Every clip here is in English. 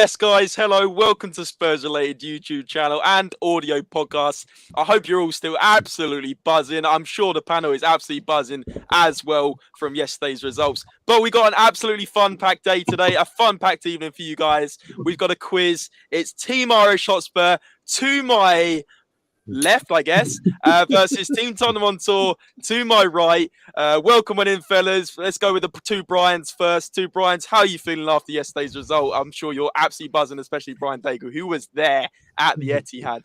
Yes, guys, hello. Welcome to SpursRelated YouTube channel and audio podcast. I hope you're all still absolutely buzzing. I'm sure the panel is absolutely buzzing as well from yesterday's results. But we got an absolutely fun-packed day today, a fun-packed evening for you guys. We've got a quiz. It's Team Irish Hotspur to my left, I guess, versus Team Tottenham On Tour to my right. Welcome on in, fellas. Let's go with the two Bryans first. Two Bryans, how are you feeling after yesterday's result? I'm sure you're absolutely buzzing, especially Brian Dago, who was there at the Etihad.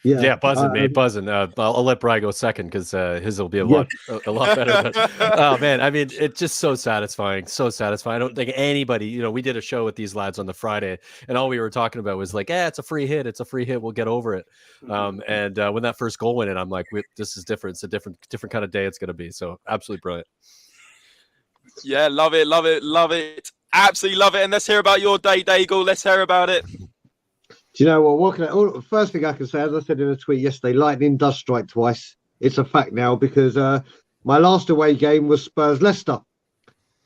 Yeah, buzzing, mate, buzzing. I'll let Brian go second because his will be a lot better. But, oh man, I mean, it's just so satisfying, so satisfying. I don't think anybody, we did a show with these lads on the Friday, and all we were talking about was like, it's a free hit, we'll get over it. And when that first goal went in, I'm like, this is different. It's a different kind of day it's going to be. So absolutely brilliant. Yeah, love it. Absolutely love it. And let's hear about your day, Dago. Let's hear about it. Do you know what? First thing I can say, as I said in a tweet yesterday, lightning does strike twice. It's a fact now because my last away game was Spurs-Leicester.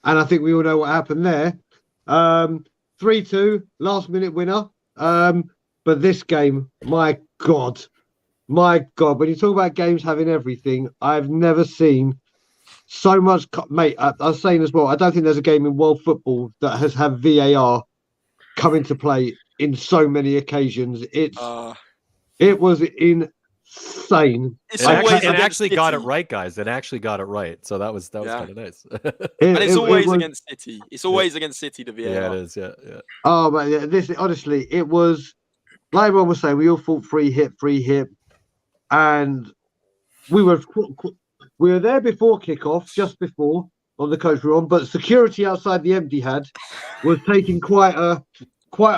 And I think we all know what happened there. 3-2, last-minute winner. But this game, my God. When you talk about games having everything, I've never seen so much... Mate, I was saying as well, I don't think there's a game in world football that has had VAR come into play in so many occasions. It was insane. It actually got it right, guys. It actually got it right. So that was kind of nice. And it's always against City. It's always against City, the VAR. Yeah, it is. Yeah. Oh, but yeah, this honestly, it was like everyone was saying. We all thought free hit, and we were there before kickoff, just before on the coach we're on. But security outside the Etihad was taking quite a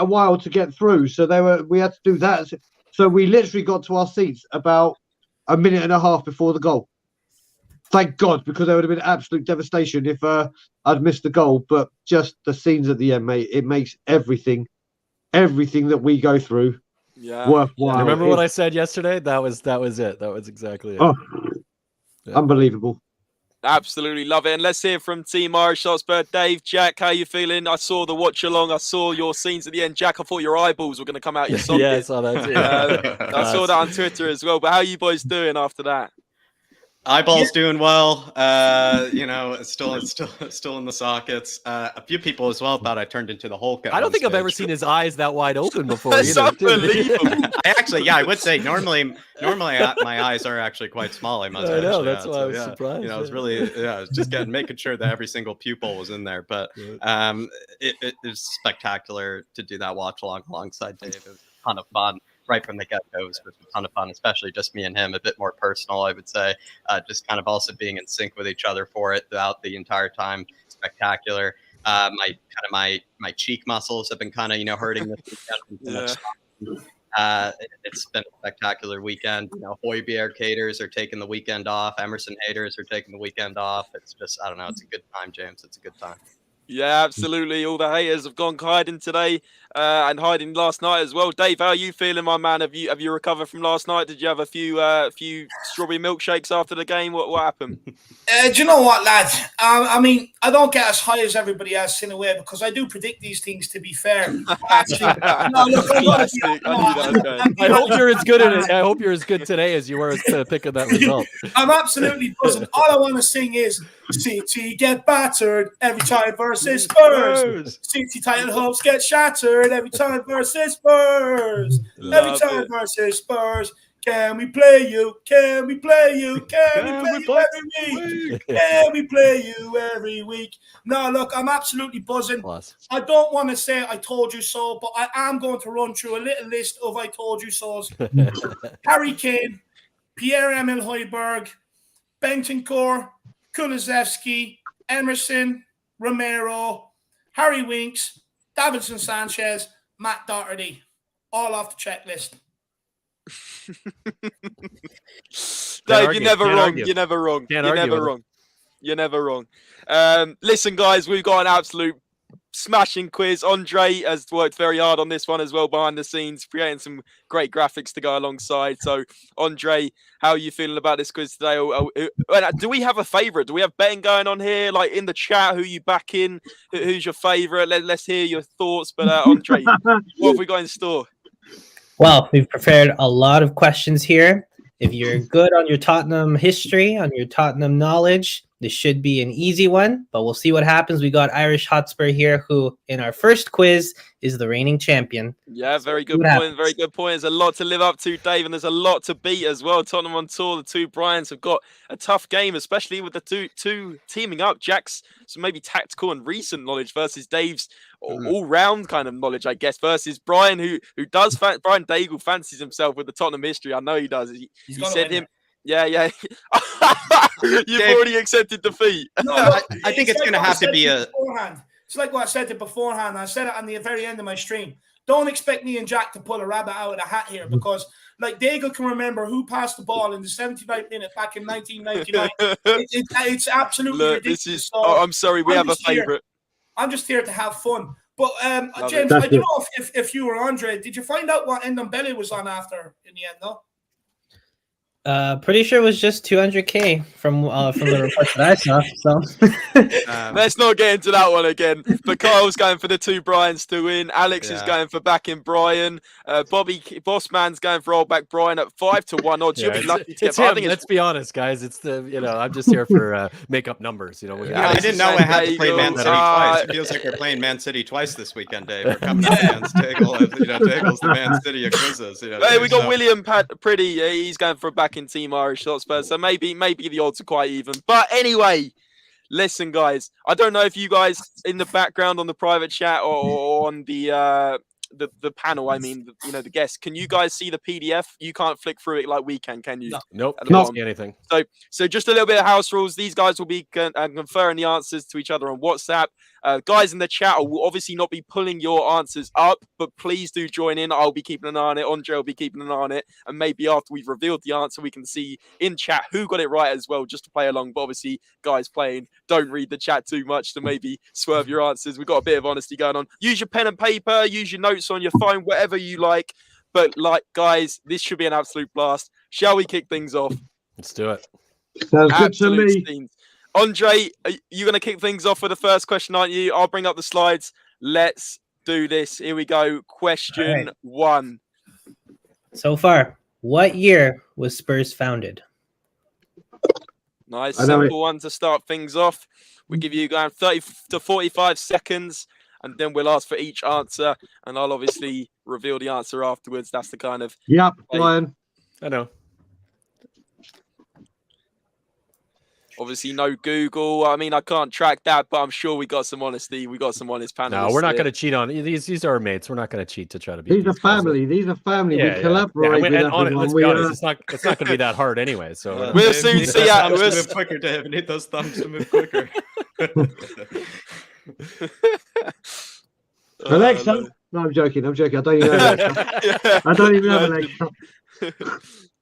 while to get through, so we had to do that. So we literally got to our seats about a minute and a half before the goal. Thank God, because there would have been absolute devastation if I'd missed the goal. But just the scenes at the end, mate, it makes everything that we go through worthwhile. Remember what I said yesterday? That was it. That was exactly it. Oh, unbelievable. Absolutely love it. And let's hear from Team Irish Hotspur. Dave, Jack, how you feeling? I saw the watch along. I saw your scenes at the end. Jack, I thought your eyeballs were going to come out your socket. Yeah, I saw that too. I saw that on Twitter as well. But how are you boys doing after that? Eyeballs doing well. Still in the sockets. A few people as well thought I turned into the Hulk. I don't think I've ever seen his eyes that wide open before. That's unbelievable. I would say normally my eyes are actually quite small. I must. I know, that's why I was surprised. I was really just making sure that every single pupil was in there. But it was spectacular to do that watch along alongside Dave. It was a ton of fun. Right from the get-go, it was a ton of fun, especially just me and him, a bit more personal, I would say. Just kind of also being in sync with each other for it throughout the entire time. Spectacular. My cheek muscles have been kind of hurting this weekend. It's been a spectacular weekend. Højbjerg haters are taking the weekend off. Emerson haters are taking the weekend off. It's just, I don't know. It's a good time, James. It's a good time. Yeah, absolutely. All the haters have gone hiding today and hiding last night as well. Dave, how are you feeling, my man? Have you recovered from last night? Did you have a few strawberry milkshakes after the game? What happened? Do you know what, lads? I mean, I don't get as high as everybody else in a way because I do predict these things, to be fair. Actually, I hope you're as good at it. I hope you're as good today as you were at picking that result. I'm absolutely buzzing. All I want to sing is City get battered every time versus Spurs. City title hopes get shattered every time versus Spurs. Every time versus Spurs. Can we play you? Can we play you? Can we play you every week? Can we play you every week? No, look, I'm absolutely buzzing. I don't want to say I told you so, but I am going to run through a little list of I told you so's. Harry Kane, Pierre-Emile Højbjerg, Bentancur, Kulusevski, Emerson, Romero, Harry Winks, Davinson Sanchez, Matt Doherty, all off the checklist. Dave, you're never wrong. You're never wrong. You're never wrong. Listen, guys, we've got an absolute smashing quiz. Andre has worked very hard on this one as well behind the scenes, creating some great graphics to go alongside. So, Andre, how are you feeling about this quiz today? Do we have a favourite? Do we have betting going on here? Like in the chat, who you back in? Who's your favourite? Let's hear your thoughts. But Andre, what have we got in store? Well, we've prepared a lot of questions here. If you're good on your Tottenham history, on your Tottenham knowledge, this should be an easy one, but we'll see what happens. We got Irish Hotspur here, who in our first quiz is the reigning champion. Yeah, very good point. Very good point. There's a lot to live up to, Dave, and there's a lot to beat as well. Tottenham on tour, the two Bryans have got a tough game, especially with the two teaming up. Jack's some maybe tactical and recent knowledge versus Dave's all-round kind of knowledge, I guess, versus Brian, who does Brian Daigle fancies himself with the Tottenham history. I know he does. He said him. Yeah. You've already accepted defeat. No, I think it's going to have to be a. Beforehand. It's like what I said beforehand. I said it on the very end of my stream. Don't expect me and Jack to pull a rabbit out of the hat here because, like, Daigle can remember who passed the ball in the 79th minute back in 1999. It's absolutely ridiculous. I'm sorry, we have a favourite. I'm just here to have fun. But James, I don't know if you were Andre. Did you find out what Ndombele was on after in the end, though? Pretty sure it was just 200K from the report that I saw. So let's not get into that one again. But Kyle's going for the two Bryans to win. Alex is going for backing Brian. Bobby Bossman's going for old back Brian at 5-1 odds. You'll be lucky to get. Let's be honest, guys. It's I'm just here for make up numbers. I didn't know I had to play Man City twice. It feels like we're playing Man City twice this weekend, Dave. We're coming up against Daigle. Daigle's the Man City of quizzes. Hey, we got William Pretty. He's going for a back in team Irish Hotspur, so maybe the odds are quite even. But anyway, listen, guys, I don't know if you guys in the background on the private chat or on the panel, I mean, the guests, can you guys see the PDF? You can't flick through it like we can you? No. Nope, can't see anything. So just a little bit of house rules. These guys will be conferring the answers to each other on WhatsApp. Guys in the chat, I will obviously not be pulling your answers up, but please do join in. I'll be keeping an eye on it. Andre will be keeping an eye on it. And maybe after we've revealed the answer, we can see in chat who got it right as well, just to play along. But obviously, guys playing, don't read the chat too much to maybe swerve your answers. We've got a bit of honesty going on. Use your pen and paper, use your notes on your phone, whatever you like. But guys, this should be an absolute blast. Shall we kick things off? Let's do it. Sounds good to me. Scenes. Andre, you're going to kick things off with the first question, aren't you? I'll bring up the slides. Let's do this. Here we go. Question 1. So far, what year was Spurs founded? Nice, simple one to start things off. We give you 30 to 45 seconds, and then we'll ask for each answer, and I'll obviously reveal the answer afterwards. That's the kind of... Yep, Brian. I know. Obviously, no Google. I mean, I can't track that, but I'm sure we got some honesty. We got some honest panelists. No, we're not going to cheat on these. Are our mates. We're not going to cheat to try to be. These are family. These are family. Yeah, we collaborate. Yeah. With and let's be honest, it's not going to be that hard anyway. So we'll soon see. We'll move quicker, Dave. We need those thumbs to move quicker. Alexa? No, I'm joking. I don't even have Alexa. I don't even have Alexa.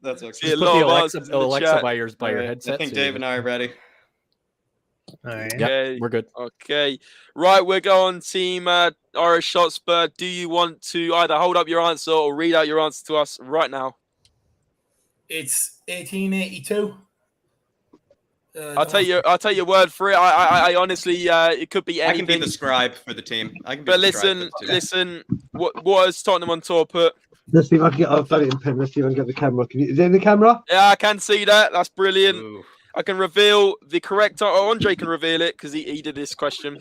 That's okay. See, Alexa by your headset. I think Dave and I are ready. All right. Okay. Yep, we're good. Okay. Right, we're going team Irish Hotspur. Do you want to either hold up your answer or read out your answer to us right now? It's 1882. I'll take your word for it. I honestly, it could be anything. I can be the scribe for the team. But listen. What has Tottenham on tour put? Let's see if I can get. I've done it in pen. Let's see if I can get the camera. Is it in the camera? Yeah, I can see that. That's brilliant. Ooh. I can reveal the correct. Andre can reveal it because he did this question.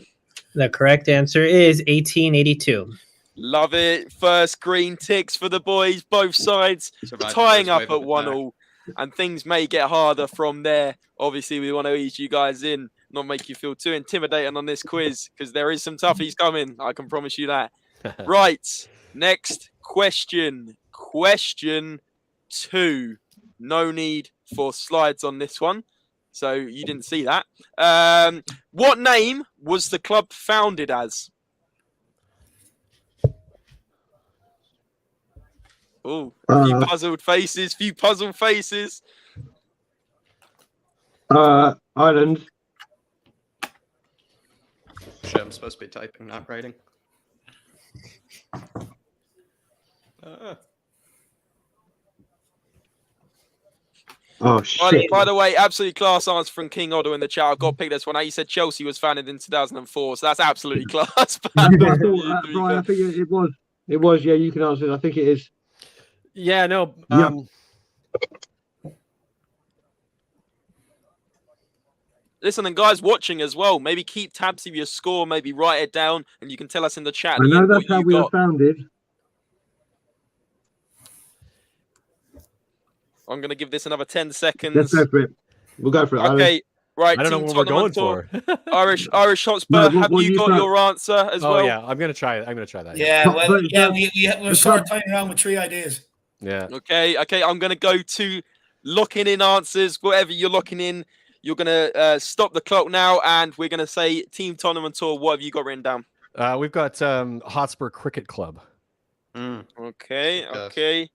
The correct answer is 1882. Love it. First green ticks for the boys, both sides, tying up at 1-1. And things may get harder from there. Obviously, we want to ease you guys in, not make you feel too intimidating on this quiz, because there is some toughies coming. I can promise you that. Right. Next question. Question 2. No need for slides on this one. So you didn't see that. What name was the club founded as? Oh, a few puzzled faces. Ireland. Shit, I'm supposed to be typing, not writing. Oh shit! By the way, absolutely class answer from King Otto in the chat. I've got to pick this one out. He said Chelsea was founded in 2004, so that's absolutely class. Brian, I think it was. It was. Yeah, you can answer it. I think it is. Yeah, no. Yeah. Listen, and guys watching as well, maybe keep tabs of your score, maybe write it down, and you can tell us in the chat. I know that's how we were founded. I'm going to give this another 10 seconds. Let's go for it. We'll go for it. Okay, right. I don't know what we're going for. Irish Hotspur, No, have you got your answer as well? Oh yeah, I'm gonna try it. I'm gonna try that. Yeah, well, we're sort of toying around with 3 ideas. Yeah. Okay. I'm going to go to locking in answers. Whatever you're locking in, you're going to stop the clock now, and we're going to say Team Tottenham On Tour. What have you got written down? We've got Hotspur Cricket Club. Okay.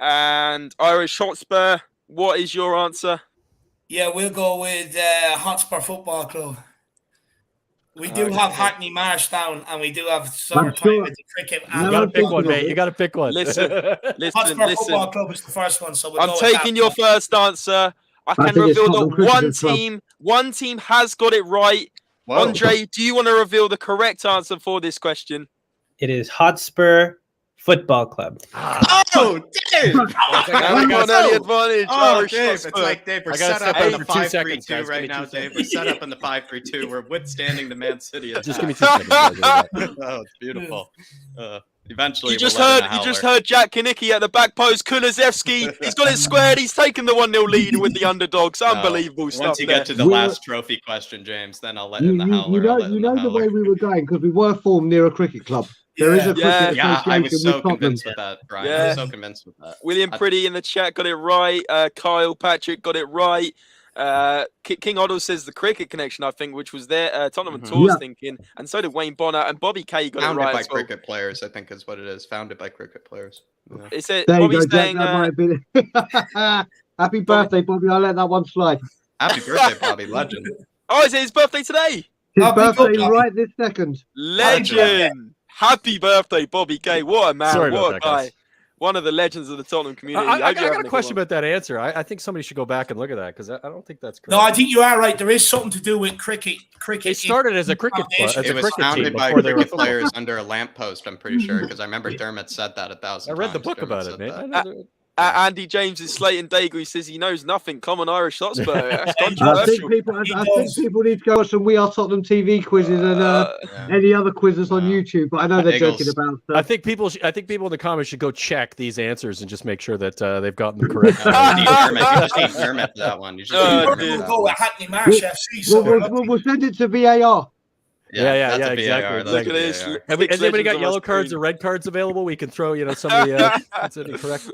And Irish Hotspur, what is your answer? Yeah, we'll go with Hotspur Football Club. We do have Hackney Marsh down, and we do have sort of time with the cricket. You got to pick one, mate. You got to pick one. Listen. Hotspur Football Club is the first one, so I'm taking your first answer. I can reveal that one team has got it right. Whoa. Andre, do you want to reveal the correct answer for this question? It is Hotspur Football Club. Oh, Dave! I got any advantage. Oh, Dave, it's like, Dave, we're set up in the 5-3-2 right now, Dave. We're set up in the 5-3-2. We're withstanding the Man City. Just give me 2 seconds. Oh, it's beautiful. Eventually, you just heard Jack Kineke at the back post. Kulusevski, he's got it squared. He's taken the 1-0 lead with the underdogs. Unbelievable stuff. Once you get to the last trophy question, James, then I'll let in the howler. You know the way we were going because we were formed near a cricket club. There is a cricket association I was so with convinced with that, Brian. Yeah. I was so convinced with that. William Pretty in the chat got it right. Kyle Patrick got it right. King Otto says the cricket connection, I think, which was there. Tottenham On Tour's thinking, and so did Wayne Bonner and Bobby K got it right. Founded by cricket players, I think, is what it is. Founded by cricket players. Yeah. Is it? There Bobby's you go, saying, Jack, that might have been... Happy birthday, Bobby. I'll let that one slide. Happy birthday, Bobby. Legend. Oh, is it his birthday today? His birthday right this second. Legend. Happy birthday, Bobby K. What a man. Sorry what a that, guy. guys. One of the legends of the Tottenham community. I got a question about that answer. I think somebody should go back and look at that because I don't think that's correct. No, I think you are right. There is something to do with cricket. It started as a cricket club. It was founded by cricket players under a lamppost, I'm pretty sure, because I remember Dermot said that 1,000 times. I read the book about it, man. Andy James is Slayton Dago. He says he knows nothing. Come on, Irish Hotspur. That's I controversial. think people need to go watch some We Are Tottenham TV quizzes and any other quizzes on YouTube. But I know they're joking about stuff. I think people in the comments should go check these answers and just make sure that they've gotten them correct. You just need Dermot for that one. You just need go with Hackney Marsh FC. We'll send it to VAR. Yeah, exactly. Look at this. Has anybody got yellow cards or red cards available? We can throw, somebody that's incorrect.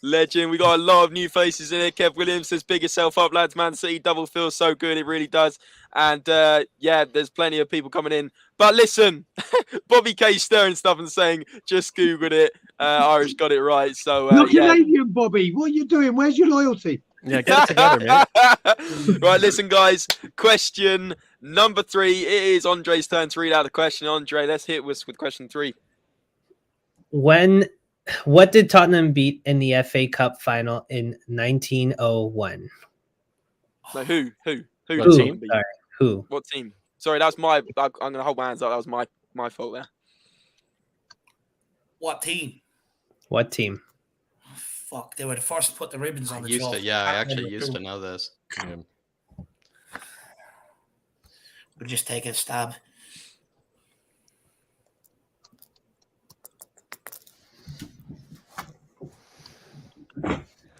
Legend. We got a lot of new faces in here. Kev Williams says, "Big yourself up, lads. Man City double feels so good. It really does." And there's plenty of people coming in. But listen, Bobby K stirring stuff and saying, "Just Googled it. Irish got it right." So you're Canadian, Bobby. What are you doing? Where's your loyalty? Yeah, get it together, man. Right, listen, guys. Question number 3. It is Andre's turn to read out the question. Andre, let's hit with question 3. What did Tottenham beat in the FA Cup final in 1901? No, who? What team? Sorry, who? What team? Sorry, that's my. I'm gonna hold my hands up. That was my fault there. What team? What team? Fuck, they were the first to put the ribbons on the I actually used to know this. Yeah. We'll just take a stab.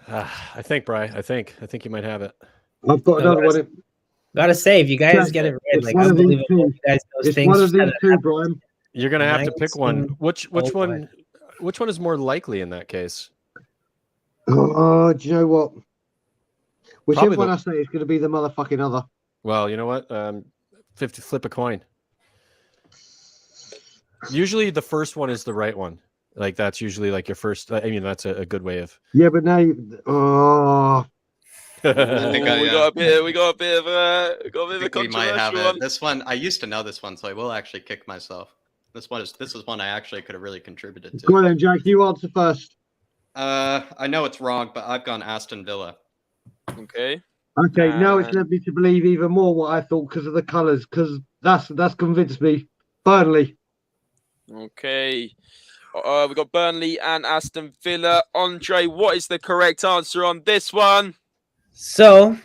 I think, Bri. I think you might have it. I've got another one. Gotta say, if you guys get it right, like unbelievable. You guys those it's things. One of these two, Brian. You're gonna have to pick one. Which one? Which one is more likely in that case? Oh, do you know what? Whichever one I say is going to be the motherfucking other. Well, you know what? 50 flip a coin. Usually the first one is the right one. Like that's usually like your first. I mean, that's a good way of. Yeah, but now I think we got a bit of a we might have controversial it. one. This one, I used to know this one, so I will actually kick myself. This is one I actually could have really contributed to. Go on then, Jack. You answer first. I know it's wrong, but I've gone Aston Villa. Okay. Okay, now it's led me to believe even more what I thought because of the colours, because that's convinced me. Burnley. Okay. We got Burnley and Aston Villa. Andre, what is the correct answer on this one? So,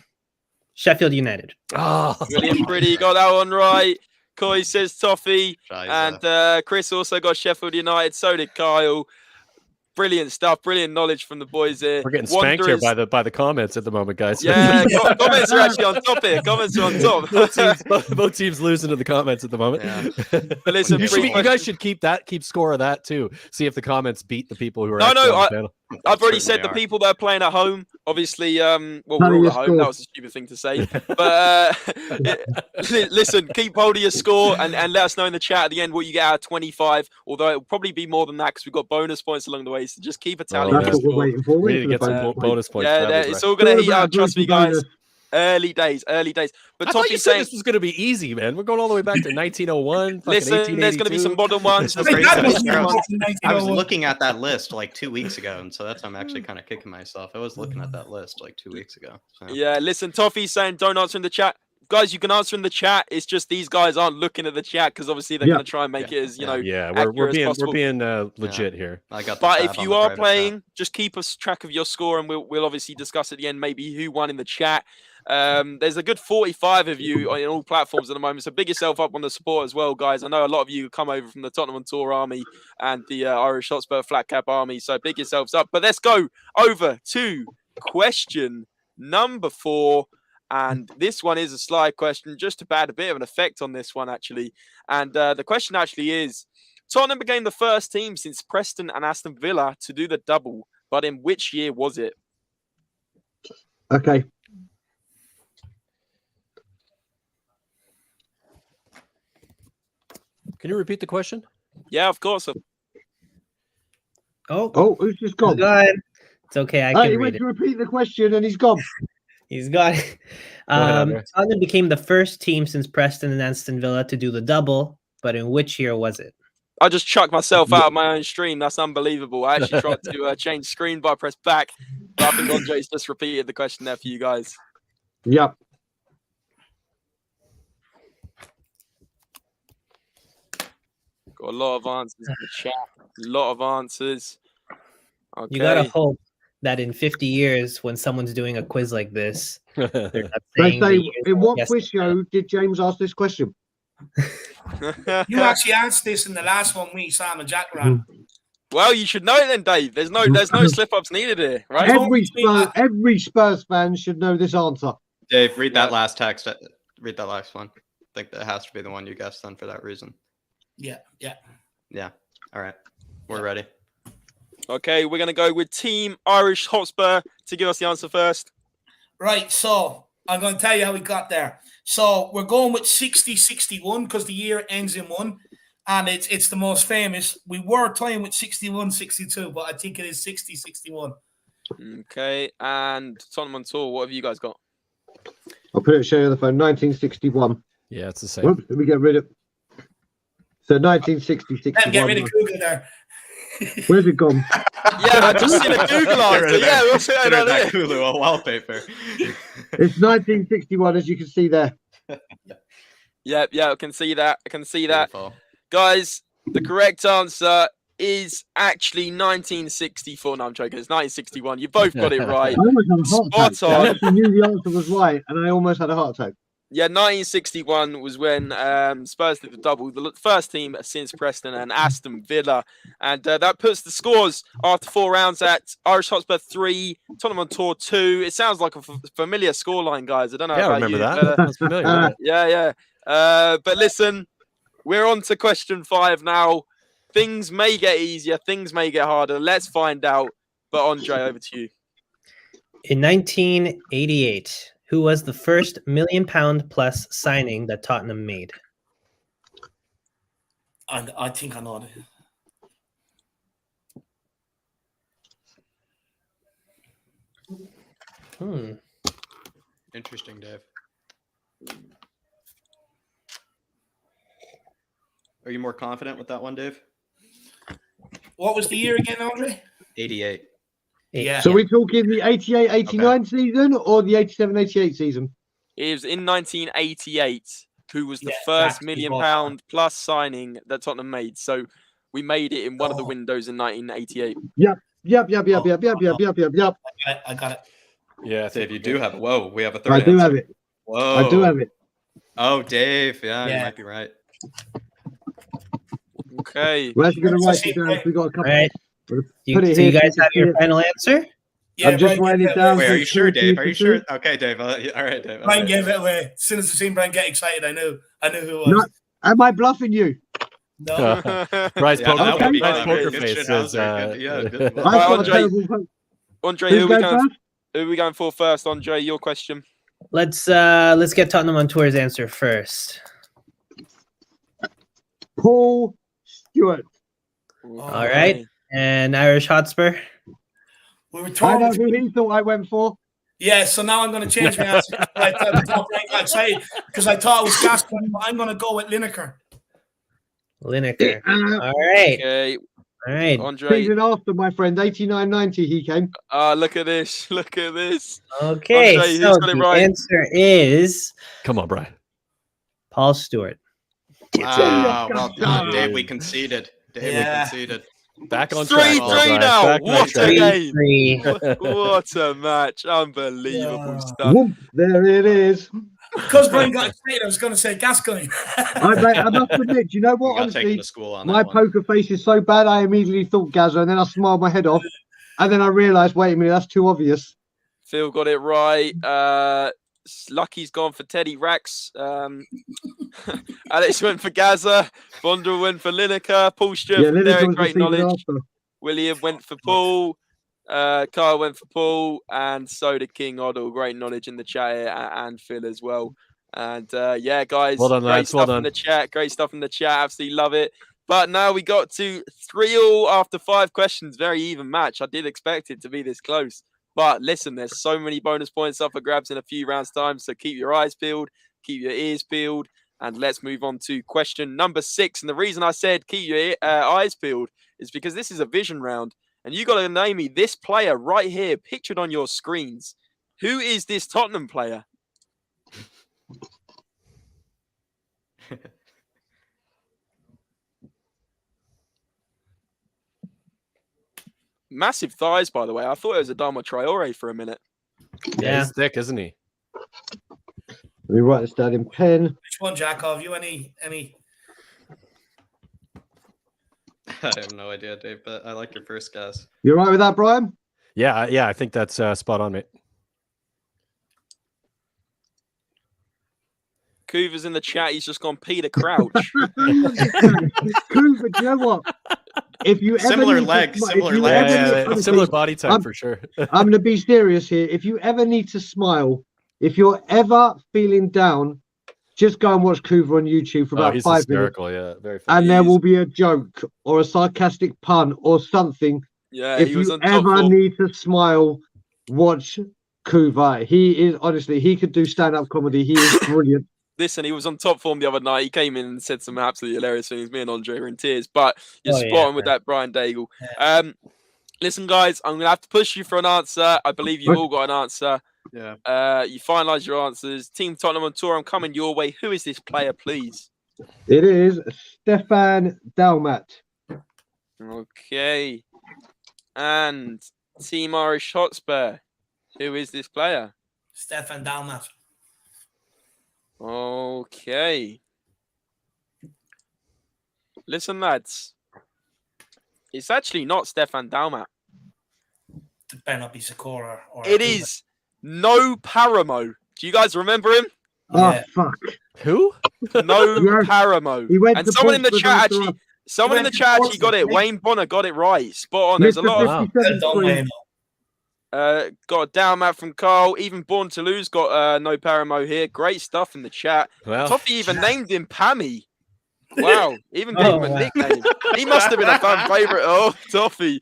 Sheffield United. Oh, Brilliant, pretty. Got that one right. Coy says Toffee. Scheiße. And Chris also got Sheffield United. So did Kyle. Brilliant stuff. Brilliant knowledge from the boys here. we're getting spanked here by the comments at the moment, guys. Yeah, comments are actually on top here. Comments are on top. both teams losing to the comments at the moment. Yeah. But listen, you guys should keep score of that too. See if the comments beat the people who are No, actually on the panel. I've already said Certainly the are. people that are playing at home, obviously, well, we're all at home. That was a stupid thing to say. But listen, keep hold of your score and let us know in the chat at the end what you get out of 25. Although it'll probably be more than that because we've got bonus points along the way. So just keep a tally. That's what we're waiting for. We need to get some bonus points. Yeah, it's all going to heat up. Trust me, guys. Early days. But I thought you said this was going to be easy, man. We're going all the way back to 1901. Listen, there's going to be some modern ones. I think that was I was looking at that list like 2 weeks ago, and so I'm actually kind of kicking myself. I was looking at that list like 2 weeks ago. So. Yeah, listen, Toffee's saying don't answer in the chat. Guys, you can answer in the chat. It's just these guys aren't looking at the chat because obviously they're going to try and make it as we're being legit here. I got. But if you are playing, just keep us track of your score, and we'll obviously discuss at the end maybe who won in the chat. There's a good 45 of you on all platforms at the moment, so big yourself up on the support as well, guys. I know a lot of you come over from the Tottenham On Tour army and the Irish Hotspur Flatcap army, so big yourselves up. But let's go over to question number 4. And this one is a slide question, just to add a bit of an effect on this one, actually. And the question actually is, Tottenham became the first team since Preston and Aston Villa to do the double, but in which year was it? Okay. Can you repeat the question? Yeah, of course. Oh, who's just gone? It's okay. I can he read went it. to repeat the question and he's gone. He's got it. Tottenham became the first team since Preston and Aston Villa to do the double, but in which year was it? I just chucked myself out of my own stream. That's unbelievable. I actually tried to change screen, but I pressed back. But I think Andre's just repeated the question there for you guys. Yep. Got a lot of answers in the chat. A lot of answers. Okay. You gotta hope that in 50 years, when someone's doing a quiz like this, they're not They saying say, the years in what yes, quiz show did James ask this question? You actually answered this in the last one we, Sam and Jack ran. Well, you should know it then, Dave. There's no slip-ups needed here, right? Every Spurs fan should know this answer. Dave, read that last text. Read that last one. I think that has to be the one you guessed then for that reason. Yeah. All right. We're ready. Okay, we're going to go with Team Irish Hotspur to give us the answer first. Right, so I'm going to tell you how we got there. So we're going with 60-61 because the year ends in 1, and it's the most famous. We were playing with 61-62, but I think it is 60-61. Okay, and Tottenham On Tour, what have you guys got? I'll put it show you on the phone. 1961. Yeah, it's the same. Whoops, let me get rid of. So 1960-61. Get rid of Google there. Where's it gone? Yeah, I just seen a Google answer. Yeah, what's going on here? Hulu, a wallpaper. It's 1961, as you can see there. Yeah, I can see that. Beautiful. Guys, the correct answer is actually 1964. No, I'm joking. It's 1961. You both got it right. I almost had a heart attack. Spot on. I actually knew the answer was right, and I almost had a heart attack. Yeah, 1961 was when Spurs did the double. The first team since Preston and Aston Villa. And that puts the scores after 4 rounds at Irish Hotspur 3, Tottenham On Tour 2. It sounds like a familiar scoreline, guys. I don't know Yeah, I about remember you. that. That's familiar. Yeah. But listen, we're on to question 5 now. Things may get easier. Things may get harder. Let's find out. But Andre, over to you. In 1988, who was the first £1 million plus signing that Tottenham made? I think I know it. Interesting, Dave. Are you more confident with that one, Dave? What was the year again, Andre? 88. Yeah. So we're talking the 88-89 season or the 87-88 season? It was in 1988, who was the Yeah, first exactly. £1 million plus signing that Tottenham made. So we made it in one of the windows in 1988. Yep. I got it. Yeah, Dave, you do have it. Whoa, we have a third I do answer. have it. Whoa. I do have it. Oh, Dave. Yeah, you Yeah. might be right. Okay. We're actually going to write it down. We got a couple. All right. Put You, it so here you so guys you have can your see it. final answer? Yeah, I'm just Brian writing gave it down. Wait, so are you it's sure, clear for you Dave? Are to you sure? see. Okay, Dave. All right, Dave. All Brian right. gave it away. As soon as I seen Brian get excited, I knew who it No, was. am I bluffing you? No. Bryce Yeah, poker, that would be Bryce fine. poker good face shit, says, Hauser. Good, yeah, good. I've Right, got a Andre. terrible vote. Andre, Who's who are going first? we going for first? Andre, your question. Let's get Tottenham on Tour's answer first. Paul Stewart. All right. And Irish Hotspur. We were I torn. know who he thought I went for. Yeah, so now I'm going to change my answer. I thought Brian got excited because I thought it was Gascoigne, but I'm going to go with Lineker. Lineker. All right. Okay. All right. Andre. Season after, my friend, 89-90 he came. Look at this. Look at this. Okay. Andre, who's So got it the right? answer is come on, Brian. Paul Stewart. Wow, well done, Dave. We conceded. Dave, we conceded. Back on track. 3-3 now. Back on What a track. game. 3-3. What a match. Unbelievable stuff. Whoop, there it is. Because Brian got excited, I was going to say Gascoigne. I must admit, you know You what? got taken Honestly, to school on my that one. poker face is so bad, I immediately thought Gazza, and then I smiled my head off. And then I realised, wait a minute, that's too obvious. Phil got it right. Lucky's gone for Teddy Rax. Alex went for Gaza. Bondra went for Lineker. Paul Stewart Yeah, from Lineker Derek, was the great season knowledge. after. William went for Paul. Kyle went for Paul. And so did King Oddle. Great knowledge in the chat here, and Phil as well. And yeah, guys, Well done, great lads. stuff Well in done. the chat. Great stuff in the chat. Absolutely love it. But now we got to 3-3 after 5 questions. Very even match. I did expect it to be this close. But listen, there's so many bonus points up for grabs in a few rounds' time. So keep your eyes peeled, keep your ears peeled, and let's move on to question number 6. And the reason I said keep your eyes peeled is because this is a vision round. And you got to name me this player right here, pictured on your screens. Who is this Tottenham player? Massive thighs, by the way. I thought it was Adama Traore for a minute. Yeah, he's thick, isn't he? Let me write this down in pen. Which one, Jack? Have you any? I have no idea, Dave, but I like your first guess. You all right with that, Brian? Yeah, I think that's spot on, mate. Coover's in the chat. He's just gone Peter Crouch. Coover, do you know what? If you ever Similar need to legs, smi- if similar you legs. ever need- Yeah, honestly, similar body type I'm- for sure. I'm going to be serious here. If you ever need to smile, if you're ever feeling down, just go and watch Coover on YouTube for about He's 5 minutes. hysterical. Yeah, very funny. And there will be a joke or a sarcastic pun or something. Yeah, If he was you on top ever form. need to smile, watch Coover. He is, honestly, he could do stand-up comedy. He is brilliant. Listen, he was on top form the other night. He came in and said some absolutely hilarious things. Me and Andre were in tears. But you're spot on with that, Brian Daigle. Listen, guys, I'm going to have to push you for an answer. I believe you've all got an answer. Yeah. You finalise your answers. Team Tottenham on Tour, I'm coming your way. Who is this player, please? It is Stefan Dalmat. Okay. And Team Irish Hotspur, who is this player? Stefan Dalmat. Okay. Listen, lads. It's actually not Stefan Dalmat. It better not be Sakura. It is No Paramo. Do you guys remember him? Oh, fuck. Who? No Yes. Paramo. He went And to someone in the Portsmouth chat after actually, someone in the chat actually got it. Wayne Bonner got it right. Spot on. There's a Mr. lot of 57 screen. got a down mat from Carl. Even Born to Lose got No Paramo here. Great stuff in the chat. Well, Toffee even named him Pammy. Wow, even gave him a wow. nickname. He must have been a fan favourite. Oh, Toffee.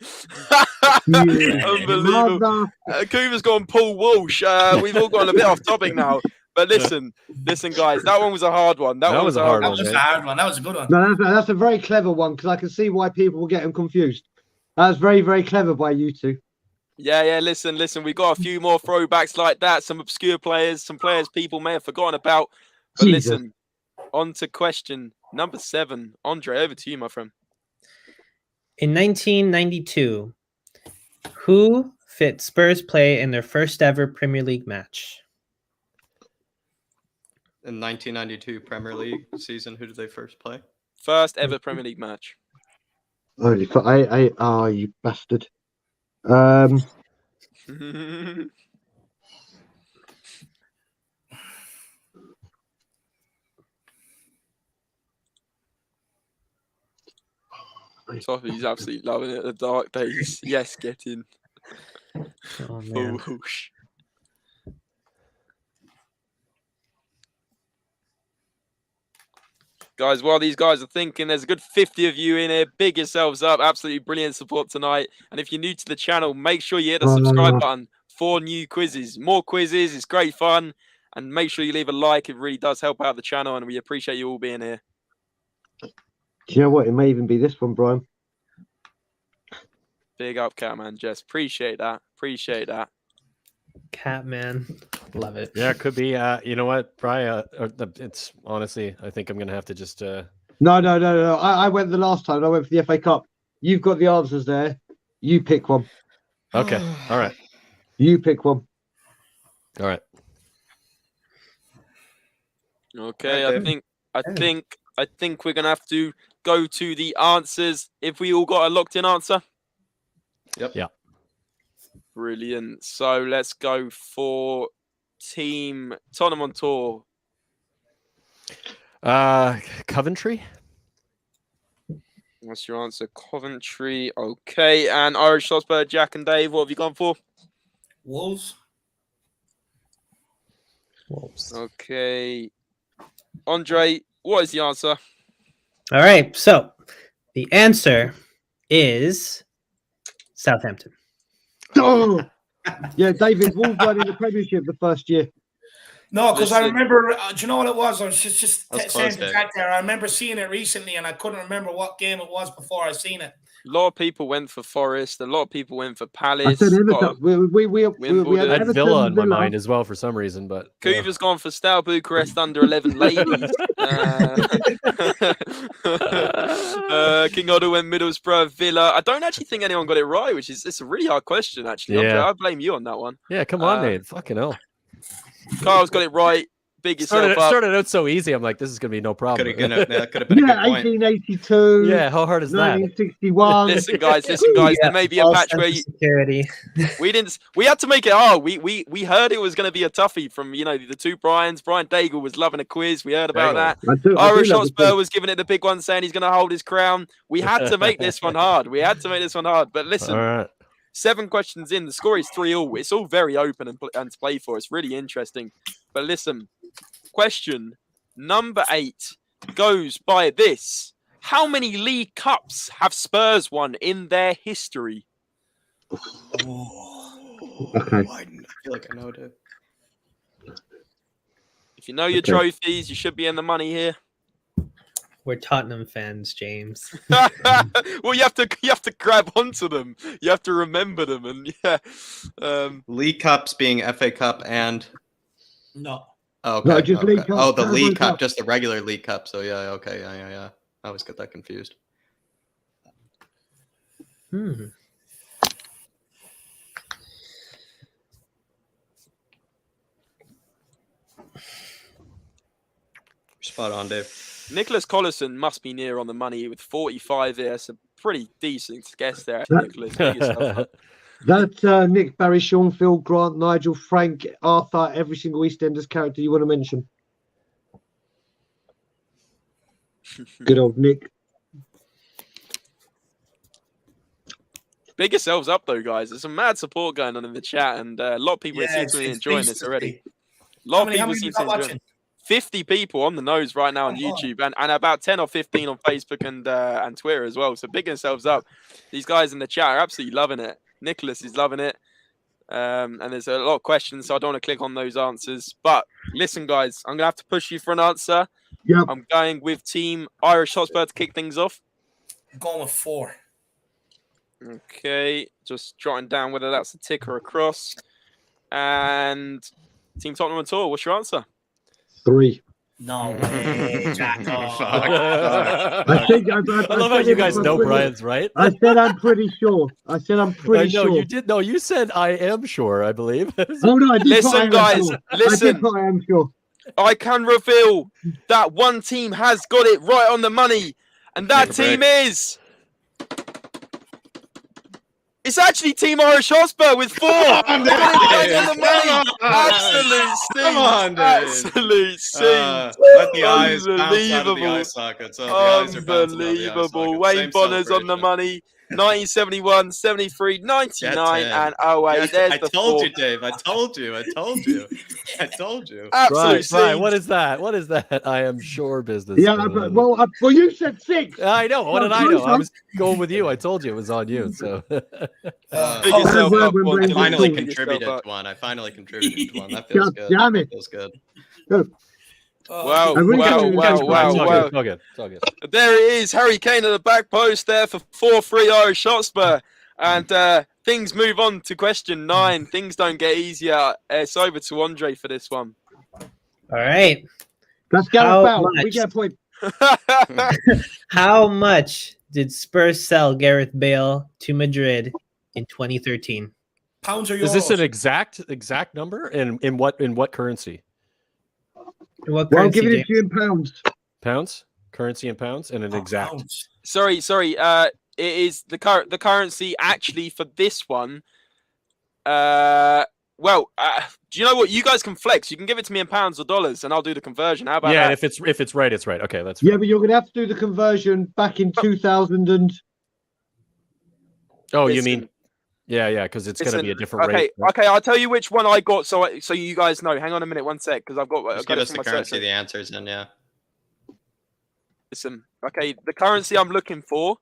Unbelievable. Mother. Cooper's gone Paul Walsh. We've all gone a bit off topic now. But listen, guys, that one was a hard one. That one was a hard That one. was a hard one. That was a good one. No, that's a very clever one because I can see why people will get them confused. That's very, very clever by you two. Yeah. Listen. We got a few more throwbacks like that. Some obscure players, some players people may have forgotten about. But Jesus. listen, on to question number 7. Andre, over to you, my friend. In 1992, who fit Spurs play in their first ever Premier League match? In 1992 Premier League season, who did they first play? First ever Premier League match. Holy fuck! Oh, you bastard. Toffee's absolutely loving it. The dark days. Yes, get in. Oh, man. Whoosh. Guys, while these guys are thinking, there's a good 50 of you in here. Big yourselves up. Absolutely brilliant support tonight. And if you're new to the channel, make sure you hit the subscribe button for new quizzes. More quizzes. It's great fun. And make sure you leave a like. It really does help out the channel. And we appreciate you all being here. Do you know what? It may even be this one, Brian. Big up, Catman Jess. Appreciate that. Catman. Love it. Yeah, it could be. You know what, Brian? It's honestly, I think I'm going to have to just. No. I went the last time. I went for the FA Cup. You've got the answers there. You pick one. Okay. All right. You pick one. All right. Okay, I think we're gonna have to go to the answers. If we all got a locked in answer. Yep. Yeah. Brilliant. So let's go for Team Tottenham on Tour. Coventry. What's your answer? Coventry. Okay, and Irish Hotspur, Jack and Dave. What have you gone for? Wolves. Okay. Andre, what is the answer? All right. So the answer is Southampton. Oh! Yeah, David Wolves won in the Premiership the first year. No, because I Listen. remember, do you know what it was? I was just That's saying close, to Dave. Jack there. I remember seeing it recently, and I couldn't remember what game it was before I seen it. A lot of people went for Forest. A lot of people went for I Palace. said Everton. Got- We had Wimbledon. I had Everton, Villa on my mind as well for some reason, but Kuva's gone for Steaua Bucharest under 11 ladies. King Otto went Middlesbrough, Villa. I don't actually think anyone got it right, which is it's a really hard question, actually. Yeah. I blame you on that one. yeah, come on, mate. Fucking hell. Carl's got it right. Big yourself up. Started out so easy. I'm like, this is gonna be no problem. Could have been a good point. 1882. Yeah, how hard is that? 1961. Listen, guys. There may be a False patch sense where of security. we had to make it hard. We heard it was going to be a toughie from the two Brians. Brian Daigle was loving a quiz. We heard about that. I Irish love the Hotspur was giving it the big one, saying he's going to hold his crown. We had to make this one hard. But listen, All right. 7 questions in. The score is 3-3. It's all very open and to play for. It's really interesting. But listen, question number 8 goes by this. How many League Cups have Spurs won in their history? Okay. I feel like I know it. If you know your Okay. trophies, you should be in the money here. We're Tottenham fans, James. Well, you have to grab onto them. You have to remember them, and League Cups being FA Cup and No. okay. No, just League Cup. Oh, the Carabao League Cup, Cup. just the regular League Cup. So yeah, okay, yeah. I always get that confused. Spot on, Dave. Nicholas Collison must be near on the money with 45 there. It's a pretty decent guess there, Nicholas. Big yourself up. That's Nick, Barry, Sean, Phil, Grant, Nigel, Frank, Arthur, every single EastEnders character you want to mention. Good old Nick. Big yourselves up, though, guys. There's some mad support going on in the chat, and a lot of people seem to be enjoying this already. A lot of people seem to be enjoying it. 50 people on the nose right now on YouTube, and about 10 or 15 on Facebook and Twitter as well. So big themselves up. These guys in the chat are absolutely loving it. Nicholas is loving it. And there's a lot of questions, so I don't want to click on those answers. But listen, guys, I'm going to have to push you for an answer. Yep. I'm going with Team Irish Hotspur to kick things off. I'm going with 4. Okay, just jotting down whether that's a tick or a cross. And Team Tottenham On Tour, what's your answer? 3. No way, Jacko. I think I love how you guys know Brian's right. I said I'm pretty sure. Sure. You did. No, you said I am sure, I believe. Oh no, I did. Listen, guys, listen. I am sure. I can reveal that one team has got it right on the money, and that team is... It's actually Team Irish Hotspur with 4. On the money. Absolute scenes. Come on, dude. Absolute scenes. Let the eyes bounce out of the eye sockets. The eyes are bouncing out of the eye Unbelievable. sockets. Wayne Same Bonner's on the celebration. money. 1971, 73, 99, and 08. There's I the told 4. you, Dave. I told you. I told you. Absolute Brian, what scenes. is that? What is that? I am sure business. Yeah, well, you said 6. I know. What did I know? I was going with you. I told you it was on you. So Pick yourself up, when Bonte. Blaine I finally Pick contributed yourself up. one. I finally contributed one. That feels God good. damn it. That feels good. Wow, I really wow, can't wow, even wow, it's all wow. good. It's all good. It's all good. There it is. Harry Kane at the back post there for 4-3 Irish Hotspur. And things move on to question 9. Things don't get easier. It's over to Andre for this one. All right. Let's go How about. We much? get a point. How much did Spurs sell Gareth Bale to Madrid in 2013? Pounds or euros? Is this an exact number? And in what currency? What Well, I'm currency? giving it James? to you in pounds. Pounds? Currency in pounds and an exact. Pounds. Sorry. It is the currency actually for this one. Do you know what? You guys can flex. You can give it to me in pounds or dollars, and I'll do the conversion. How about Yeah, that? and if it's right, it's right. Okay, that's Yeah, but you're going to have to do the conversion back in 2000 and... Oh, you Listen. mean? Yeah, because it's going to be a different okay, rate. Right? Okay, I'll tell you which one I got, so you guys know. Hang on a minute, one sec, because I've Just got give it us from the my currency, search. the answers, and yeah. Listen, okay, the currency I'm looking for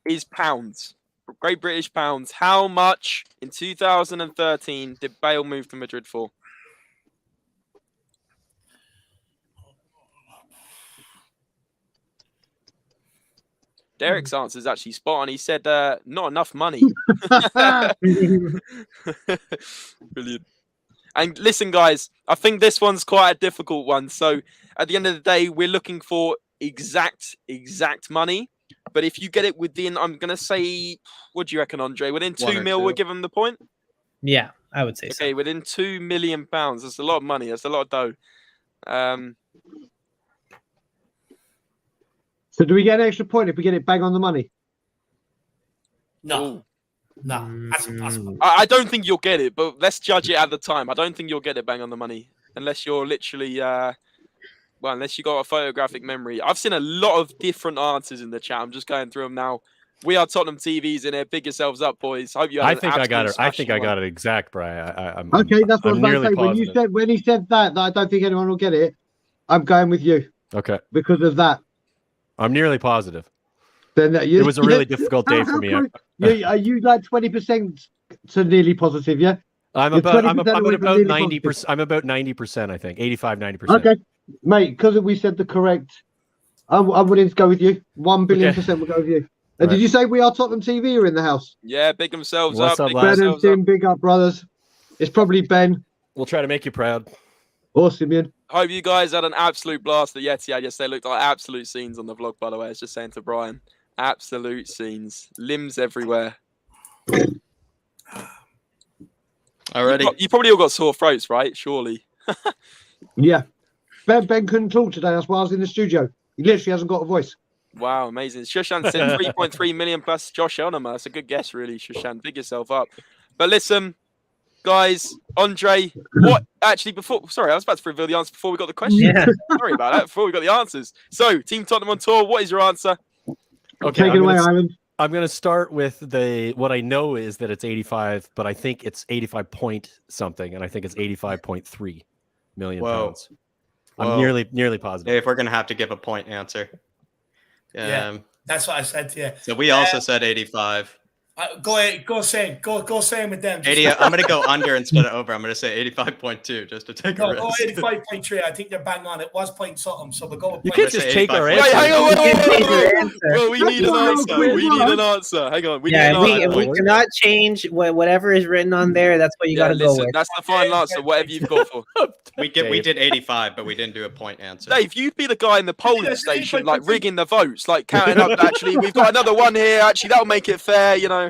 is pounds. Great British pounds. How much in 2013 did Bale move to Madrid for? Derek's answer is actually spot on. He said, not enough money. Brilliant. And listen, guys, I think this one's quite a difficult one. So at the end of the day, we're looking for exact money. But if you get it within, I'm going to say, what do you reckon, Andre? Within 1 2 or mil, 2. we'll give them the point? Yeah, I would say so. Okay, within £2 million. That's a lot of money. That's a lot of dough. So do we get an extra point if we get it bang on the money? No. No, that's impossible. I don't think you'll get it, but let's judge it at the time. I don't think you'll get it bang on the money unless you're literally, unless you got a photographic memory. I've seen a lot of different answers in the chat. I'm just going through them now. We are Tottenham TVs in here. Big yourselves up, boys. Hope you. I think I got it. I think I got it exact, Brian. I'm Okay, that's what I'm I was about to nearly say. positive. When he said that I don't think anyone will get it, I'm going with you Okay, because of that. I'm nearly positive. Then It was a really difficult day for me. Are you like 20% to nearly positive? Yeah. I'm You're about 20% away from about nearly 90%. I'm about 90%. I think 85-90%. Okay, mate. Because we said the correct. I'm willing to go with you. 1 billion% will go with you. And Right. did you say we are Tottenham TV or in the house? Yeah, big themselves What's up. up, Big lads? Ben and themselves up. Tim, big up, brothers. It's probably Ben We'll try to make you proud. or Simeon. Hope you guys had an absolute blast at Yeti. I just they looked like absolute scenes on the vlog, by the way. I was just saying to Brian. Absolute scenes. Limbs everywhere. Already. You probably all got sore throats, right? Surely. Yeah. Ben couldn't talk today. That's why I was in the studio. He literally hasn't got a voice. Wow, amazing. Shushan said 3.3 million plus Josh Elnama. That's a good guess, really, Shushan. Big yourself up. But listen, guys, Andre, what actually sorry, I was about to reveal the answer before we got the question. Yeah. Sorry about that, before we got the answers. So, Team Tottenham On Tour, what is your answer? Okay, Take it away, Ivan. I'm going to start with what I know is that it's 85, but I think it's 85 point something, and I think it's 85.3 million Whoa. pounds. I'm nearly positive. If we're gonna have to give a point answer. Yeah. That's what I said. Yeah. So we also said 85. Go ahead. Go same. Go same with them. 80. I'm gonna go under instead of over. I'm gonna say 85.2 just to take a risk. Go 85.3. I think they're bang on. It was point something, so we'll go with You point. can't just take our Wait, answer. hang on. Wait. Well, we need an answer. We need an answer. Hang on. If we cannot change whatever is written on there, that's what you got to go with. That's the final answer. Whatever you've got for. We did 85, but we didn't do a point answer. Dave, you'd be the guy in the polling station, like rigging the votes, like counting up. Actually, we've got another one here. Actually, that'll make it fair. You know.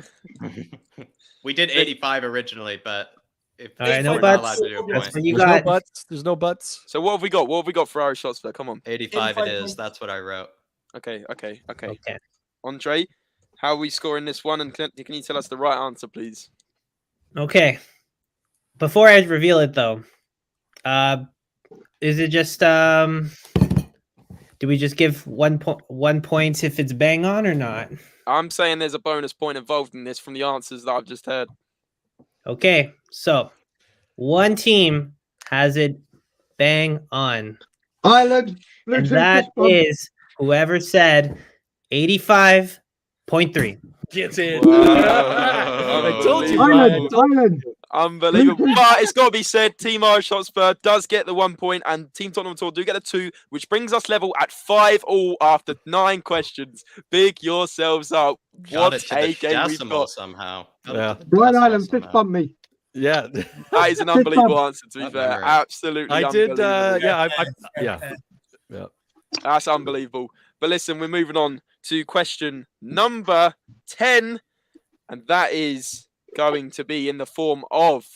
We did 85 originally, but if no we're not buts. allowed to do a That's point, what you There's got. no buts. There's no buts. So what have we got? What have we got for Irish Hotspur? Come on. 85 it is. That's what I wrote. Okay. Okay. Andre, how are we scoring this one? And can you tell us the right answer, please? Okay. Before I reveal it, though, is it just do we just give 1 point if it's bang on or not? I'm saying there's a bonus point involved in this from the answers that I've just heard. Okay, so one team has it bang on. Ireland. And that is whoever said 85.3. Gets in. I told you, Ireland. Unbelievable. But it's got to be said, Team Irish Hotspur does get the 1 point and Team Tottenham On Tour do get a 2, which brings us level at 5-all after 9 questions. Big yourselves up. What a game we've got. Somehow. Yeah. Right, Ireland, fist bump me. Yeah. That is an unbelievable answer, to be fair. memory. Absolutely I did. unbelievable. Yeah. That's unbelievable. But listen, we're moving on to question number 10. And that is going to be in the form of,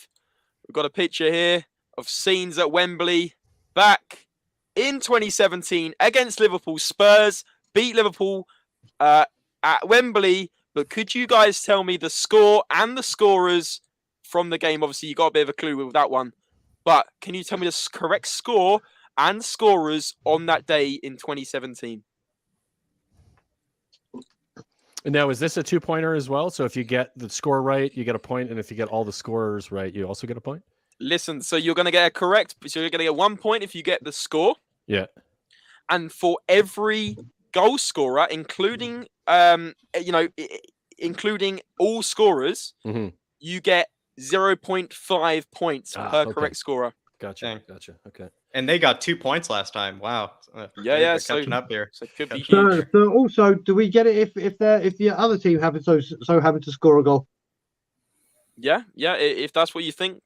we've got a picture here of scenes at Wembley back in 2017 against Liverpool. Spurs beat Liverpool at Wembley. But could you guys tell me the score and the scorers from the game? Obviously, you got a bit of a clue with that one. But can you tell me the correct score and scorers on that day in 2017? And now, is this a 2-pointer as well? So if you get the score right, you get a point, and if you get all the scorers right, you also get a point? Listen, so you're going to get a correct. So you're going to get 1 point if you get the score. Yeah. And for every goal scorer, including including all scorers, you get 0.5 points per correct scorer. Gotcha. Okay. And they got 2 points last time. Wow. Yeah. So, catching up here. So it could be huge. So also, do we get it if the other team happens so happen to score a goal? Yeah. If that's what you think,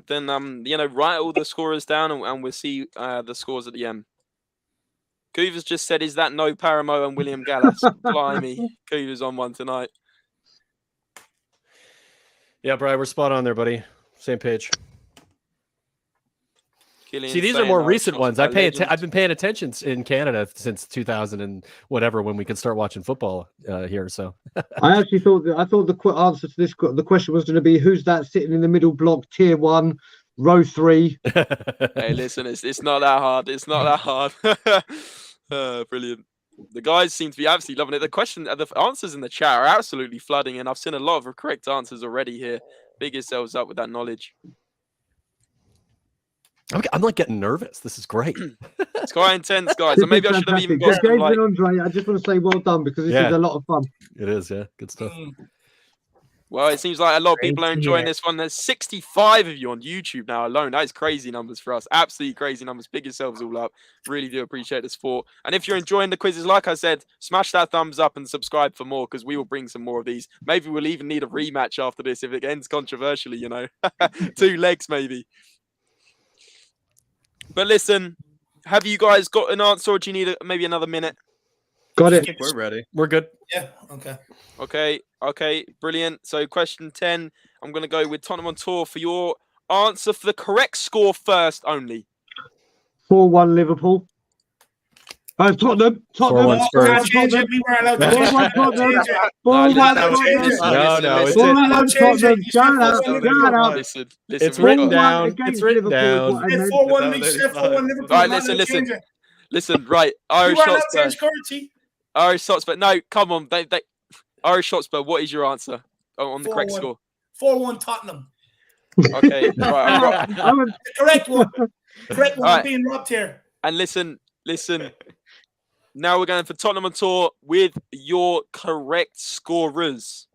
then write all the scorers down and we'll see the scores at the end. Coover's just said, "Is that no Paramo and William Gallas?" Blimey, Coover's on one tonight. Yeah, Brian, we're spot on there, buddy. Same page. Killian See, these are saying more Irish recent ones. Hotspur I've been paying attention in Canada since 2000 and whatever, when we could start watching football here. So I actually thought the answer to the question was going to be, who's that sitting in the middle block, tier 1, row 3? Hey, listen, it's not that hard. It's not that hard. Brilliant. The guys seem to be absolutely loving it. The answers in the chat are absolutely flooding, and I've seen a lot of correct answers already here. Big yourselves up with that knowledge. I'm like getting nervous. This is great. It's quite intense, guys. And maybe I should have even got some, like... Andre, I just want to say well done, because this is a lot of fun. It is, yeah. Good stuff. Well, it seems like a lot of people are enjoying this one. There's 65 of you on YouTube now alone. That is crazy numbers for us. Absolutely crazy numbers. Big yourselves all up. Really do appreciate the support. And if you're enjoying the quizzes, like I said, smash that thumbs up and subscribe for more, because we will bring some more of these. Maybe we'll even need a rematch after this if it ends controversially, 2 legs maybe. But listen, have you guys got an answer, or do you need maybe another minute? Got it. We're ready. We're good. Yeah. Okay. Brilliant. So question 10, I'm going to go with Tottenham On Tour for your answer for the correct score first only. 4-1 Liverpool. Tottenham. 4-1 Spurs. We were allowed to 4-1 Tottenham. 4-1 Listen. It's written down. It's written down. 4-1 we said 4-1 Liverpool. Right, listen. Right, Irish Hotspur. Irish Hotspur. No, come on. Irish Hotspur, what is your answer on the correct score? 4-1 Tottenham. Okay, right. The correct one. Correct one. All right. I'm being robbed here. And listen. Now we're going for Tottenham on Tour with your correct scorers.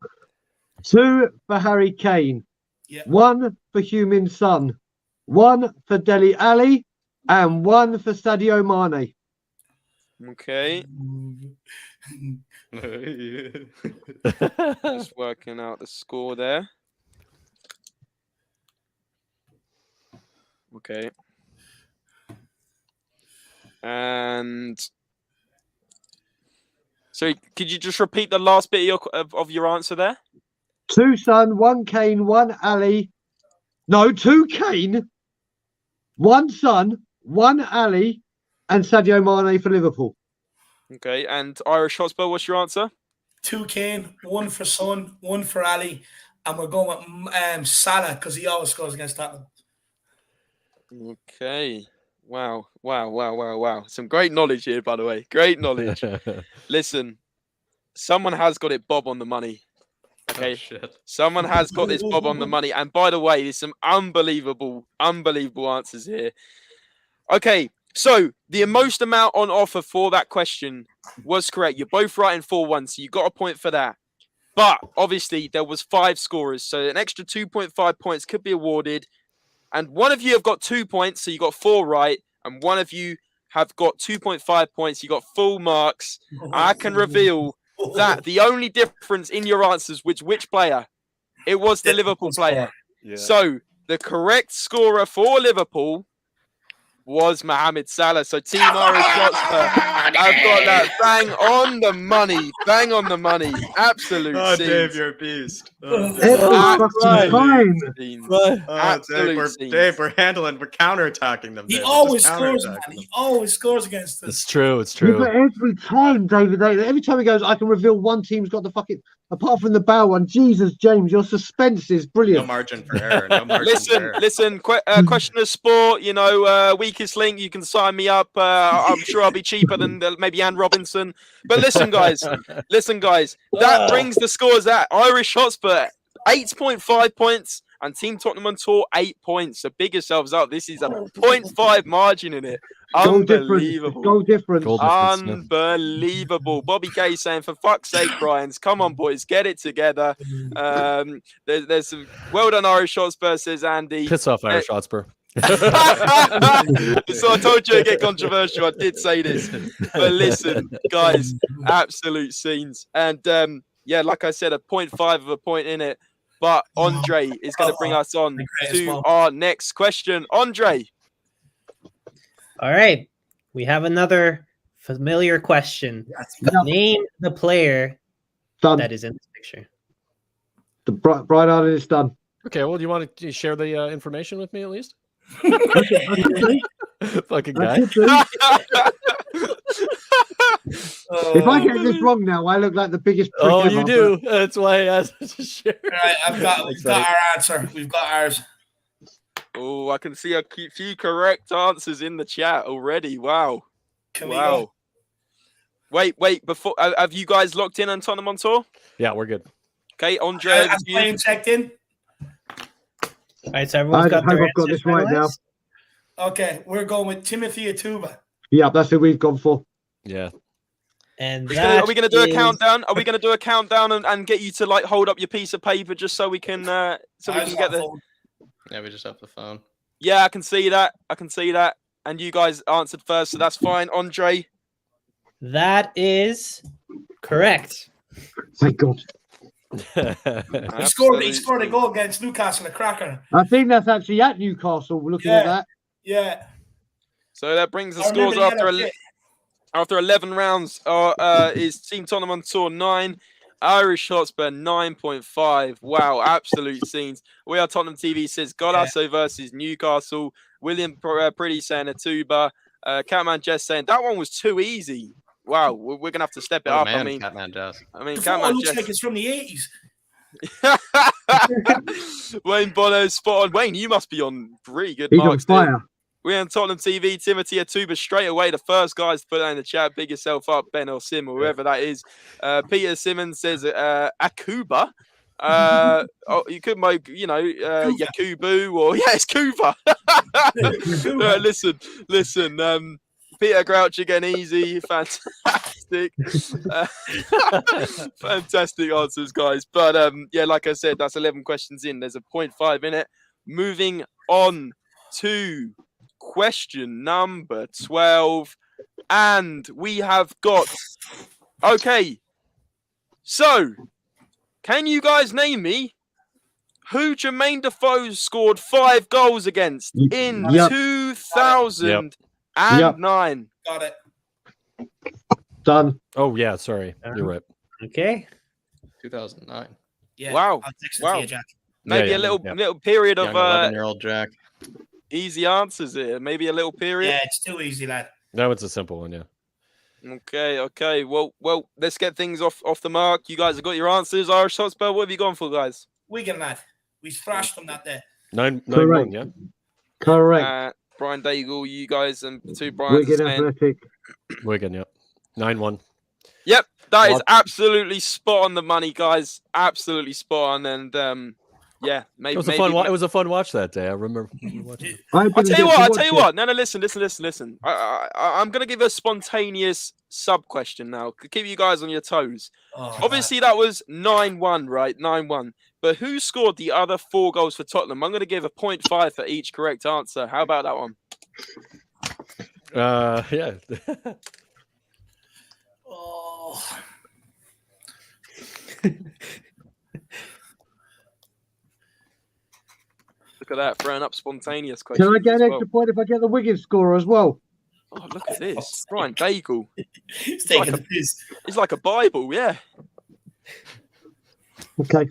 2 for Harry Kane. Yeah. 1 for Heung-min Son. 1 for Dele Alli. And 1 for Sadio Mane. Okay. Just working out the score there. Okay. And so, could you just repeat the last bit of your answer there? 2 Son, 1 Kane, 1 Ali. No, 2 Kane, 1 Son, 1 Ali, and Sadio Mane for Liverpool. Okay, and Irish Hotspur, what's your answer? 2 Kane, 1 for Son, 1 for Ali, and we're going with Salah because he always scores against Tottenham. Okay. Wow. Some great knowledge here, by the way. Great knowledge. Listen, someone has got it bob on the money. Okay. Oh, shit. Someone has got this bob on the money. And by the way, there's some unbelievable answers here. Okay. So the most amount on offer for that question was correct. You're both right in 4-1, so you got a point for that. But obviously there was 5 scorers, so an extra 2.5 points could be awarded. And one of you have got 2 points, so you got 4 right. And one of you have got 2.5 points. You got full marks. I can reveal that the only difference in your answers was which player. It was the Liverpool player. Yeah. So the correct scorer for Liverpool was Mohamed Salah. So Team Irish Hotspur have got that bang on the money. Bang on the money. Absolute Oh, scenes. Dave, you're a beast. Absolute scenes. Oh, Absolute scenes. Dave, we're counterattacking them. He Dave. always Just scores, man. counterattacking them. He always scores against us. It's true. It's Yeah, true. but every time, David, every time he goes, I can reveal one team's got the fucking, apart from the Bow one. Jesus, James, your suspense is No brilliant. margin for error. No margin for error. Listen. Question of sport. Weakest link. You can sign me up. I'm sure I'll be cheaper than maybe Anne Robinson. But listen, guys. That brings the scores at Irish Hotspur 8.5 points and Team Tottenham on Tour 8 points. So big yourselves up. This is a 0.5 margin in it. Unbelievable. Goal difference. Unbelievable. Bobby Gay saying, for fuck's sake, Bryans, come on, boys, get it together. There's some well done, Irish Hotspur, says Andy. Piss off, Irish Hotspur. So I told you it'd get controversial. I did say this. But listen, guys, absolute scenes. And like I said, a 0.5 of a point in it. But Andre is going to bring us on to our next question. Andre. All right. We have another familiar question. Name the player Done. that is in this picture. The Brian Ireland is done. Okay, well, do you want to share the information with me at least? Fucking guy. If I get this wrong now, I look like the biggest prick Oh, ever, you do. That's why I asked to share. All right, we've got our answer. We've got ours. Oh, I can see a few correct answers in the chat already. Wow. Can we go? Wait. Before have you guys locked in on Tottenham on Tour? Yeah, we're good. Okay, Andre. I'm playing checked in. All right, so everyone's got their I've got answers this right now. finalized? Okay, we're going with Timothy Atuba. Yeah, that's who we've gone for. Yeah. And Are we going to do a is- countdown? Are we going to do a countdown and get you to like hold up your piece of paper just so we can get the? Yeah, we just have the phone. Yeah, I can see that. And you guys answered first, so that's fine. Andre. That is correct. Thank God. He scored a goal against Newcastle, a cracker. I think that's actually at Newcastle. We're looking at that. Yeah. So that brings the I remember scores after 11 rounds. Is Team Tottenham on Tour 9, Irish Hotspur 9.5. Wow, absolute scenes. We Are Tottenham TV says Golasso versus Newcastle. William Pretty saying Atuba. Catman Jess saying that one was too easy. Wow, we're gonna have to step it up. Man, I mean, Catman Jess. The Catman football looks Jess. like it's from the 80s. Wayne Bono spot on. Wayne, you must be on really good He's on marks. fire. We're on Tottenham TV. Timothy Atuba straight away. The first guys to put that in the chat. Big yourself up, Ben or Sim or whoever that is. Peter Simmons says Akuba. You could make, Yakubu or it's Kuva. Listen. Peter Crouch again, easy, fantastic, fantastic answers, guys. But like I said, that's 11 questions in. There's a 0.5 in it. Moving on to question number 12, and we have got. Okay, so can you guys name me who Jermaine Defoe scored 5 goals against in 2009? Got it. Done. Oh yeah, sorry, you're right. Okay. 2009. Yeah. Wow. I'll text it Wow. to you, Jack. Maybe a little period of Young 11-year-old Jack. easy answers here. Maybe a little period. Yeah, it's too easy, lad. No, it's a simple one. Yeah. Okay. Well, let's get things off the mark. You guys have got your answers. Irish Hotspur, what have you gone for, guys? Wigan, lad. We thrashed them that day. 9-1, yeah. Correct. Brian Daigle, you guys and the two Brians Wigan are saying. Athletic. Wigan, yeah. 9-1. Yep, that is absolutely spot on the money, guys. Absolutely spot on, and maybe It was a fun. It was a fun watch that day. I remember watching. I'll tell you what. No, listen. I'm gonna give a spontaneous sub question now. Keep you guys on your toes. Obviously, that was 9-1, right? 9-1. But who scored the other 4 goals for Tottenham? I'm gonna give a 0.5 for each correct answer. How about that one? Yeah. Look at that, throwing up spontaneous questions. Can I get an extra point if I get the Wigan scorer as well? Oh, look at this. Brian Daigle. He's taking the piss. It's like a Bible, yeah. Okay.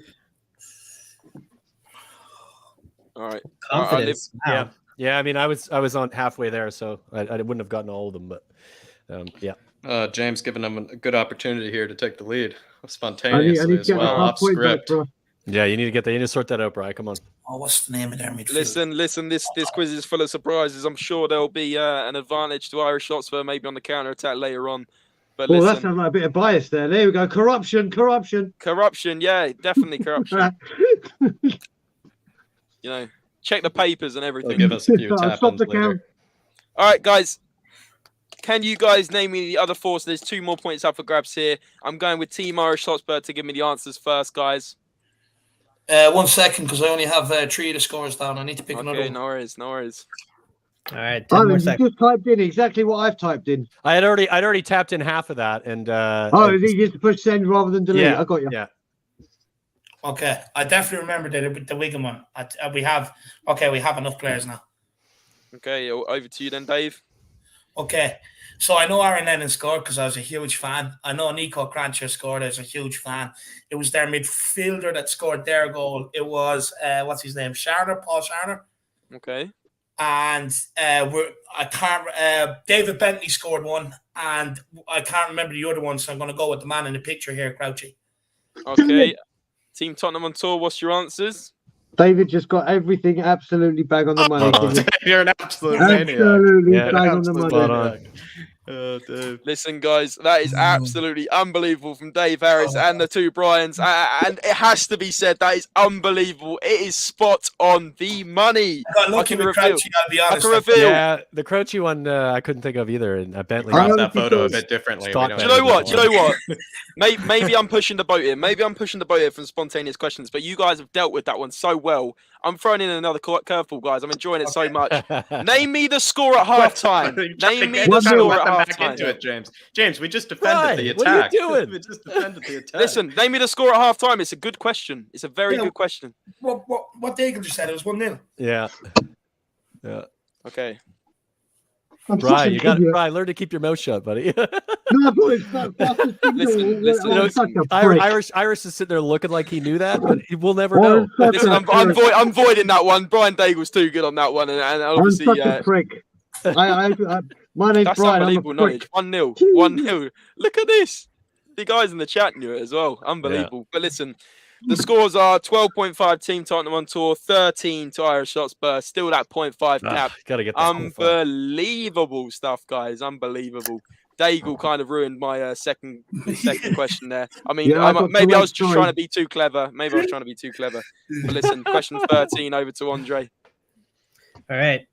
All right. Confidence. Wow. Yeah. I mean, I was on halfway there, so I wouldn't have gotten all of them, but yeah. James giving them a good opportunity here to take the lead spontaneously as get well, off script. Yeah, you need to sort that out, Brian. Come on. Oh, what's the name of their midfield? Listen. This quiz is full of surprises. I'm sure there'll be an advantage to Irish Hotspur maybe on the counter attack later on. But Well, listen, that sounds like a bit of bias there. There we go. Corruption. yeah, definitely corruption. Check the papers and everything. They'll give us a few tap-ins Stop the later. count. All right, guys. Can you guys name me the other 4? So there's 2 more points up for grabs here. I'm going with Team Irish Hotspur to give me the answers first, guys. 1 second, because I only have 3 of the scores down. I need to pick another Okay, one. no worries. All right. 10 more You seconds. just typed in exactly what I've typed in. I'd already tapped in half of that, and You used to push send rather than delete. yeah, I got you. Yeah. Okay, I definitely remember the Wigan one. We have enough players now. Okay, over to you then, Dave. Okay, so I know Aaron Lennon scored because I was a huge fan. I know Nico Crancher scored. I was a huge fan. It was their midfielder that scored their goal. It was what's his name? Paul Sharner. Okay. And David Bentley scored one, and I can't remember the other one. So I'm going to go with the man in the picture here, Crouchy. Okay. Team Tottenham on tour. What's your answers? David just got everything absolutely bang on the money. You're an absolute maniac. Absolutely Yeah, bang on the absolute money. maniac. Dave. Listen, guys, that is absolutely unbelievable from Dave Harris and the 2 Bryans. And it has to be said, that is unbelievable. It is spot on the money. I got lucky with Crouchy, I'll be honest. I can reveal. Yeah, the Croce one I couldn't think of either, and Bentley. Cropped that photo a bit differently. Stock We Do don't you know have what? to Maybe I'm pushing the boat here. From spontaneous questions, but you guys have dealt with that one so well. I'm throwing in another curveball, guys. I'm enjoying it so much. Name me the score at halftime. Name me the score at halftime. James, we just defended the What are attack. you doing? We just defended the attack. Listen, name me the score at halftime. It's a good question. It's a very good question. What Daigle just said, it was 1-0. Yeah. Okay. Brian, learn to keep your mouth shut, buddy. Listen, Irish is sitting there looking like he knew that, but we'll never know. Listen, I'm voiding that one. Brian Daigle's too good on that one, and obviously, I'm such a prick. My name's that's Brian. unbelievable knowledge. 1-0. 1-0. Look at this. The guys in the chat knew it as well. Unbelievable. Yeah. But listen, the scores are 12.5 Team Tottenham on tour, 13 to Irish Hotspur. Still that 0.5 cap. Gotta get that unbelievable stuff, guys. Unbelievable. Daigle kind of ruined my second question there. I mean, Yeah, maybe I was just sorry. trying to be too clever. Maybe I was trying to be too clever. But listen, question 13 over to Andre. All right.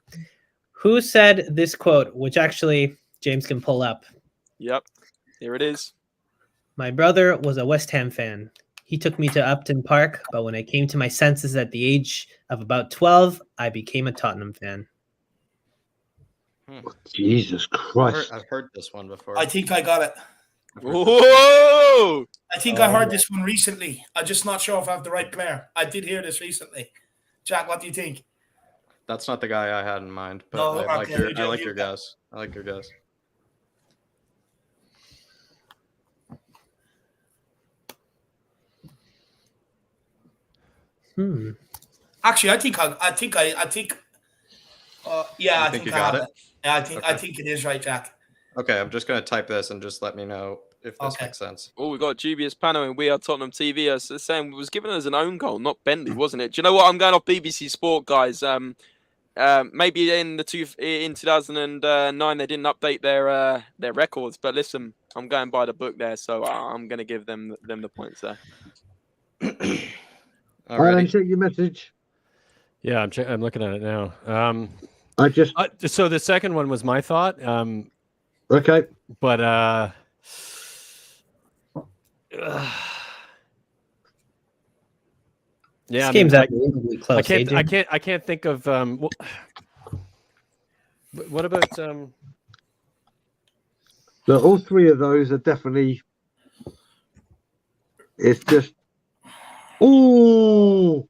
Who said this quote, which actually James can pull up? Yep, here it is. My brother was a West Ham fan. He took me to Upton Park, but when I came to my senses at the age of about 12, I became a Tottenham fan. Jesus Christ. I've heard this one before. I think I got it. Whoa! I think I heard this one recently. I'm just not sure if I have the right player. I did hear this recently. Jack, what do you think? That's not the guy I had in mind, but No, I okay, like your guess. I like your guess. Actually, I think yeah, I think you I got have it? Yeah, I Okay. think it is right, Jack. Okay, I'm just gonna type this and just let me know if this Okay. makes sense. Oh, we got dubious panel and We Are Tottenham TV. I was saying it was given as an own goal, not Bentley, wasn't it? Do you know what? I'm going off BBC Sport, guys. Maybe in 2009 they didn't update their records, but listen, I'm going by the book there, so I'm going to give them the points there. Alan, check your message. Yeah, I'm looking at it now. I just So the second one was my thought. okay, But yeah, This game's unbelievably close. I can't think of what about so all three of those are definitely. It's just. Ooh.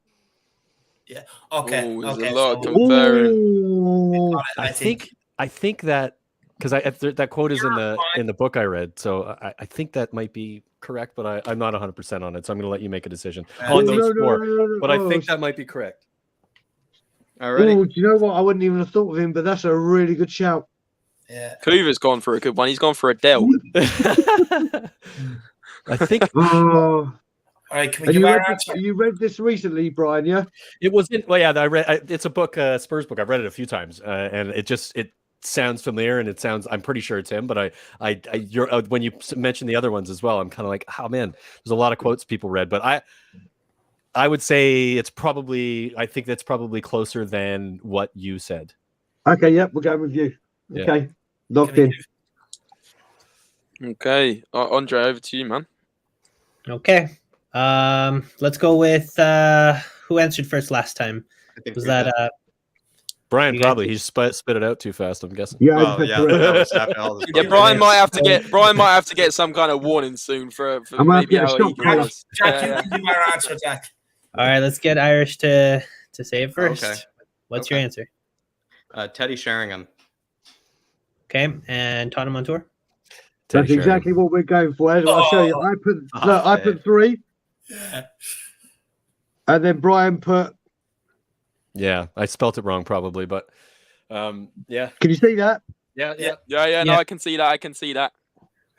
Yeah. Okay. Ooh, there's okay. a lot so- comparing. Ooh. I think that because that quote is in the book I read, so I think that might be correct, but I'm not 100% on it, so I'm going to let you make a decision on those four. But I think that might be correct. Alrighty. Oh, do you know what? I wouldn't even have thought of him, but that's a really good shout. Yeah. Kluver's gone for a good one. He's gone for Adele. I think Oh, All right. Can we and give you our read, answer? you read this recently, Brian? Yeah. it was in. Well, yeah, I read. It's a book, Spurs book. I've read it a few times, and it sounds familiar, and I'm pretty sure it's him. But when you mentioned the other ones as well, I'm kind of like, oh man, there's a lot of quotes people read, but I would say I think that's probably closer than what you said. Okay. Yep. We're going with you. Yeah. Okay. Locked Can in. we Okay, Andre, over to you, man. Okay. Let's go with who answered first last time. I think Was we that did. Brian You guys- probably he spit it out too fast. I'm guessing. Yeah. I Oh just yeah, had to- that was after all this. Yeah, Brian might have to get some kind of warning soon for I might have to maybe get a how shock he collar. was. Jack, Yeah, you can give our answer, Jack. All right, let's get Irish to say it first. Okay. What's Okay. your answer? Teddy Sheringham. Okay, and Tottenham on tour. That's exactly what we're going for. I'll show you. I put 3, Yeah. and then Brian put. Yeah, I spelt it wrong probably, but yeah. Can you see that? Yeah. no, Yeah. I can see that.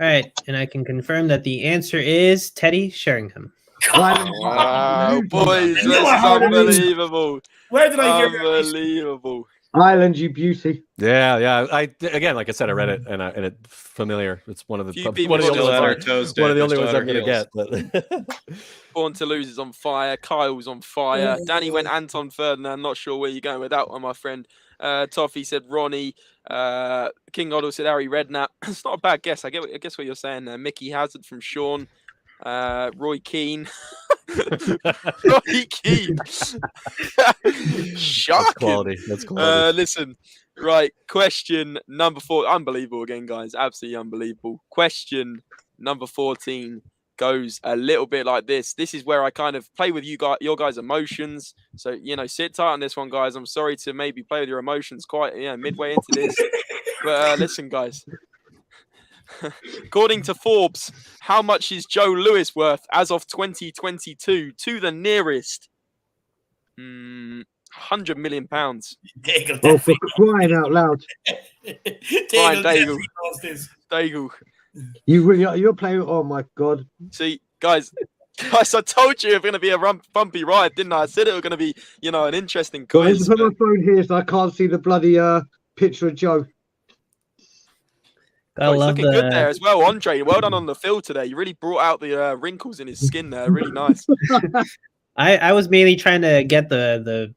All right, and I can confirm that the answer is Teddy Sheringham. Wow, boys, this You is are hard to lose. unbelievable. Where did I hear that? Unbelievable. Island, you beauty. Yeah. Again, like I said, I read it and it's familiar. It's one of the Few probably people one of the still only at ones our toes. one of the only Still ones at I'm our gonna get. But Born to Lose is on fire. Kyle's on fire. Danny went Anton Ferdinand. Not sure where you're going with that one, my friend. Toffee said Ronnie. King Otto said Harry Redknapp. It's not a bad guess. I guess what you're saying there. Mickey Hazard from Sean. Roy Keane. Roy Keane. Shocking. That's quality. Listen, right. Question number 4. Unbelievable again, guys. Absolutely unbelievable. Question number 14 goes a little bit like this. This is where I kind of play with your guys' emotions. So, sit tight on this one, guys. I'm sorry to maybe play with your emotions quite, midway into this. But listen, guys. According to Forbes, how much is Joe Lewis worth as of 2022 to the nearest? £100 million. Daigle, Oh, for crying out loud! Brian Daigle. Daigle. You really you're playing. Oh my god! See, guys, I told you it was going to be a bumpy ride, didn't I? I said it was going to be, an interesting Guys, quiz. just put my phone here so I can't see the bloody picture of Joe. I Oh, he's love looking good there as well, Andre. Well done on the field today. You really brought out the wrinkles in his skin there. Really nice. I was mainly trying to get the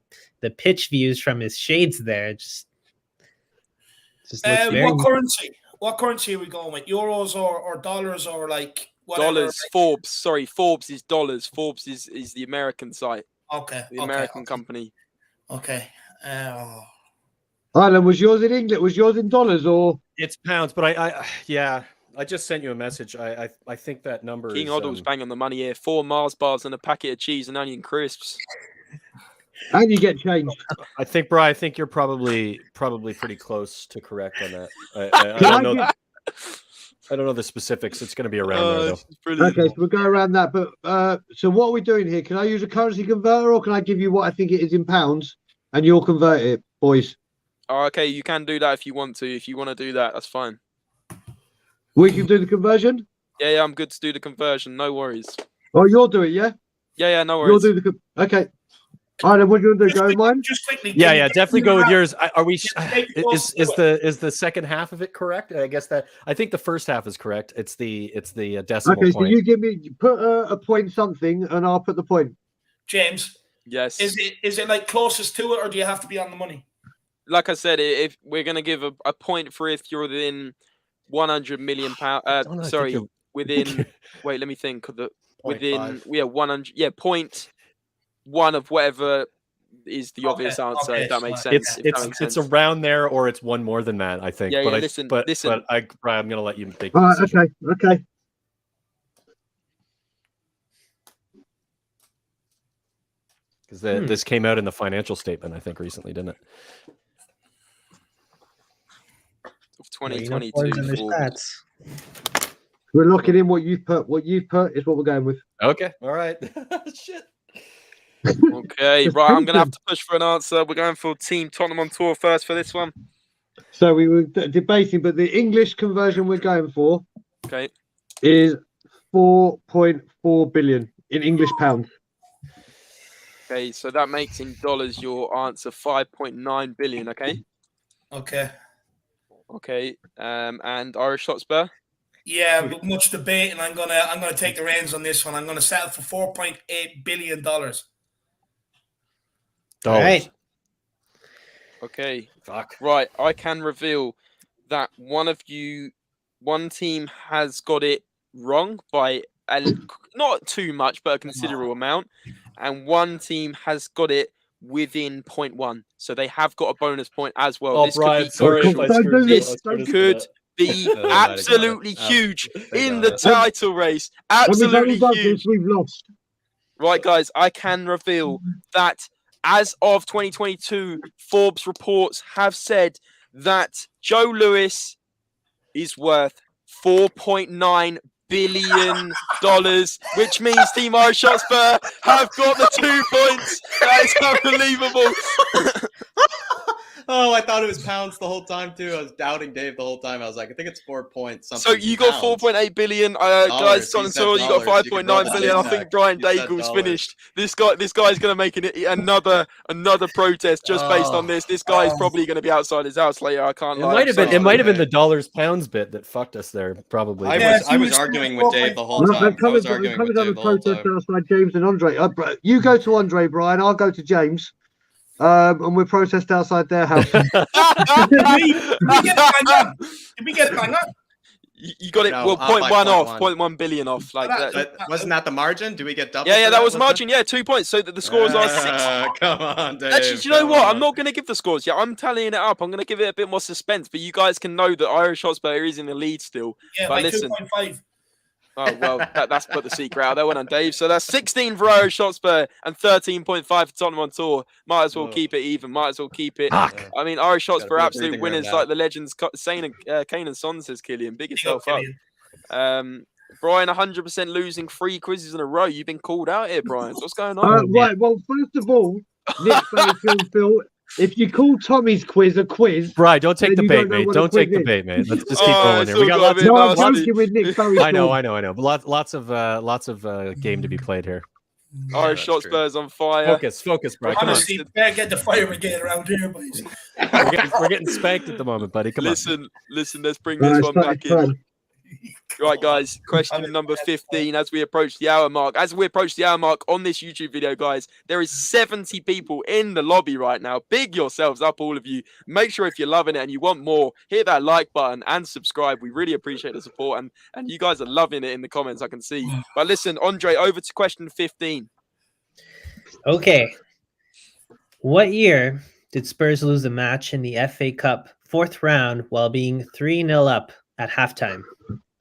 pitch views from his shades there. Just looks very... What currency are we going with? Euros or dollars or like whatever? Dollars. Forbes. Sorry, Forbes is dollars. Forbes is the American site. Okay. The American company. Okay. Ireland, was yours in England? Was yours in dollars or? It's pounds, but I just sent you a message. I think that number King is Oddle's bang on the money here. 4 Mars bars and a packet of cheese and onion crisps. And you get changed. I think, Bri, I think you're probably pretty close to correct on that. I don't know. I don't know the specifics. It's going to be around there, though. Okay, so we'll go around that. But so what are we doing here? Can I use a currency converter, or can I give you what I think it is in pounds, and you'll convert it, boys? Oh, okay, you can do that if you want to. If you want to do that, that's fine. We can do the conversion? Yeah, I'm good to do the conversion. No worries. Oh, you'll do it, yeah? Yeah, no worries. You'll do the okay. All right, then what do you want to do? Go mine? Just quickly. Yeah, definitely go with yours. Are we? Is the second half of it correct? I guess I think the first half is correct. It's the decimal point. point. So you put a point something, and I'll put the point. James. Yes. Is it like closest to it, or do you have to be on the money? Like I said, if we're gonna give a point for if you're within 100 million pounds. Sorry, within. Wait, let me think. Within 100. Yeah, point. One of whatever is the obvious answer. If that makes sense. It's around there, or it's one more than that. I think. Yeah, but listen. But I'm going to let you take. All right, okay. Because this came out in the financial statement, I think, recently, didn't it? Of 2022. We're locking in what you've put. What you've put is what we're going with. Okay. All right. Shit. Okay, right. I'm gonna have to push for an answer. We're going for Team Tottenham on Tour first for this one. So we were debating, but the English conversion we're going for, okay, is 4.4 billion in English pounds. Okay, so that makes in dollars your answer 5.9 billion. Okay. Okay. And Irish Hotspur. Yeah, much debate, and I'm gonna take the reins on this one. I'm gonna settle for $4.8 billion. All right. Okay. Fuck. Right. I can reveal that one team has got it wrong by not too much, but a considerable amount, and one team has got it within 0.1. So they have got a bonus point as well. Oh, this Brian, could be absolutely huge in the title race. Absolutely huge. We've lost. Right, guys, I can reveal that as of 2022, Forbes reports have said that Joe Lewis is worth $4.9 billion, which means Team Irish Hotspur have got the 2 points. That is unbelievable. Oh, I thought it was pounds the whole time too. I was doubting Dave the whole time. I was like, I think it's 4 points. So you got 4.8 billion, guys. Son and Saul, you got 5.9 billion. I think Brian Daigle's finished. This guy's going to make another protest just based on this. This guy is probably going to be outside his house later. I can't lie. It might have been the dollars pounds bit that fucked us there. Probably. I was arguing with Dave the whole time. I was arguing with Dave the whole time. Outside James and Andre. You go to Andre, Brian. I'll go to James. And we're protest outside their house. Did we get it bang on? You got it. Well, 0.1 off, 0.1 billion off. Like that. Wasn't that the margin? Do we get double? Yeah, that was the margin. Yeah, 2 points. So the scores are 6. Come on, Dave. Actually, do you know what? I'm not going to give the scores yet. I'm tallying it up. I'm going to give it a bit more suspense, but you guys can know that Irish Hotspur is in the lead still. Yeah, but like listen. 2.5. Oh, well, that's put the secret out there. Well done, Dave. So that's 16 for Irish Hotspur and 13.5 for Tottenham on Tour. Might as well keep it even. Might as well keep it. I mean, Irish Hotspur absolute winners like the legends Kane and Son, says Killian. Big yourself up. Brian, 100% losing 3 quizzes in a row. You've been called out here, Brian. What's going on? Right, well, first of all, Nick Phil, if you call Tommy's quiz a quiz, Brian, don't take the bait, mate. Don't take the bait, mate. Let's just keep going here. We got lots of with Nick I know. Lots of game to be played here. Irish that's true. Hotspurs on fire. Focus, bro. Come on. Honestly, better get the fire brigade around here, boys. We're getting spanked at the moment, buddy. Come on. Listen, let's bring this one back in. Fun. Right, guys, question number 15 as we approach the hour mark. As we approach the hour mark on this YouTube video, guys, there is 70 people in the lobby right now. Big yourselves up, all of you. Make sure if you're loving it and you want more, hit that like button and subscribe. We really appreciate the support, and you guys are loving it in the comments, I can see. But listen, Andre, over to question 15. Okay. What year did Spurs lose a match in the FA Cup 4th round while being 3-0 up at halftime?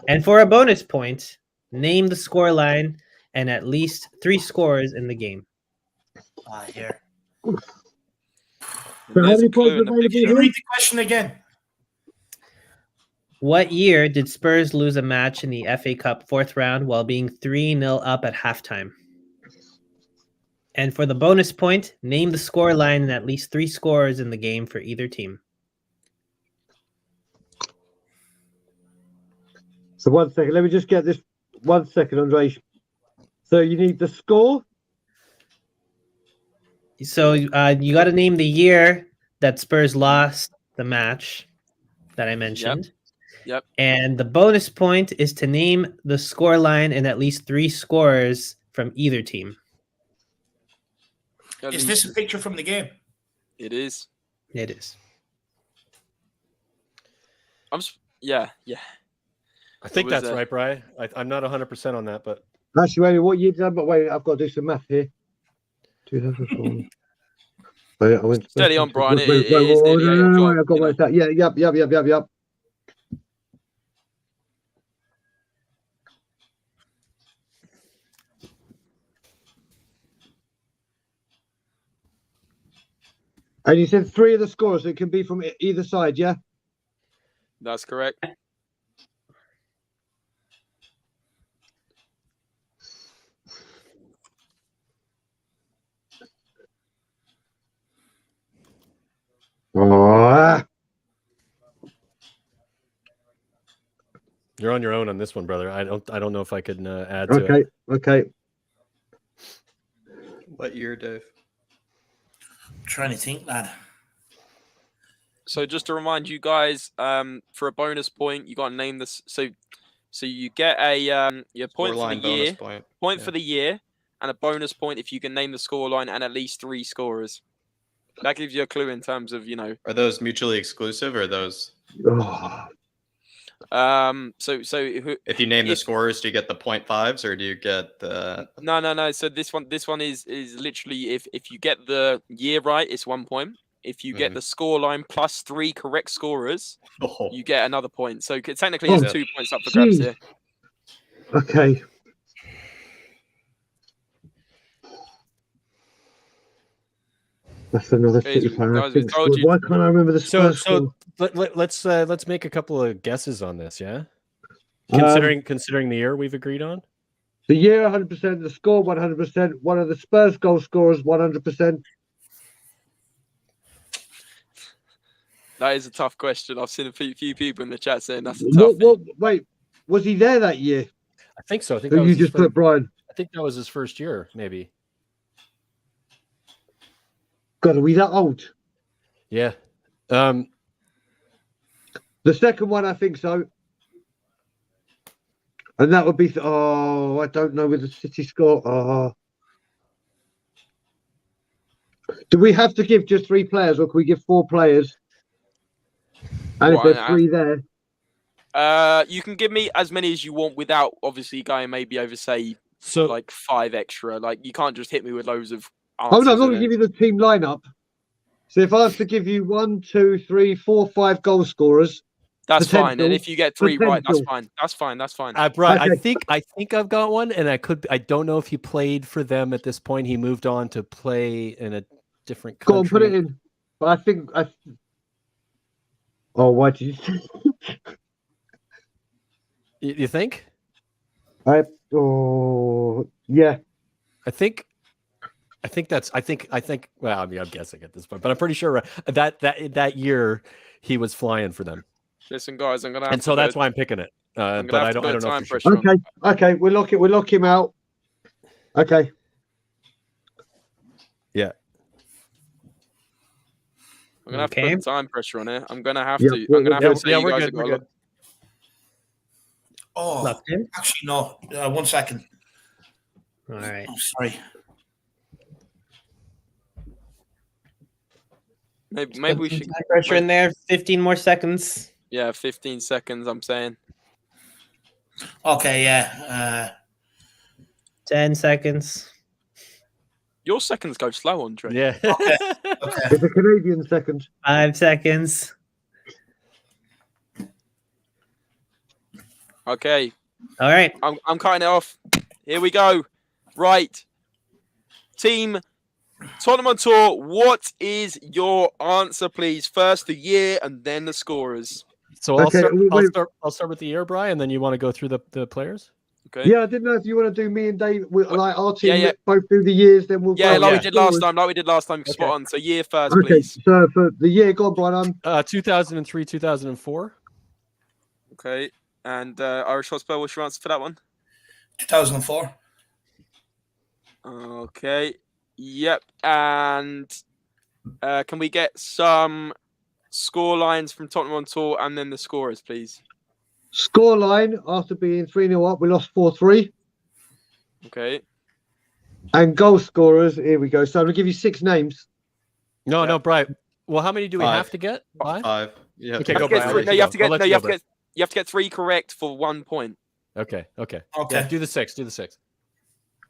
And for a bonus point, name the scoreline and at least 3 scores in the game. Here. So how many points available Can you here? read the question again? What year did Spurs lose a match in the FA Cup 4th round while being 3-0 up at halftime? And for the bonus point, name the scoreline and at least 3 scores in the game for either team. So 1 second, let me just get this 1 second, Andre. So you need the score. So you got to name the year that Spurs lost the match that I mentioned. Yep. And the bonus point is to name the scoreline and at least 3 scores from either team. Is this a picture from the game? It is. It is. Yeah. I think was that's right, Brian. I'm not 100% on that, but Actually, wait, what year did I? But wait, I've got to do some math here. 2004. Wait, I went Steady on, Brian. It is no, nearly 8 no, o'clock, I've got you know. to that. Yeah, yep. And you said 3 of the scores. It can be from either side, yeah? That's correct. Oh, you're on your own on this one, brother. I don't know if I could add to it. okay. What year, Dave? I'm trying to think, lad. So just to remind you guys, for a bonus point, you got to name this. So you get a your point for the year, point for the year, and a bonus point if you can name the scoreline and at least 3 scorers. That gives you a clue in terms of, you know. Are those mutually exclusive or are those? Oh. If you name the scorers, do you get the 0.5s or do you get the? No. So this one is literally if you get the year right, it's 1 point. If you get the scoreline plus 3 correct scorers, you get another point. So technically, it's 2 points up for grabs here. Okay. That's another City fan. Why can't I remember the Spurs score? Let's make a couple of guesses on this, yeah? Considering the year we've agreed on? The year 100%, the score 100%, one of the Spurs goal scorers 100%. That is a tough question. I've seen a few people in the chat saying that's a tough wait, was he there that year? I think so. I think so you just put Brian. I think that was his first year, maybe. God, are we that old? Yeah. The second one, I think so. And that would be, I don't know with the City score. Do we have to give just 3 players or can we give 4 players? And if there's 3 there? You can give me as many as you want without obviously going maybe over, say, like 5 extra. Like, you can't just hit me with loads of answers. Oh, no, I'm not going to give you the team lineup. So if I was to give you 1, 2, 3, 4, 5 goal scorers, that's fine. And if you get 3 right, that's fine. That's fine. Brian, okay. I think I've got one, and I don't know if he played for them at this point. He moved on to play in a different country. Go on, put it in. But I think Oh, why did you? You think? Yeah. I think. Well, I mean, I'm guessing at this point, but I'm pretty sure that year he was flying for them. Listen, guys, I'm gonna. And so that's why I'm picking it. But I don't know. For sure. Okay. We'll lock him out. Okay. Yeah. I'm gonna have to Okay. put time pressure on it. I'm gonna have Yep, to. we're I'm gonna have good. to say Yeah, you we're guys good, have got we're a lot. good. Oh, Locked in. actually, no. 1 second. All right. Oh, sorry. Maybe we should. Time pressure in there. 15 more seconds. Yeah, 15 seconds. I'm saying. Okay, yeah. 10 seconds. Your seconds go slow, Andre. Yeah. Okay. It's a Canadian second. 5 seconds. Okay, All right. I'm cutting it off. Here we go. Right, team Tottenham on Tour. What is your answer, please? First the year and then the scorers. So I'll Okay, start. wait. I'll start with the year, Brian, and then you want to go through the players. Okay. Yeah, I didn't know if you want to do me and Dave, like our team, Yeah. both do the years, then we'll Yeah, go like with we did last scores. time. Like we did last time. Okay. Spot on. So year first, Okay, please. so for the year, go on, Brian. 2003, 2004. Okay. And Irish Hotspur, what's your answer for that one? 2004. Okay. Yep. And can we get some score lines from Tottenham on Tour and then the scorers, please? Scoreline, after being 3-0 up, we lost 4-3. Okay. And goal scorers, here we go. So I'm going to give you 6 names. No, Brian. Well, how many do we 5. have to get? 5. Yeah. Okay, You go, have to get Brian. three- no, you have to get. I'll let No, you you go, have to get. You have to get 3 correct for 1 point. Okay. Okay. Yeah, do the 6. Do the 6.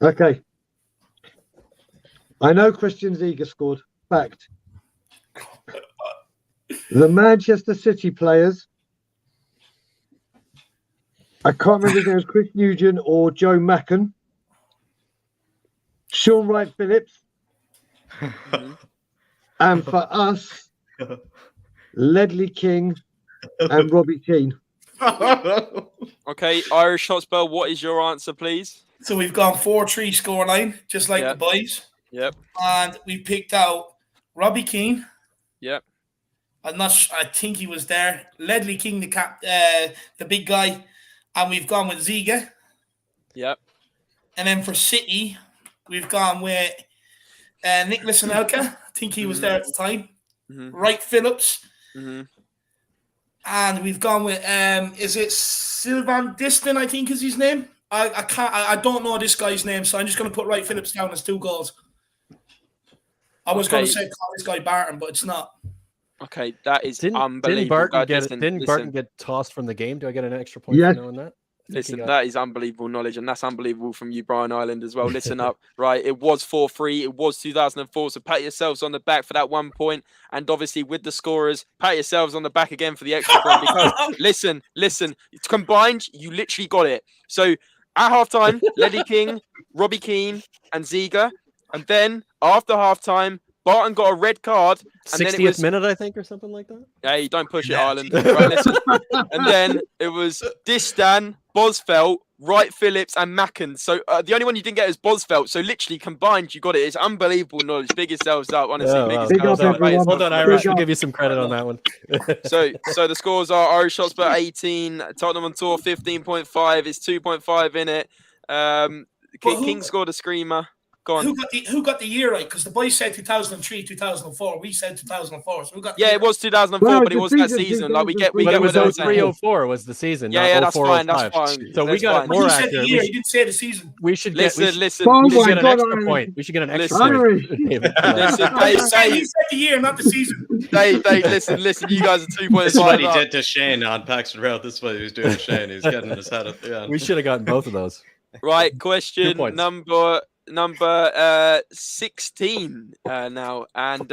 Okay. I know Christian Ziege scored. Fact. The Manchester City players. I can't remember if it was Chris Nugent or Joe Macken. Sean Wright Phillips. And for us, Ledley King and Robbie Keane. Okay, Irish Hotspur, what is your answer, please? So we've gone 4-3 scoreline, just like the boys. Yep. And we picked out Robbie Keane. Yep. I think he was there. Ledley King, the big guy. And we've gone with Ziege. Yep. And then for City, we've gone with Nicholas Anelka. I think he was there at the time. Wright Phillips. And we've gone with is it Sylvan Distin, I think is his name. I don't know this guy's name, so I'm just gonna put Wright Phillips down as 2 goals. I was gonna say call this guy Barton, but it's not. Okay, that is Didn't unbelievable. Barton get tossed from the game? Do I get an extra point Yes. for knowing that? Listen, that is unbelievable knowledge, and that's unbelievable from you, Brian Ireland, as well. Listen up, right? It was 4-3. It was 2004. So pat yourselves on the back for that 1 point. And obviously, with the scorers, pat yourselves on the back again for the extra point. Because listen, it's combined, you literally got it. So at halftime, Ledley King, Robbie Keane, and Ziege. And then after halftime, Barton got a red card. And 60th then it was, minute, I think, or something like that. Hey, don't push it, Ireland. Right, listen. And then it was Distan, Bosfeld, Wright Phillips, and Macken. So the only one you didn't get is Bosfeld. So literally combined, you got it. It's unbelievable knowledge. Big yourselves up, honestly. Oh, Big wow. yourselves Big up. up, everyone. Well done, Big Irish. We'll up. give you some credit on that one. So the scores are Irish Hotspur 18, Tottenham on Tour 15.5. It's 2.5 in it. King scored a screamer. Go on. Who got the year right? Because the boys said 2003, 2004. We said 2004. So who got? Yeah, it was 2004, Well, but it the wasn't that season, season. Like we get But it where was they're saying. 03-04 was the season. Yeah, not that's fine. That's 04-05. fine. So we That's got fine. it more You said accurate. the year. You didn't say the season. We should get. Listen. Oh We should my get an God, extra Irish. point. We should get an extra Irish. point. Listen, He said the year, not the season. Dave, listen. You guys are 2 points. This is what he did to Shane on Paxton Road. This is what he was doing to Shane. He was getting in his head at the end. We should have gotten both of those. Right, 2 question points. number 16 now, and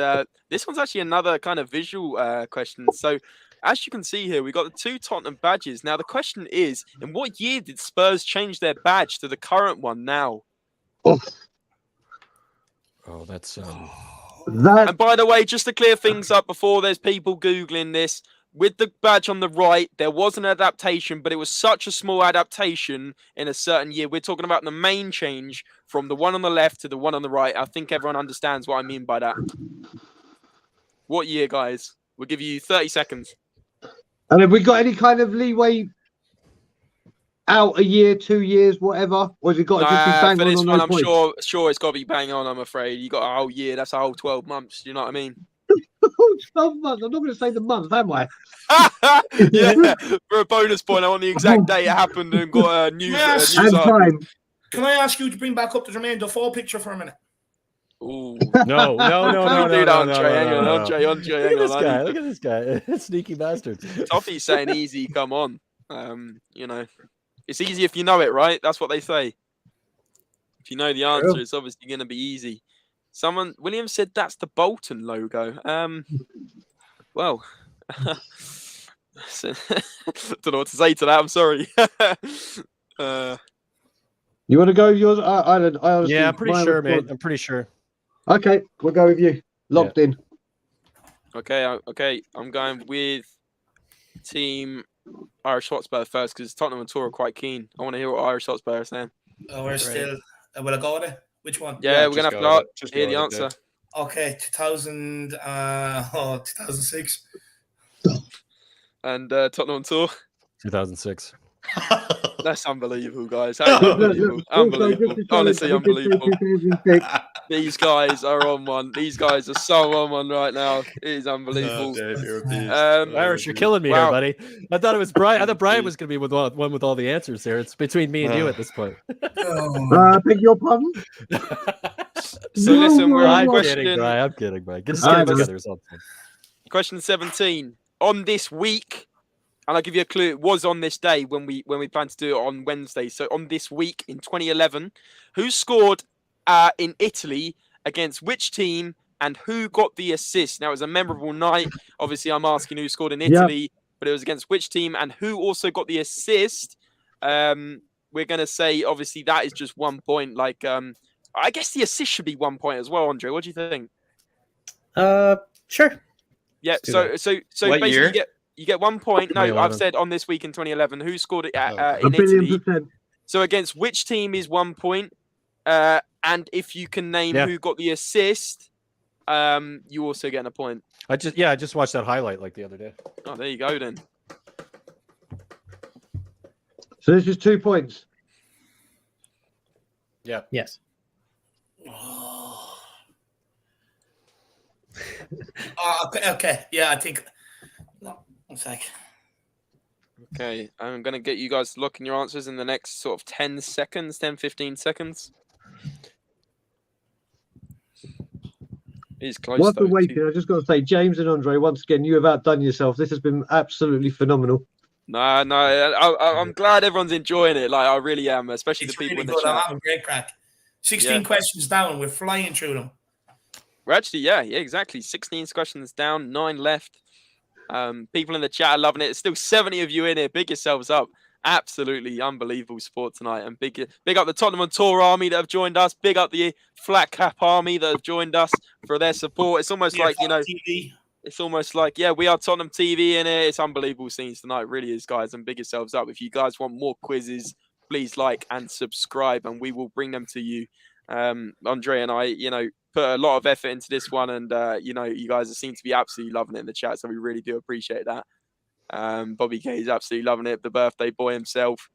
this one's actually another kind of visual question. So as you can see here, we got the 2 Tottenham badges. Now the question is, in what year did Spurs change their badge to the current one now? Oh, that's And by the way, just to clear things up before there's people Googling this, with the badge on the right, there was an adaptation, but it was such a small adaptation in a certain year. We're talking about the main change from the one on the left to the one on the right. I think everyone understands what I mean by that. What year, guys? We'll give you 30 seconds. And have we got any kind of leeway out a year, 2 years, whatever? Or has it got to just be bang for on this on one, those I'm points? sure it's got to be bang on. I'm afraid you got a whole year. That's a whole 12 months. Do you know what I mean? 12 months. I'm not going to say the month, am I? Yeah. For a bonus point, I want the exact date it happened and got a news Yes. And article. time. Can I ask you to bring back up the Jermaine Defoe picture for a minute? Ooh. No. Andre, hang on, Andre, Look hang at this on. guy. Look at this guy. Sneaky bastard. Toffee's saying easy. Come on. You know, it's easy if you know it, right? That's what they say. If you know the answer, it's obviously going to be easy. William said that's the Bolton logo. Well, don't know what to say to that. I'm sorry. You want to go yours? I honestly, Yeah, I'm pretty my sure, response- mate. I'm pretty sure. Okay, we'll go with you. Locked in. Okay. I'm going with Team Irish Hotspur first because Tottenham On Tour are quite keen. I want to hear what Irish Hotspur are saying. Oh, we're still. Will I go with it? Which one? Yeah, we're gonna have to hear the go with answer. it, Okay, 2006. And Tottenham On Tour. 2006. That's unbelievable, guys. Unbelievable. Honestly, unbelievable. These guys are on one. These guys are so on one right now. It is unbelievable. Dave, you're a beast. Irish, you're killing me here, Wow. buddy. I thought it was Brian. I thought Brian was going to be with one with all the answers there. It's between me and you at this point. Beg your pardon? So listen, we're on I'm kidding, Brian. I'm kidding, Brian. Get us together or something. question 17. On this week, and I'll give you a clue, it was on this day when we planned to do it on Wednesday. So on this week in 2011, who scored in Italy against which team and who got the assist? Now, it was a memorable night. Obviously, I'm asking who scored in Italy, but it was against which team and who also got the assist. We're going to say, obviously, that is just 1 point. Like, I guess the assist should be 1 point as well, Andre. What do you think? Sure. Yeah, Let's so What basically year? you get 1 point. No, 2011. I've said on this week in 2011, who scored it in A billion Italy. percent. So against which team is 1 point? And if you can name who got the assist, you also get a point. I just watched that highlight like the other day. Oh, there you go then. So this is 2 points. Yeah. Yes. Okay. Yeah, I think. No, 1 sec. Okay, I'm going to get you guys looking your answers in the next sort of 10 seconds, 10, 15 seconds. He's close. Whilst Though. we're waiting, I just got to say, James and Andre, once again, you have outdone yourself. This has been absolutely phenomenal. No, I'm glad everyone's enjoying it. Like, I really am, especially It's the people really in the good. I'm chat. having great crack. 16 questions down. We're flying through them. We're actually, yeah, exactly. 16 questions down, 9 left. People in the chat are loving it. There's still 70 of you in here. Big yourselves up. Absolutely unbelievable sport tonight. And big up the Tottenham On Tour army that have joined us. Big up the Flatcap army that have joined us for their support. It's almost like, you know, TV. it's almost like, yeah, we are Tottenham TV in it. It's unbelievable scenes tonight. It really is, guys. And big yourselves up. If you guys want more quizzes, please like and subscribe and we will bring them to you. Andre and I, you know, put a lot of effort into this one, and you know, you guys seem to be absolutely loving it in the chat, so we really do appreciate that. Bobby K is absolutely loving it, the birthday boy himself.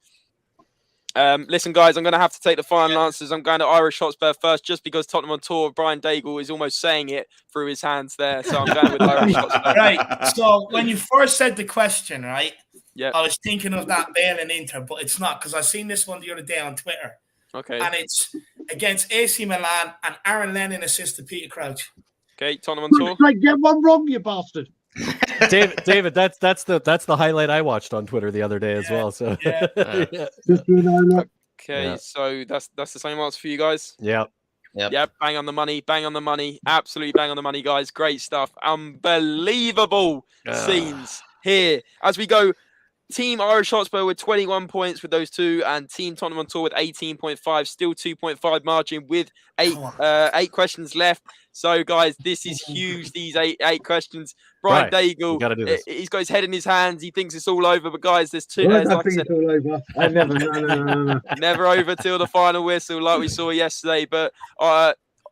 Listen, guys, I'm going to have to take the final answers. I'm going to Irish Hotspur first, just because Tottenham On Tour, Brian Daigle is almost saying it through his hands there, so I'm going with Irish Hotspur. Right. So when you first said the question, right? Yeah. I was thinking of that Bale and Inter, but it's not, because I seen this one the other day on Twitter. Okay. And it's against AC Milan, and Aaron Lennon assisted Peter Crouch. Okay, Tottenham On Tour. Like, get one wrong, you bastard. David, that's the highlight I watched on Twitter the other day as well. So Yeah. Okay, so that's the same answer for you guys. yeah. Yep, bang on the money, absolutely bang on the money, guys. Great stuff, unbelievable scenes here as we go. Team Irish Hotspur with 21 points with those two, and Team Tottenham On Tour with 18.5, still 2.5 margin with eight questions left. So, guys, this is huge. These eight questions. Brian Daigle, he's got his head in his hands. He thinks it's all over, but guys, there's two. Well, like I said, it's all over. I never. No. never over till the final whistle, like we saw yesterday. But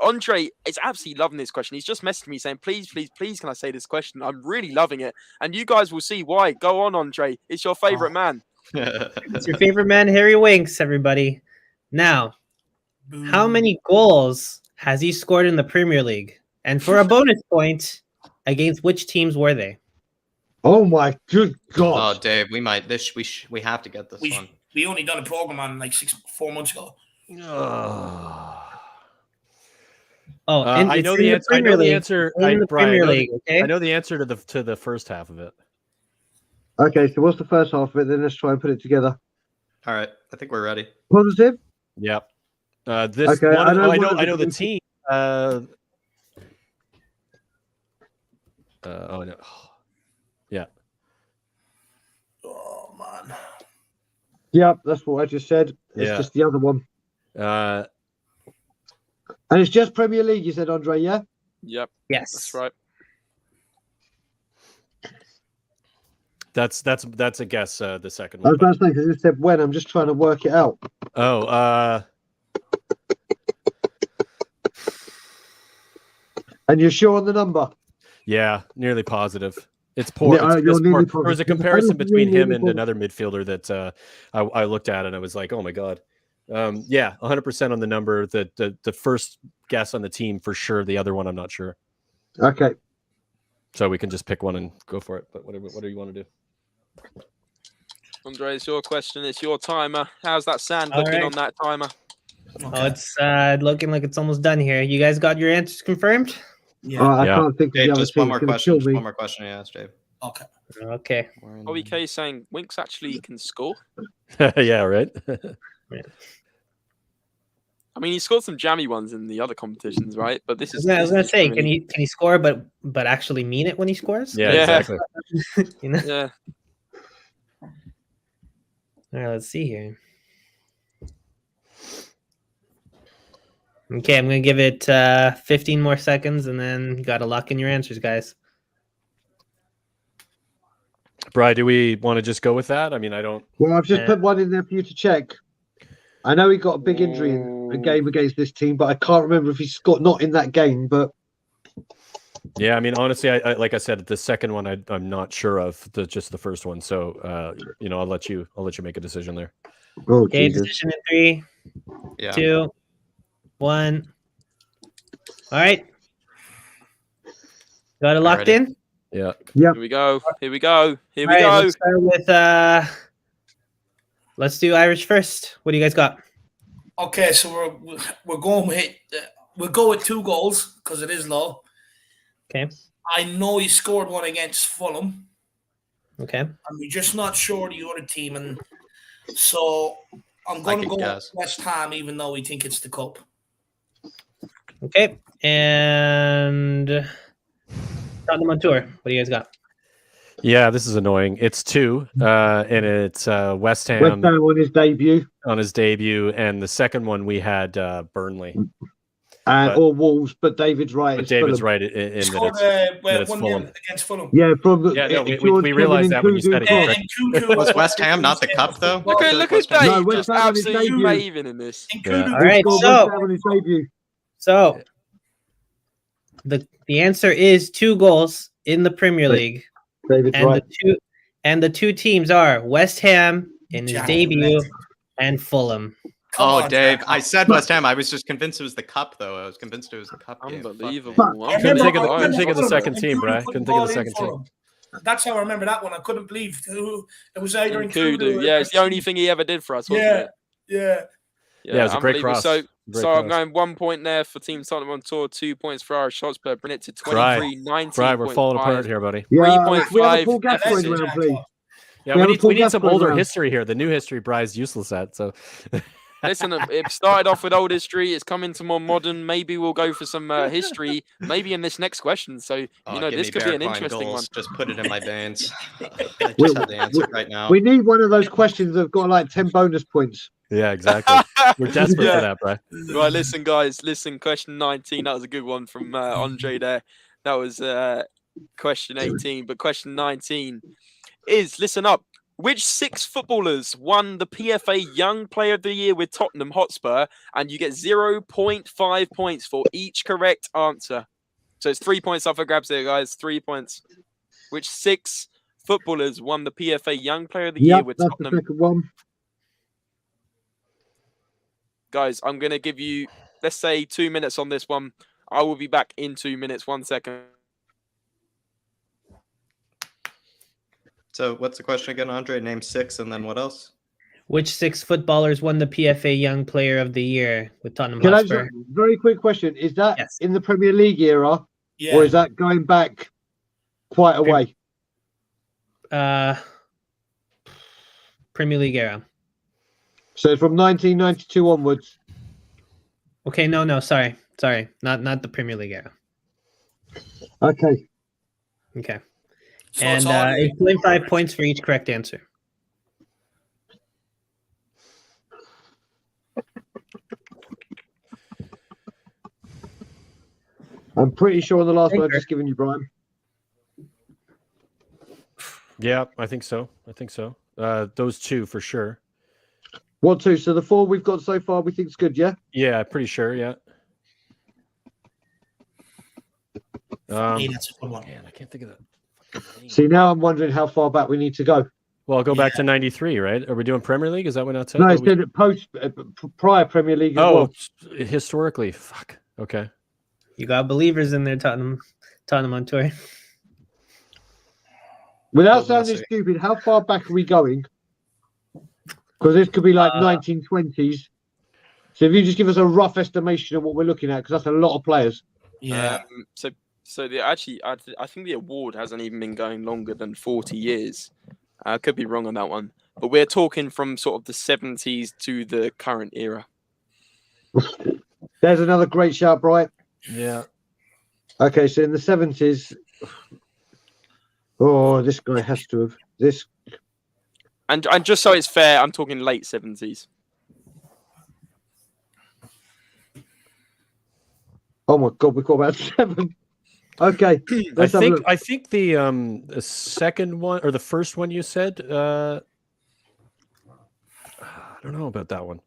Andre is absolutely loving this question. He's just messaged me saying, please, can I say this question? I'm really loving it. And you guys will see why. Go on, Andre. It's your favorite man. It's your favorite man, Harry Winks, everybody. Now, how many goals has he scored in the Premier League? And for a bonus point, against which teams were they? Oh my good Oh, God. Dave, we might. We have to get this one. We only done a program on like 4 months ago. I know the answer. I know the answer. Okay? I know the answer to the first half of it. Okay, so what's the first half of it? Then let's try and put it together. All right, I think we're ready. Positive? Yep. I know the team. Oh no. Yeah. Oh man. Yep, that's what I just said. It's just the other one. And it's just Premier League, you said, Andre, yeah? Yep. Yes. That's right. That's a guess. The second I one. was about to say, because it said when. I'm just trying to work it out. And you're sure on the number? Yeah, nearly positive. It's poor. Yeah, It's poor. poor. There was a comparison between him and another midfielder that I looked at, and I was like, oh my God. 100% on the number. The first guess on the team for sure. The other one, I'm not sure. Okay. So we can just pick one and go for it. But whatever you want to do. Andre, it's your question. It's your timer. How's that sand All looking right. on that timer? Okay. Oh, it's looking like it's almost done here. You guys got your answers confirmed? Yeah. I can't think of Dave, the other just two. one more question. Just one more question. Yeah, Dave. Okay. Okay. OEK saying Winks actually can score. Yeah, right. I mean, he scored some jammy ones in the other competitions, right? But this is. I was gonna say, can he score, but actually mean it when he scores? Yeah, exactly. You know? Yeah. All right, let's see here. Okay, I'm gonna give it 15 more seconds, and then you gotta lock in your answers, guys. Bri, do we want to just go with that? I mean, I don't. Well, I've just put one in there for you to check. I know he got a big injury in a game against this team, but I can't remember if he scored not in that game. But yeah, I mean, honestly, I like I said, the second one I'm not sure of. Just the first one. So I'll let you make a decision there. Oh, okay, Jesus. decision in 3, 2, 1. All right, got it locked in. Yeah. Yep. Here we go. Here we go. Here All we right, go. let's start with let's do Irish first. What do you guys got? Okay, so we're going with we'll go with 2 goals because it is low. Okay. I know he scored one against Fulham. Okay. And we're just not sure the other team, and so I'm going to go with West Ham, even though we think it's the cup. Okay, and Tottenham on tour. What do you guys got? Yeah, this is annoying. It's 2, and it's West Ham on his debut. And the second one we had Burnley. Or Wolves, but David's right. But David's right in that it's Fulham. Against Fulham. Yeah, we realized that when you said it. Was West Ham not the cup though? Look at Dave, No, just absolutely raving in this. All right, so the answer is 2 goals in the Premier League. David's and right. the two teams are West Ham in his debut and Fulham. Dave, I said West Ham. I was just convinced it was the cup, though. I was convinced it was the cup. Unbelievable. Couldn't think of the second team, Brad. Couldn't think of the second team. That's how I remember that one. I couldn't believe it was either in Kudu. Yeah, it's the only thing he ever did for us, wasn't it? Yeah. Yeah, it was a great cross. So I'm going 1 point there for Team Tottenham on tour, 2 points for Irish Hotspur, bring it to 23-19. Right, we're falling apart here, buddy. 3.5. Yeah, we need some older history here. The new history Bry's useless at. So listen, it started off with old history. It's coming to more modern. Maybe we'll go for some history. Maybe in this next question. So this could be an interesting one. Just put it in my veins. I just have the answer right now. We need one of those questions that've got like 10 bonus points. Yeah, exactly. We're desperate for that, Bry. Right, listen, guys. Listen, question 19. That was a good one from Andre there. That was question 18. But question 19 is, listen up. Which 6 footballers won the PFA Young Player of the Year with Tottenham Hotspur? And you get 0.5 points for each correct answer. So it's 3 points up for grabs here, guys. 3 points. Which 6 footballers won the PFA Young Player of the Year with that's Tottenham? the second one. Guys, I'm going to give you, let's say, 2 minutes on this one. I will be back in 2 minutes. 1 second. So what's the question again, Andre? Name 6 and then what else? Which 6 footballers won the PFA Young Player of the Year with Tottenham Can I Hotspur? just, very quick question. Is that Yes. in the Premier League era Yeah. or is that going back quite a way? Premier League era. So from 1992 onwards. Okay, no, sorry, not the Premier League era. Okay. Okay, So and it's all the- it's 25 points for each correct answer. I'm pretty sure on the last one I've Thinker. just given you, Brian. Yeah, I think so. Those 2 for sure. 1, 2. So the 4 we've got so far we think is good, yeah? Yeah, pretty sure. Yeah. Hey, that's a good one. Man, I can't think of that. See, now I'm wondering how far back we need to go. Well, I'll go back to 93, right? Are we doing Premier League? Is that what I said? No, Or it's we- prior Premier League as Oh, well. historically. Fuck. Okay. You got believers in there, Tottenham on Tour. Without Well, sounding that's it. stupid, how far back are we going? Because this could be like 1920s. So if you just give us a rough estimation of what we're looking at, because that's a lot of players. Yeah. So I think the award hasn't even been going longer than 40 years. I could be wrong on that one, but we're talking from sort of the 70s to the current era. There's another great shout, Bright. Yeah. Okay, so in the 70s. Oh, this guy has to have this. And just so it's fair, I'm talking late 70s. Oh my God, we've got about 7. Okay, let's have a look. I think the second one or the first one you said. I don't know about that one.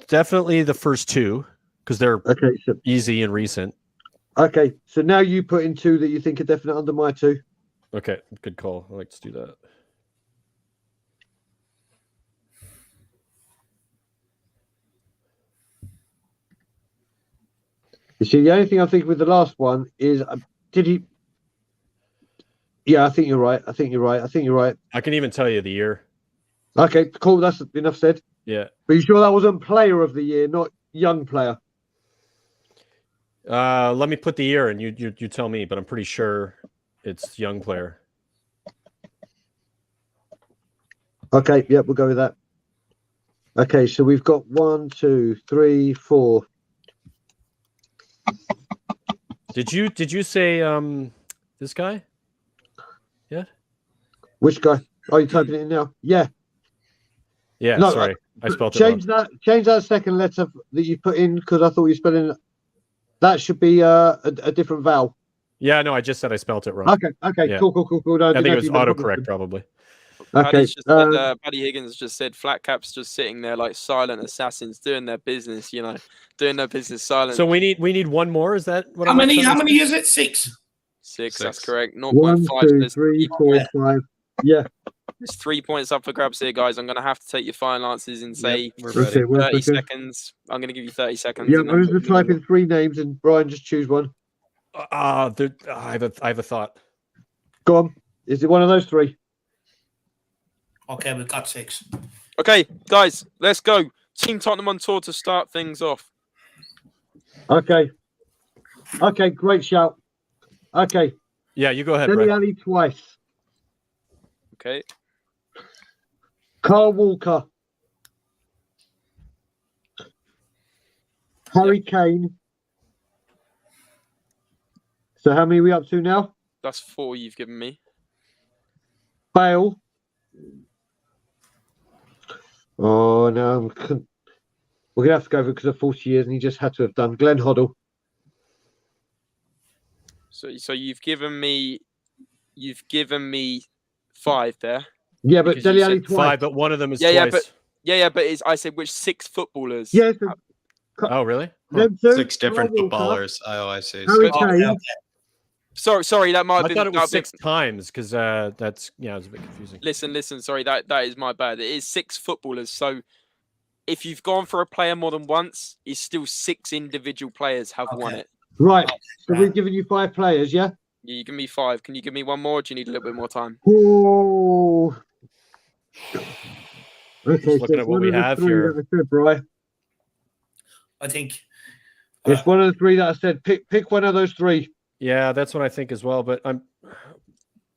Definitely the first 2 because they're Okay, so easy and recent. okay, so now you put in 2 that you think are definite under my 2. Okay, good call. I like to do that. You see, the only thing I think with the last one is, did he? Yeah, I think you're right. I think you're right. I can even tell you the year. Okay, cool. That's enough said. Yeah. But you sure that wasn't Player of the Year, not Young Player? Let me put the year and you tell me, but I'm pretty sure it's young player. Okay, yep, we'll go with that. Okay, so we've got 1, 2, 3, 4. Did you say this guy? Yeah. Which guy? Oh, you typing it in now? Yeah. Yeah. No, sorry, I spelled it Change wrong. Change that second letter that you put in because I thought you were spelling. That should be a different vowel. Yeah, no, I just said I spelled it wrong. Okay, Yeah. cool. No, I think didn't it know was if you meant autocorrect probably. Okay, Paddy's just said, Paddy Higgins just said Flatcap's just sitting there like silent assassins doing their business, doing their business silent. So we need one more. Is that what? How many is it? 6. 6, that's correct. 1, 0.5. 2, There's 3, 4, 5. Yeah. There's 3 points up for grabs here, guys. I'm going to have to take your final answers in, say, We're Okay, ready. 30 seconds. I'm going to give you 30 seconds. Yeah, and I'm then just going to type in 3 names and Brian just choose one. I have a thought. Go on. Is it one of those 3? Okay, we've got 6. Okay, guys, let's go. Team Tottenham on tour to start things off. Okay, great shout. Okay, Yeah, you go ahead, Dele Brett. Alli twice. Okay. Carl Walker. Harry Kane. So how many are we up to now? That's 4 you've given me. Bale. Oh, no. We're going to have to go for it because of 40 years and he just had to have done. Glenn Hoddle. So you've given me 5 there. Yeah, but Because Dele you Alli said twice. 5, but one of them is Yeah, twice. but I said which 6 footballers? Yes. Yeah, Oh, really? Huh. them two, 6 different Carl Walker, footballers. Oh, I see. Harry So- Kane. Okay. Sorry, that might have I been. thought it was 6 times because that's it was a bit confusing. Listen. Sorry, that is my bad. It is 6 footballers. So if you've gone for a player more than once, it's still 6 individual players have won it. Right. So we've given you 5 players, yeah? Yeah, you give me 5. Can you give me one more? Or do you need a little bit more time? Oh. Okay, Just looking at what we have here. That I said, Bri. I think It's one of the 3 that I said. Pick one of those 3. Yeah, that's what I think as well. But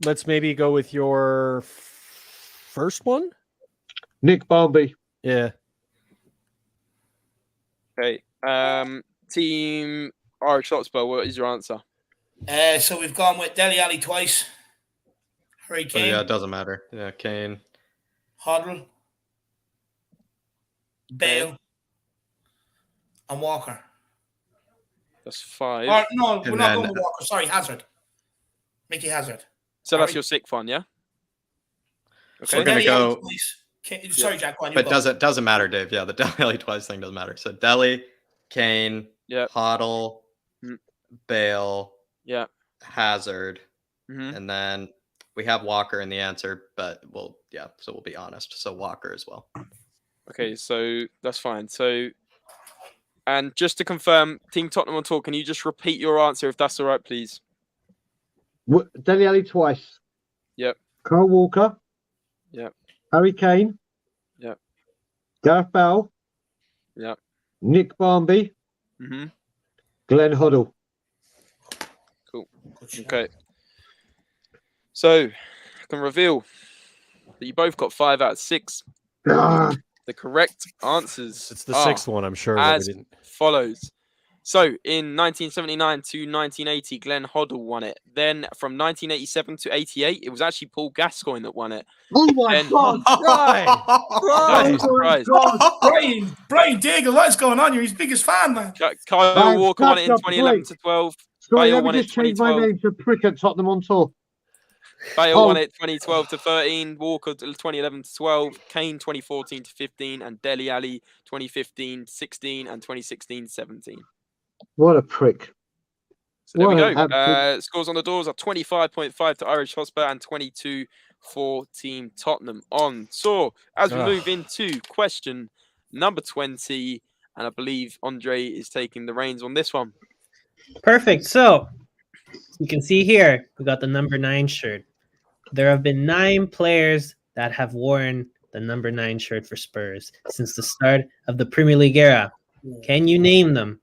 let's maybe go with your first one. Nick Barmby. Yeah. Okay. Team Irish Hotspur, what is your answer? so we've gone with Dele Alli twice. Harry Kane. Yeah, it doesn't matter. Yeah, Kane. Hoddle. Bale. And Walker. That's 5. Or, no, we're And not then- going with Walker. Sorry, Hazard. Mickey Hazard. So that's your 6th one, yeah? So Okay. gonna Dele Alli go- twice. Sorry, Jack. Go on, you But go. doesn't matter, Dave. Yeah, the Dele twice thing doesn't matter. So Dele, Kane, Yeah. Hoddle, Mm. Bale, Yeah. Hazard, Mhm. and then we have Walker in the answer, but we'll be honest. So Walker as well. Okay, so that's fine. So, and just to confirm, Team Tottenham on Tour, can you just repeat your answer if that's all right, please? Dele Alli twice. Yep. Carl Walker. Yep. Harry Kane. Yep. Gareth Bale. Yep. Nick Barmby. Mm-hmm. Glenn Hoddle. Cool. Okay. So, I can reveal that you both got 5 out of 6. Ah, The correct answers It's the are 6th one, I'm sure. That we as didn't. follows. So, in 1979 to 1980, Glenn Hoddle won it. Then, from 1987 to 88, it was actually Paul Gascoigne that won it. oh my Then- God! Right. Guys, Oh my surprised. God! Brian Daigle, what is going on? You're his biggest fan, man. Kyle Man, Walker won it in such a 2011 prick. to 12. Sorry, Bale let won me it just change my 2012. name to Prick at Tottenham on Tour. Bale Oh. won it 2012 to 13, Walker 2011 to 12, Kane 2014 to 15, and Dele Alli 2015 16 and 2016 17. What a prick. So there we What an go. absolute- Scores on the doors are 25.5 to Irish Hotspur and 22 for Team Tottenham on Tour. As we move into question number 20, and I believe Andre is taking the reins on this one. Perfect. So you can see here, we got the number 9 shirt. There have been 9 players that have worn the number 9 shirt for Spurs since the start of the Premier League era. Can you name them?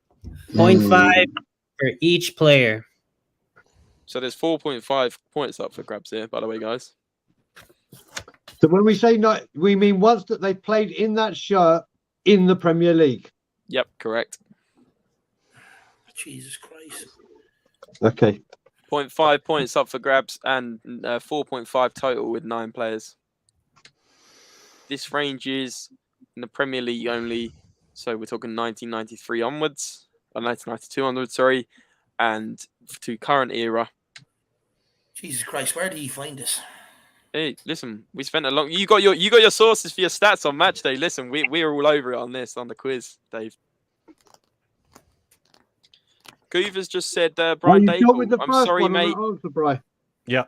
0.5 for each player. So there's 4.5 points up for grabs here, by the way, guys. So when we say no, we mean once that they played in that shirt in the Premier League. Yep, correct. Jesus Christ. Okay. 0.5 points up for grabs and 4.5 total with 9 players. This ranges in the Premier League only, so we're talking 1993 onwards, or 1992 onwards, sorry, and to current era. Jesus Christ, where did he find this? Hey, listen, we spent a long. You got your sources for your stats on match day. Listen, we're all over it on this on the quiz, Dave. Goover's just said, Brian you sure with Daigle, the I'm first sorry, one on mate. that answer, Bri? Yeah.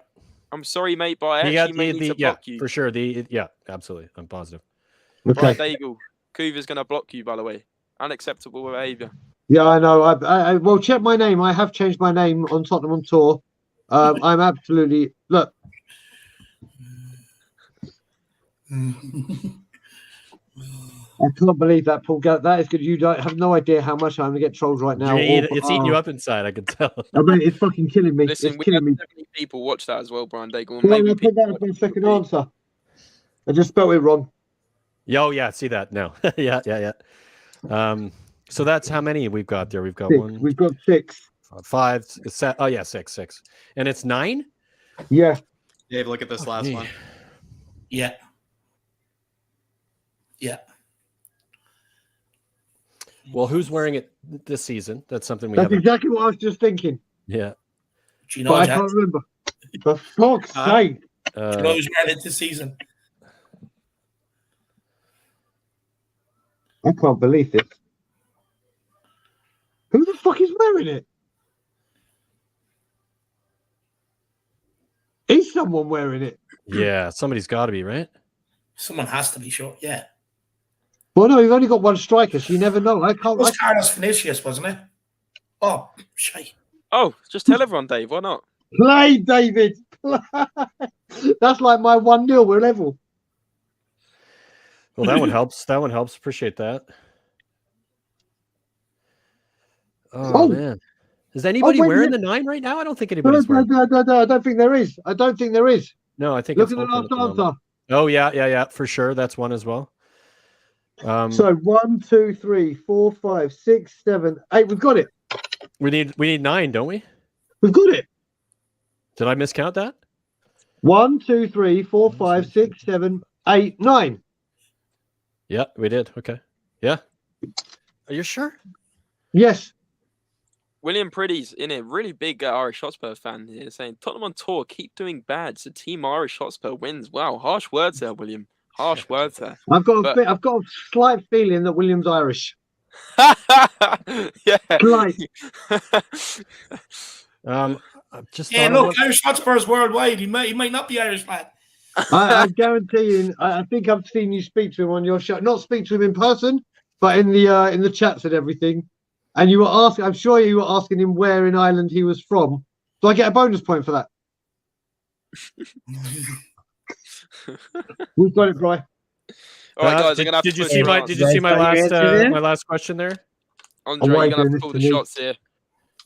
I'm sorry, mate, but I He actually got may need to block you. for sure. Yeah, absolutely. I'm positive. Brian Okay. Daigle, Goover's going to block you, by the way. Unacceptable behaviour. Yeah, I know. I well, check my name. I have changed my name on Tottenham on Tour. I'm absolutely look. I can't believe that, Paul. That is good. You don't have no idea how much I'm going to get trolled right now. It's eating you up inside. I can tell. I mean, it's fucking killing me. Listen, it's we killing have me. 70 people watch that as well, Brian Daigle. Well, Maybe I put people that as my watch second it. answer. I just spelled it wrong. Oh yeah, see that now. yeah. So that's how many we've got there. We've got 6. 1, We've got 6. 5, 7. Oh yeah, 6, and it's 9. Yeah. Dave, look at this last me. one. Yeah. Yeah. Well, who's wearing it this season? That's something we That's haven't. exactly what I was just thinking. Yeah. Do you know, But I Jack? can't remember. For fuck's Huh? sake. Do you know who's wearing it this season? I can't believe this. Who the fuck is wearing it? someone wearing it. Yeah, somebody's got to be, right? Someone has to be sure. Yeah. Well, no, you've only got one striker, so you never know. I It can't. was Carlos Vinicius, wasn't it? Oh, shite. Oh, just tell everyone, Dave. Why not? Play, David. That's like my 1-0. We're level. Well, that one helps. That one helps. Appreciate that. Oh, man. Is anybody wearing the 9 right now? I don't think anybody's wearing. No, I don't think there is. I don't think there is. No, I think Look it's at the open last at the answer. Oh, yeah, for sure. That's one as well. So 1, 2, 3, 4, 5, 6, 7, 8. We've got it. We need 9, don't we? We've got it. Did I miscount that? 1, 2, 3, 4, 5, 6, 7, 8, 9. Yeah, we did. Okay. Yeah. Are you sure? Yes. William Pretty's in it, really big Irish Hotspur fan here, saying Tottenham on tour, keep doing bad, so Team Irish Hotspur wins. Wow, harsh words there, William. Harsh words there. I've got a slight feeling that William's Irish. Yeah. Slight. I've just Yeah, look, Irish Hotspurs worldwide. He might not be Irish, man. I guarantee you. I think I've seen you speak to him on your show. Not speak to him in person, but in the chats and everything. And you were asking. I'm sure you were asking him where in Ireland he was from. Do I get a bonus point for that? We've got it, Bri. All right, guys, I'm gonna have did to you push see my on. Did you see my last question there? Andre, you're gonna have to call the shots here.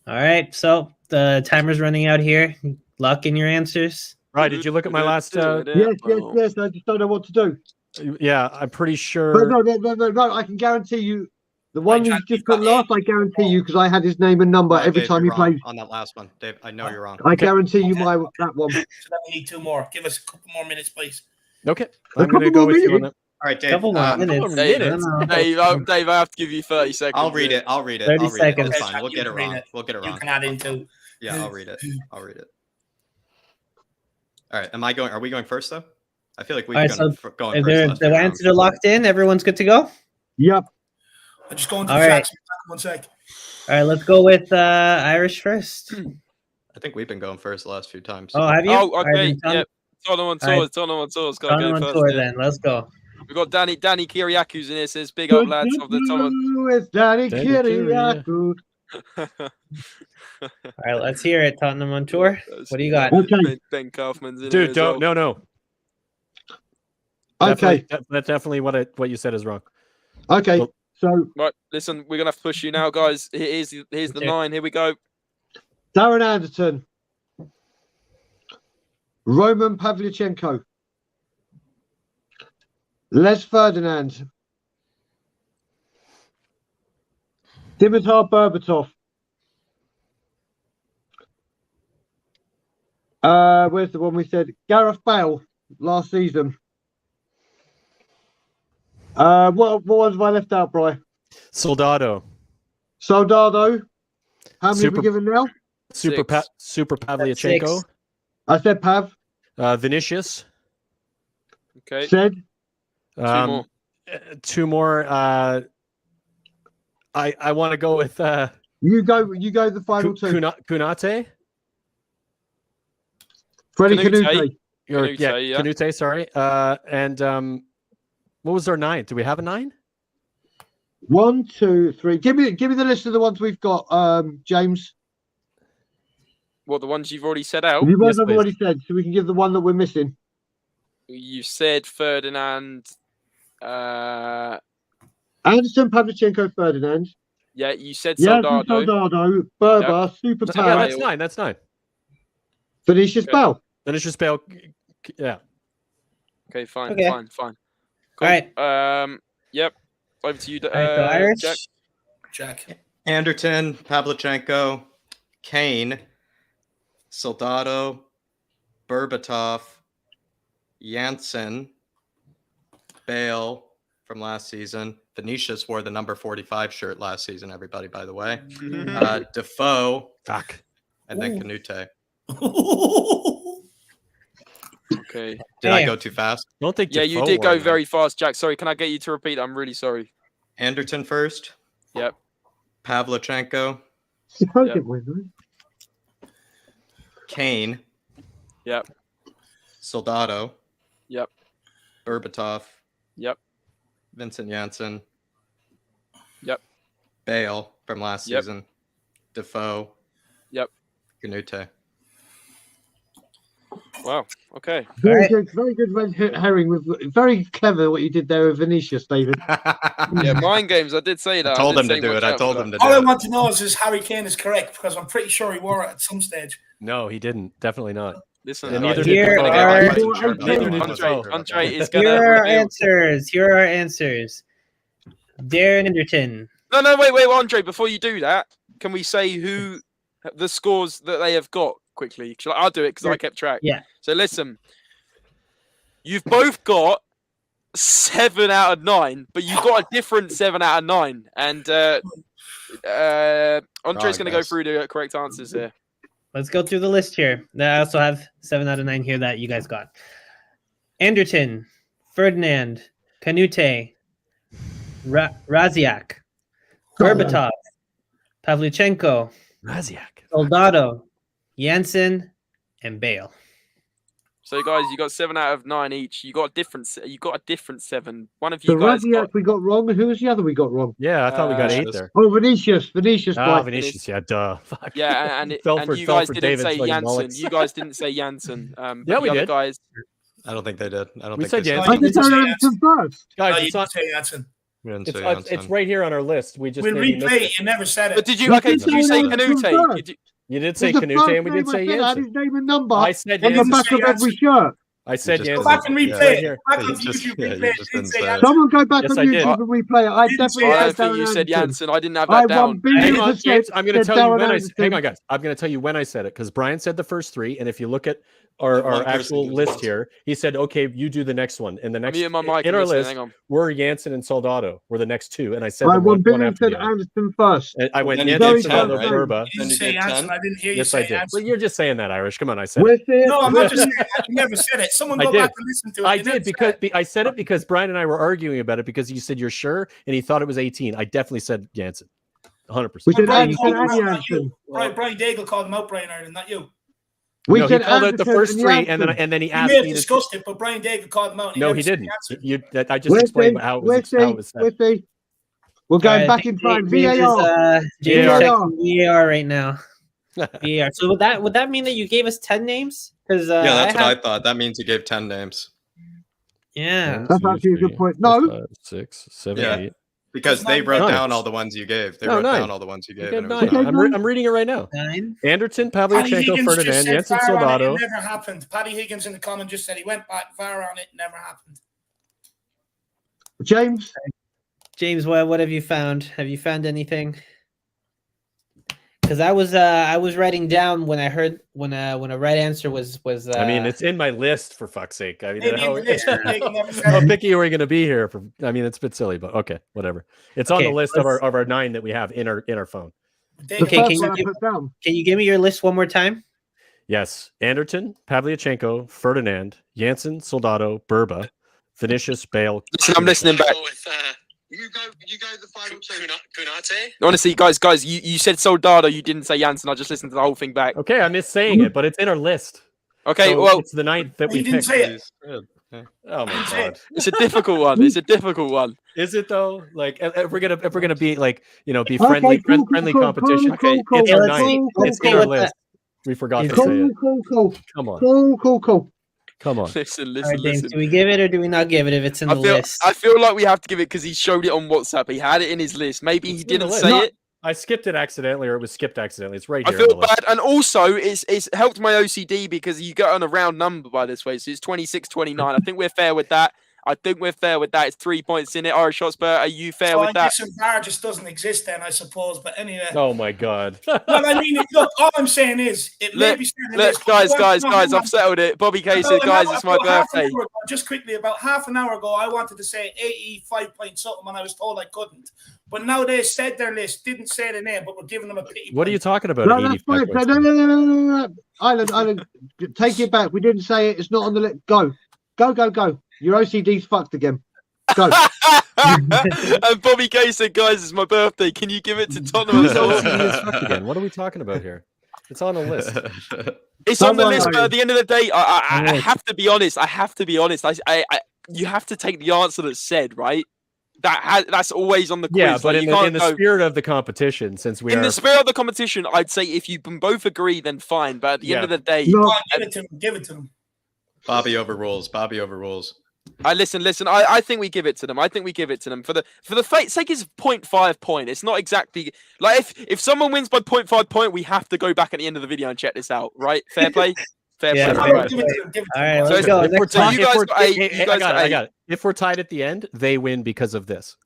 All right, so the timer's running out here. Lock in your answers. Right. Did you look at my last? Yes. I just don't know what to do. Yeah, I'm pretty sure. But no. I can guarantee you. The one you just put last, I guarantee you, because I had his name and number every Dave, time he you're wrong played. on that last one, Dave. I know you're wrong. I guarantee you that one. So then we need 2 more. Give us a couple more minutes, please. Okay, I'm going to go with you on that. All right, Dave. Couple more minutes. Dave, I have to give you 30 seconds. I'll read it. 30 seconds. It's fine. We'll get it wrong. We'll get it You wrong. can add in 2. Yeah, I'll read it. All right. Are we going first though? I feel like we've gone first. The answers are locked in. Everyone's good to go. Yep. I'm just going to All the right. tracks. 1 sec. All right, let's go with Irish first. I think we've been going first the last few times. Oh, have you? Oh, okay. All right, Yeah. Tottenham on tour. All right. Tottenham on tour. Tottenham on tour then. Let's go. We've got Danny Kiriaku's in here. Says big up lads of the Tottenham. It's Danny Kiriakou. All right, let's hear it. Tottenham on tour. What do you got? Okay. Ben Kaufman's in Dude, here. no. Okay. That's definitely what you said is wrong. Okay. Well, So Right, listen, we're gonna have to push you now, guys. Here's the 9. Here we go. Darren Anderton, Roman Pavlyuchenko, Les Ferdinand, Dimitar Berbatov. Where's the one we said? Gareth Bale last season. What ones have I left out, Bri? Soldado. How many have we given now? Super Pavlyuchenko. 6. I said Pav. Vinicius. Okay. Said. 2 more. 2 more. I want to go with You go the final 2. Kunate. Freddie Canute. Canute. Canute, sorry. And what was our 9? Do we have a 9? 1, 2, 3. Give me the list of the ones we've got, James. What, the ones you've already said out? The ones Yes, I've already said, so we can give the one that we're missing. You said Ferdinand. Anderson, Pavlyuchenko, Ferdinand. Yeah, you said Soldado, Soldado. Berba, Super Yeah, Pav, that's 9. Vinicius Bale. Vinicius Bale. Yeah. Okay, fine. Okay. Fine. Cool. All right. Yep. Over to you, All right, so Irish. Jack. Anderton, Pavlyuchenko, Kane, Soldado, Berbatov, Janssen, Bale from last season. Vinicius wore the number 45 shirt last season, everybody, by the way. Defoe. Fuck. And then Canute. Okay. Did I go too fast? Don't think. Yeah, you Defoe did go won, very fast, Jack. Sorry, can I get you to repeat? I'm really sorry. Anderton first. Yep. Pavlyuchenko, Yep. Kane, Yep. Soldado. Yep. Berbatov. Yep. Vincent Janssen. Yep. Bale from last season. Defoe. Yep. Kineke. Wow. Okay. Very good red herring. Very clever what you did there with Vinicius, David. Yeah, mind games. I did say that. I told did him to say do watch it. I out told for him that. to All do I it. want to know is Harry Kane is correct because I'm pretty sure he wore it at some stage. No, he didn't. Definitely not. Listen, And guys, neither Here did are- Neither did Defoe. Andre is Here gonna are our reveal. answers. Here are our answers. Darren Anderton. No, wait, Andre. Before you do that, can we say who the scores that they have got quickly? I'll do it because I kept track. Yeah. So listen, you've both got 7 out of 9, but you got a different 7 out of 9, and Andre's going to go through the correct answers here. Let's go through the list here. I also have 7 out of 9 here that you guys got. Anderton, Ferdinand, Kanute, Raziak, Berbatov, Pavlyuchenko, Raziak. Soldado, Janssen, and Bale. So guys, you got 7 out of 9 each. You got a different 7. One of The you guys Raziak got. we got wrong. Who was the other we got wrong? Yeah, I thought we got 8 Vinicius. there. Oh, Vinicius. Vinicius. Ah, Right. Vinicius. Yeah, duh. Fuck. Yeah, and Fell and for- you fell guys for didn't David's say fucking Janssen. bollocks. You guys didn't say Janssen. Yeah, But we the other did. guys. I don't think they did. I don't We think said they Janssen. I you did didn't say say Anderson first. Oh, No, Guys, you it's not. didn't say Janssen. We didn't It's, say it's Janssen. right here on our list. We just We'll maybe missed replay it. it. You never said But it. did you? You Okay, did did you say say Anderson Kanute? first. Did you, You did say It's the Kanute, first and we did name I say said. I had Janssen. his name and number I said on the Janssen. Janssen. back of every shirt. I said just Go Janssen. back and Yeah. replay Right it. here. Back You on just- YouTube, yeah, replay you it. just Didn't didn't say say it. Janssen. Someone go back Yes, on I did. YouTube and replay it. I Didn't definitely say I said don't think Darren you said Anderson. Janssen. I didn't have I that down. 1 billion Hang on, percent James. I'm going to said tell you Darren when I. Anderson. Hang on, guys. I'm going to tell you when I said it because Brian said the first 3, and if you look at our One person actual did list Janssen. here, he said, "Okay, you do the next one." And the I'm next muting my mic. in and our listening, list hang on. were Janssen and Soldado were the next 2, and I said I them 1 one billion after said the other. Anderson first. And I went Then you Janssen, did Soldado, 10, right? Burba. You Then didn't you say did Janssen. 10? I didn't hear you Yes, I say did. Janssen. Well, you're just saying that, Irish. Come on, I said it. With it. No, I'm not just saying that. You never said it. Someone I go did. back and listen to it. I You never did said because it. I said it because Brian and I were arguing about it because you said you're sure, and he thought it was 18. I definitely said Janssen, 100%. We said Brian Anderson called him and out, not Janssen. you. Brian Daigle called him out, Brian Ireland, not you. We No, he said called out the Anderson first 3, and Janssen. then he You asked may have me to. discussed it, but Brian Daigle called him out. No, never he said didn't. Janssen. I just explained how it was said. With the. We're going Alright, back in time. James is, VAR. James is VAR. checking VAR right now. VAR. So would that mean that you gave us 10 names? Because Yeah, that's I what have, I thought. That means you gave 10 names. yeah. That's actually a good point. No. 5, 6, 7, Yeah. 8. Because It's they not wrote nine. down all the ones you gave. They No, wrote 9. down all the ones you gave. Okay, And it was 9. nine. 9. I'm reading it right now. 9. Anderton, Paddy Pavlyuchenko, Higgins Ferdinand, just said Janssen, VAR on it. Soldado. It never happened. Paddy Higgins in the comment just said he went back VAR on it. Never happened. James. James, what have you found? Have you found anything? Because I was writing down when I heard when a right answer was I mean, it's in my list for fuck's sake. I mean, Maybe how, in the list, but Daigle never said how it. picky are we going to be here? I mean, it's a bit silly, but okay, whatever. It's on Okay, the list of our 9 that we have in our phone. The Daigle Okay, first can one you I give- put down. Can you give me your list one more time? Yes, Anderton, Pavlyuchenko, Ferdinand, Janssen, Soldado, Burba, Vinicius, Bale. Listen, I'm listening back. You go the final 2. Kunate? Honestly, guys, you said Soldado. You didn't say Janssen. I just listened to the whole thing back. Okay, I missed saying it, but it's in our list. Okay, So well, it's the 9th that He we didn't picked. say it. Oh my didn't say god, it's a difficult one. It's a difficult one. is it though? Like, if we're gonna be like, be Okay, friendly, cool, friendly cool, competition. cool, Okay, cool, it's cool. our Let's 9th. see- It's let's in our see what list. We forgot to Cool, say it. Cool. Come on, Cool. come on. Listen, All right, James, listen. do we give it or do we not give it if it's in the list? I feel like we have to give it because he showed it on WhatsApp. He had it in his list. Maybe It's he in the didn't list. say No, it. I skipped it accidentally, or it was skipped accidentally. It's right I here. on feel the list. bad, and also it's helped my OCD because you got on a round number by this way, so it's 26-29. I think we're fair with that. It's 3 points in it. Irish Hotspur, are you fair So I with that? guess VAR just doesn't exist then, I suppose. But anyway. Oh my god. Well, I mean, look, all I'm saying is it may be certain Look, list, but guys, hang on. I've settled it. Bobby K said, About- guys, it's my about half an birthday. hour ago, just quickly, about half an hour ago, I wanted to say 85 point something, and I was told I couldn't. But now they said their list, didn't say the name, but we're giving them a pity. What are you point. talking about? No, at that's 85 fine. points? No. Island, take it back. We didn't say it. It's not on the list. Go. Your OCD's fucked again. Go. And Bobby K said, guys, it's my birthday. Can you give it to Tottenham? Who's OCD is fucked again? What are we talking about here? It's on a list. It's on the list, but at the end of the day, I have to be honest. You have to take the answer that's said, right? That's always on the quiz. Yeah, but in the spirit of the competition, since we are the spirit of the competition, I'd say if you can both agree, then fine. But at the end of the day, give it to him. Bobby overrules. Listen. I think we give it to them. I think we give it to them for the sake is 0.5 point. It's not exactly like if someone wins by 0.5 point, we have to go back at the end of the video and check this out. Right? Fair play. Fair play. All right, let's go. I got it. If we're tied at the end, they win because of this.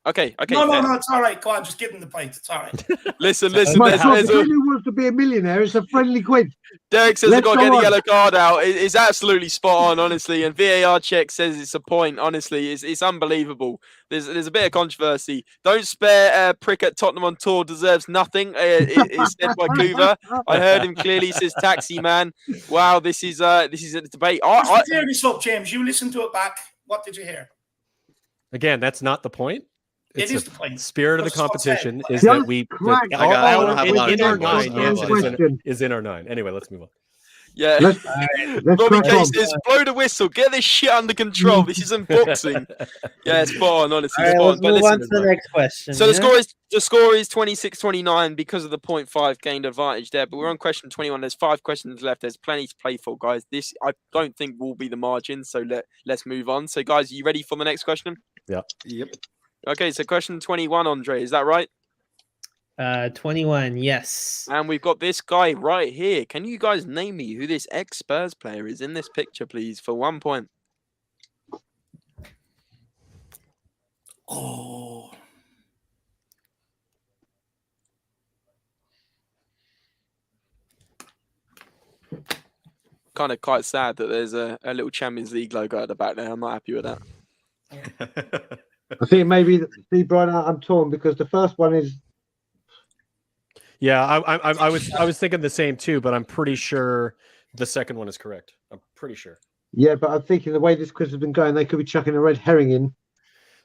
Okay. No, it's all right. Go on, just give them the point. It's all right. Listen. Who wants to be a millionaire? It's a friendly quiz. Derek says I've got to get the yellow card out. It's absolutely spot on, honestly. And VAR check says it's a point. Honestly, it's unbelievable. There's a bit of controversy. Don't spare prick at Tottenham on tour deserves nothing. It's said by Coover. I heard him clearly. He says taxi man. Wow, this is a debate. Just clear this up, James. You listen to it back. What did you hear? Again, that's not the point. It is the point. Spirit of the competition is that we in our 9. The answer is in our 9. Anyway, let's move on. Yeah. Robbie K says, blow the whistle. Get this shit under control. This isn't boxing. Yeah, it's spot on, honestly. All right, let's move on to the next question. So the score is 26-29 because of the 0.5 gained advantage there. But we're on question 21. There's 5 questions left. There's plenty to play for, guys. This I don't think will be the margin. So let's move on. So, guys, are you ready for the next question? Yeah. Yep. Okay, so question 21, Andre, is that right? 21, yes. And we've got this guy right here. Can you guys name me who this ex-Spurs player is in this picture, please, for 1 point? Oh. Kind of quite sad that there's a little Champions League logo at the back there. I'm not happy with that. I think maybe Steve Brian. I'm torn because the first one is. Yeah, I was thinking the same too, but I'm pretty sure the second one is correct. I'm pretty sure. Yeah, but I'm thinking the way this quiz has been going, they could be chucking a red herring in.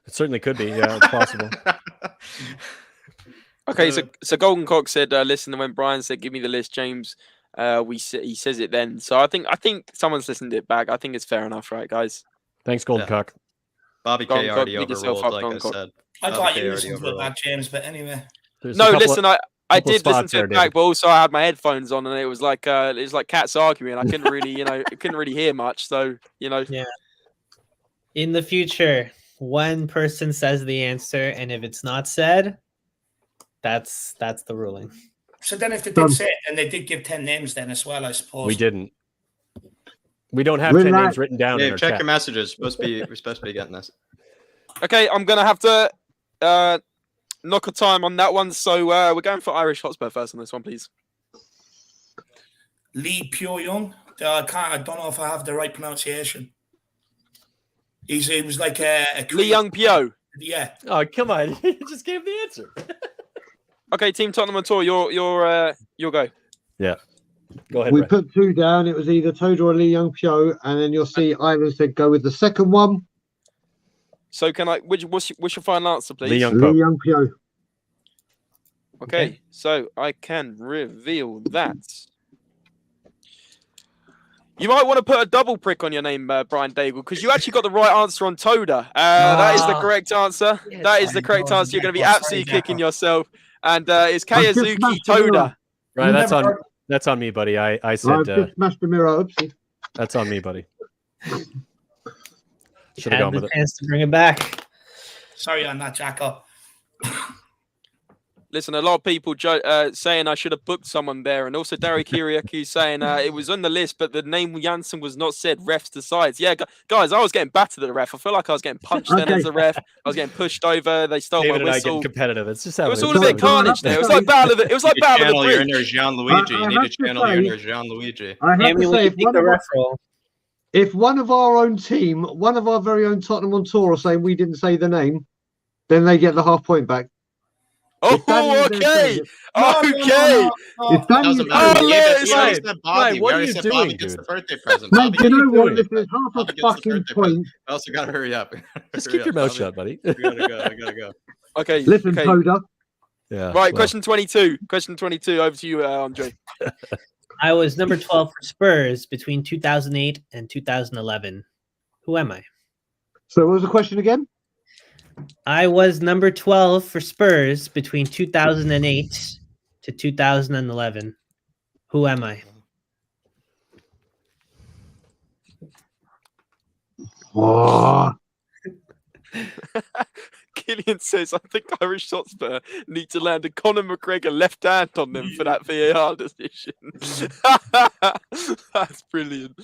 It certainly could be. Yeah, it's possible. Okay, so Golden Cock said, listen, when Brian said, give me the list, James, he says it then. So I think someone's listened it back. I think it's fair enough, right, guys? Thanks, Golden Cock. Bobby K already overruled, like I said. I thought you listened to it back, James, but anyway. No, listen, I did listen to it back, but also I had my headphones on, and it was like cats arguing. I couldn't really, hear much. So Yeah. In the future, one person says the answer, and if it's not said, that's the ruling. So then, if they did say it, and they did give 10 names, then as well, I suppose. We didn't. We don't have 10 names written down. Dave, check your messages. We're supposed to be getting this. Okay, I'm gonna have to knock a time on that one. So we're going for Irish Hotspur first on this one, please. Lee Pyo Young. I don't know if I have the right pronunciation. He was like a Lee Young Pyo. Yeah. Oh, come on! You just gave the answer. Okay, Team Tottenham on tour. Your go. Yeah. Go ahead. We Ray. put 2 down. It was either Toda or Lee Young Pyo, and then you'll see Ivan said go with the second one. So can I? What's your final answer, please? Lee Young Pyo. Okay, so I can reveal that. You might want to put a double prick on your name, Brian Daigle, because you actually got the right answer on Toda. That is the correct answer. Yes. That is the correct answer. You're going to be absolutely kicking yourself. And it's Kayazuki Toda. Right, that's on me, buddy. I said just smashed the mirror. Oopsie. that's on me, buddy. Should have gone with it. Chance to bring it back. Sorry on that, Jacko. Listen, a lot of people saying I should have booked someone there, and also Derek Kiriakou saying it was on the list, but the name Janssen was not said. Refs decides. Yeah, guys, I was getting battered at the ref. I feel like I was getting punched then as a ref. I was getting pushed over. They stole David my and I whistle. getting competitive. It's just It was all a bit carnage there. It was like battle of the. It was like You battle of channel the your bridge. inner Gianluigi. You need to channel your inner Gianluigi. I have Jamie, to what do say, you think the ref roll? if one of our own team, one of our very own Tottenham on tour, are saying we didn't say the name, then they get the half point back. Oh, okay. Okay. If Danny Doesn't matter. Oh, We it's already like- said Bobby. what are We already you said doing, Bobby gets dude? the birthday present. Mate, Bobby you know gets what? the This is half Bobby a gets the fucking birthday present. point. I also gotta hurry up. Just keep your mouth shut, buddy. We gotta go. We gotta go. Okay. Listen, okay. Toda. Yeah. Right, well, question 22. Question 22. Over to you, Andre. I was number 12 for Spurs between 2008 and 2011. Who am I? So what was the question again? I was number 12 for Spurs between 2008 to 2011. Who am I? Oh, Killian says, I think Irish Hotspur need to land a Conor McGregor left hand on them for that VAR decision. That's brilliant.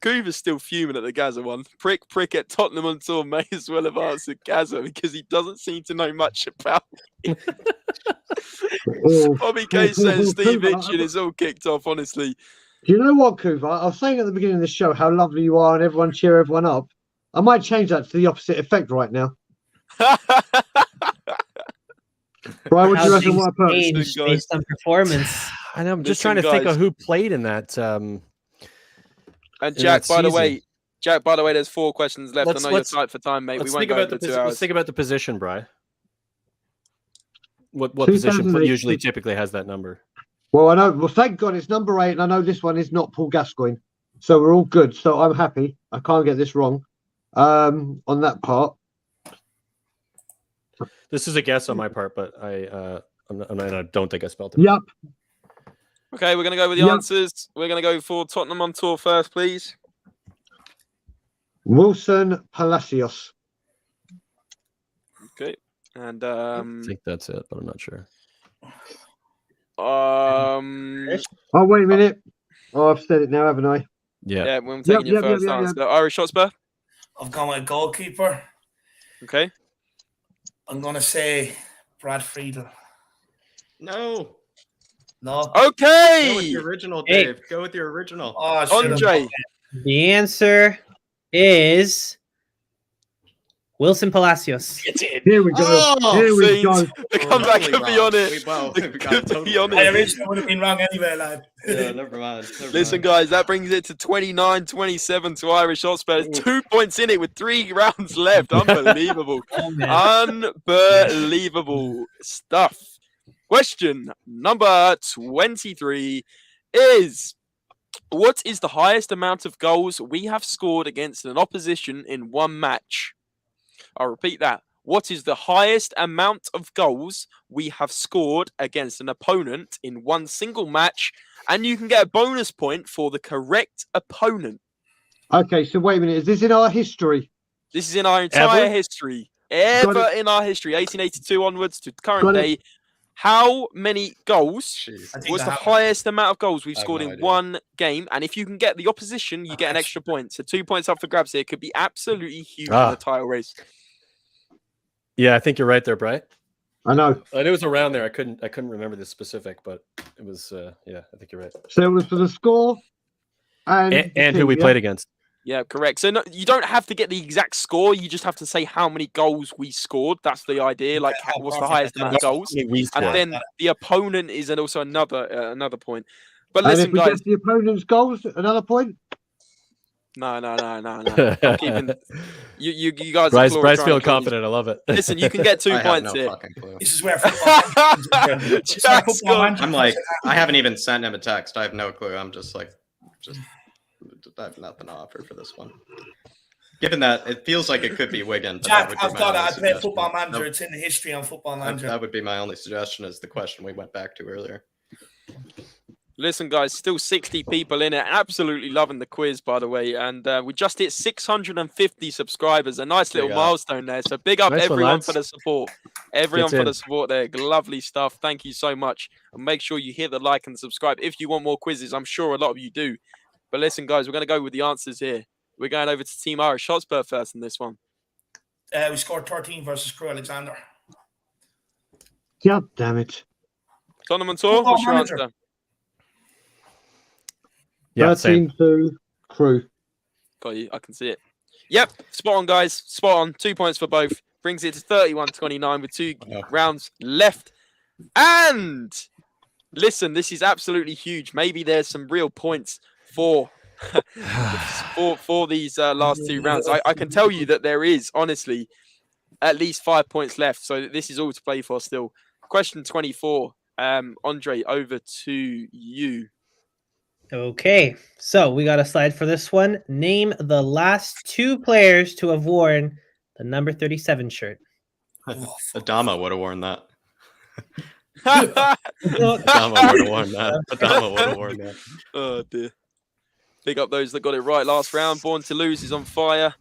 Coover's still fuming at the Gaza one. Prick at Tottenham on tour may as well have answered Gaza because he doesn't seem to know much about it. oh. Bobby K says Steve Coover, Hitchin is all kicked off, honestly. Do you know what, Coover? I was saying at the beginning of the show how lovely you are and everyone cheer everyone up. I might change that to the opposite effect right now. Brian, what do you reckon? What I put? Changed based on performance. I know. I'm just Listen, trying to think guys. of who played in that. And in Jack, that by the season. way, there's 4 questions left. I know you're tight for time, mate. We Let's won't think go about over the 2 hours. let's think about the position, Bri. What position 2008. usually typically has that number? Well, I know. Well, thank God it's number 8, and I know this one is not Paul Gascoigne, so we're all good. So I'm happy. I can't get this wrong on that part. This is a guess on my part, but I don't think I spelled it. Yep. Okay, we're going to go with the Yep. answers. We're going to go for Tottenham on tour first, please. Wilson Palacios. Okay. And I think that's it, but I'm not sure. Oh, wait a minute. Oh, I've said it now, haven't I? Yeah. yeah, we're taking your first answer. Irish Hotspur. I've gone with goalkeeper. Okay. I'm going to say Brad Friedel. No. No. Go with Okay. the original, Hey. Dave. Go with your original. Oh, I should have- Andre. The answer is Wilson Palacios. Here we go. Oh, Here we go. the comeback Totally could be wrong. on it. We both- The we got could totally be on wrong. I it. originally would have been wrong anyway, lad. Yeah, never mind. Listen, guys, that brings it to 29-27 to Irish Hotspur. There's 2 points in it with 3 rounds left. Unbelievable. Oh, man. Unbelievable stuff. Question number 23 is, what is the highest amount of goals we have scored against an opposition in one match? I'll repeat that. What is the highest amount of goals we have scored against an opponent in one single match? And you can get a bonus point for the correct opponent. Okay, so wait a minute. Is this in our history? This is in our entire Ever? history. Got Ever it. in our history, 1882 onwards to current Got it. day. How many goals Jeez. I think was that the happened. highest amount of goals we've I have scored no in idea. one game? And if you can get the opposition, you get an extra point. So 2 points up for grabs here. Could be absolutely huge in the title race. Yeah, I think you're right there, Bright. I know. And it was around there. I couldn't remember the specific, but it was yeah, I think you're right. So it was for the score and And who team, we yeah? played against. Yeah, correct. So no, you don't have to get the exact score. You just have to say how many goals we scored. That's the idea. Like, what's the highest amount of goals? And then the opponent is also another point. But And listen, if we guys. get the opponent's goals, another point. No. I'm keeping you guys. Bryce are trying to feeling kill me. confident. I love it. Listen, you can get 2 I have points no here. fucking clue. This is where football. Jack's gone. I'm like, I haven't even sent him a text. I have no clue. I'm just like, I have nothing to offer for this one. Given that it feels like it could be Wigan. But that Jack, would be I've my got it. only I play suggestion. Football Manager. Nope. It's in the history on Football Manager. That would be my only suggestion, is the question we went back to earlier. Listen, guys, still 60 people in it. Absolutely loving the quiz, by the way. And we just hit 650 subscribers. A nice little Big up. milestone there. So big up Nice one, everyone lads. for the support. Everyone Gets for in. the support there. Lovely stuff. Thank you so much. And make sure you hit the like and subscribe if you want more quizzes. I'm sure a lot of you do. But listen, guys, we're going to go with the answers here. We're going over to Team Irish Hotspur first in this one. We scored 13 versus Crew Alexander. God damn it. Tottenham on tour, Football what's your Manager. answer? Yeah, same. 13-2 Crew. Got you. I can see it. Yep. Spot on, guys. Spot on. 2 points for both. Brings it to 31-29 with 2 Yeah. rounds left. And listen, this is absolutely huge. Maybe there's some real points for for these last 2 rounds. I can tell you that there is, honestly. at least 5 points left. So this is all to play for still. Question 24. Andre, over to you. Okay, so we got a slide for this one. Name the last 2 players to have worn the number 37 shirt. Adama would have worn that. Oh, Adama would have worn that. Adama would have worn that. dear. Big up those that got it right last round. Born to Lose is on fire.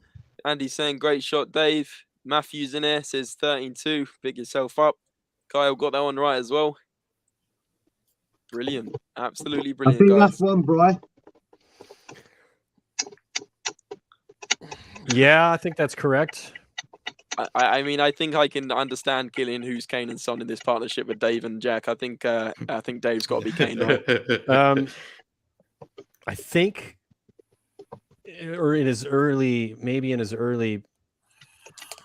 Andy's saying great shot, Dave. Matthew's in there, says 13-2. Big yourself up. Kyle got that one right as well. Brilliant. Absolutely I brilliant, think guys. that's one, Bri. Yeah, I think that's correct. I mean, I think I can understand Gillian, who's Kane and Son in this partnership with Dave and Jack. I think Dave's got to be Kane, right? I think, or in his early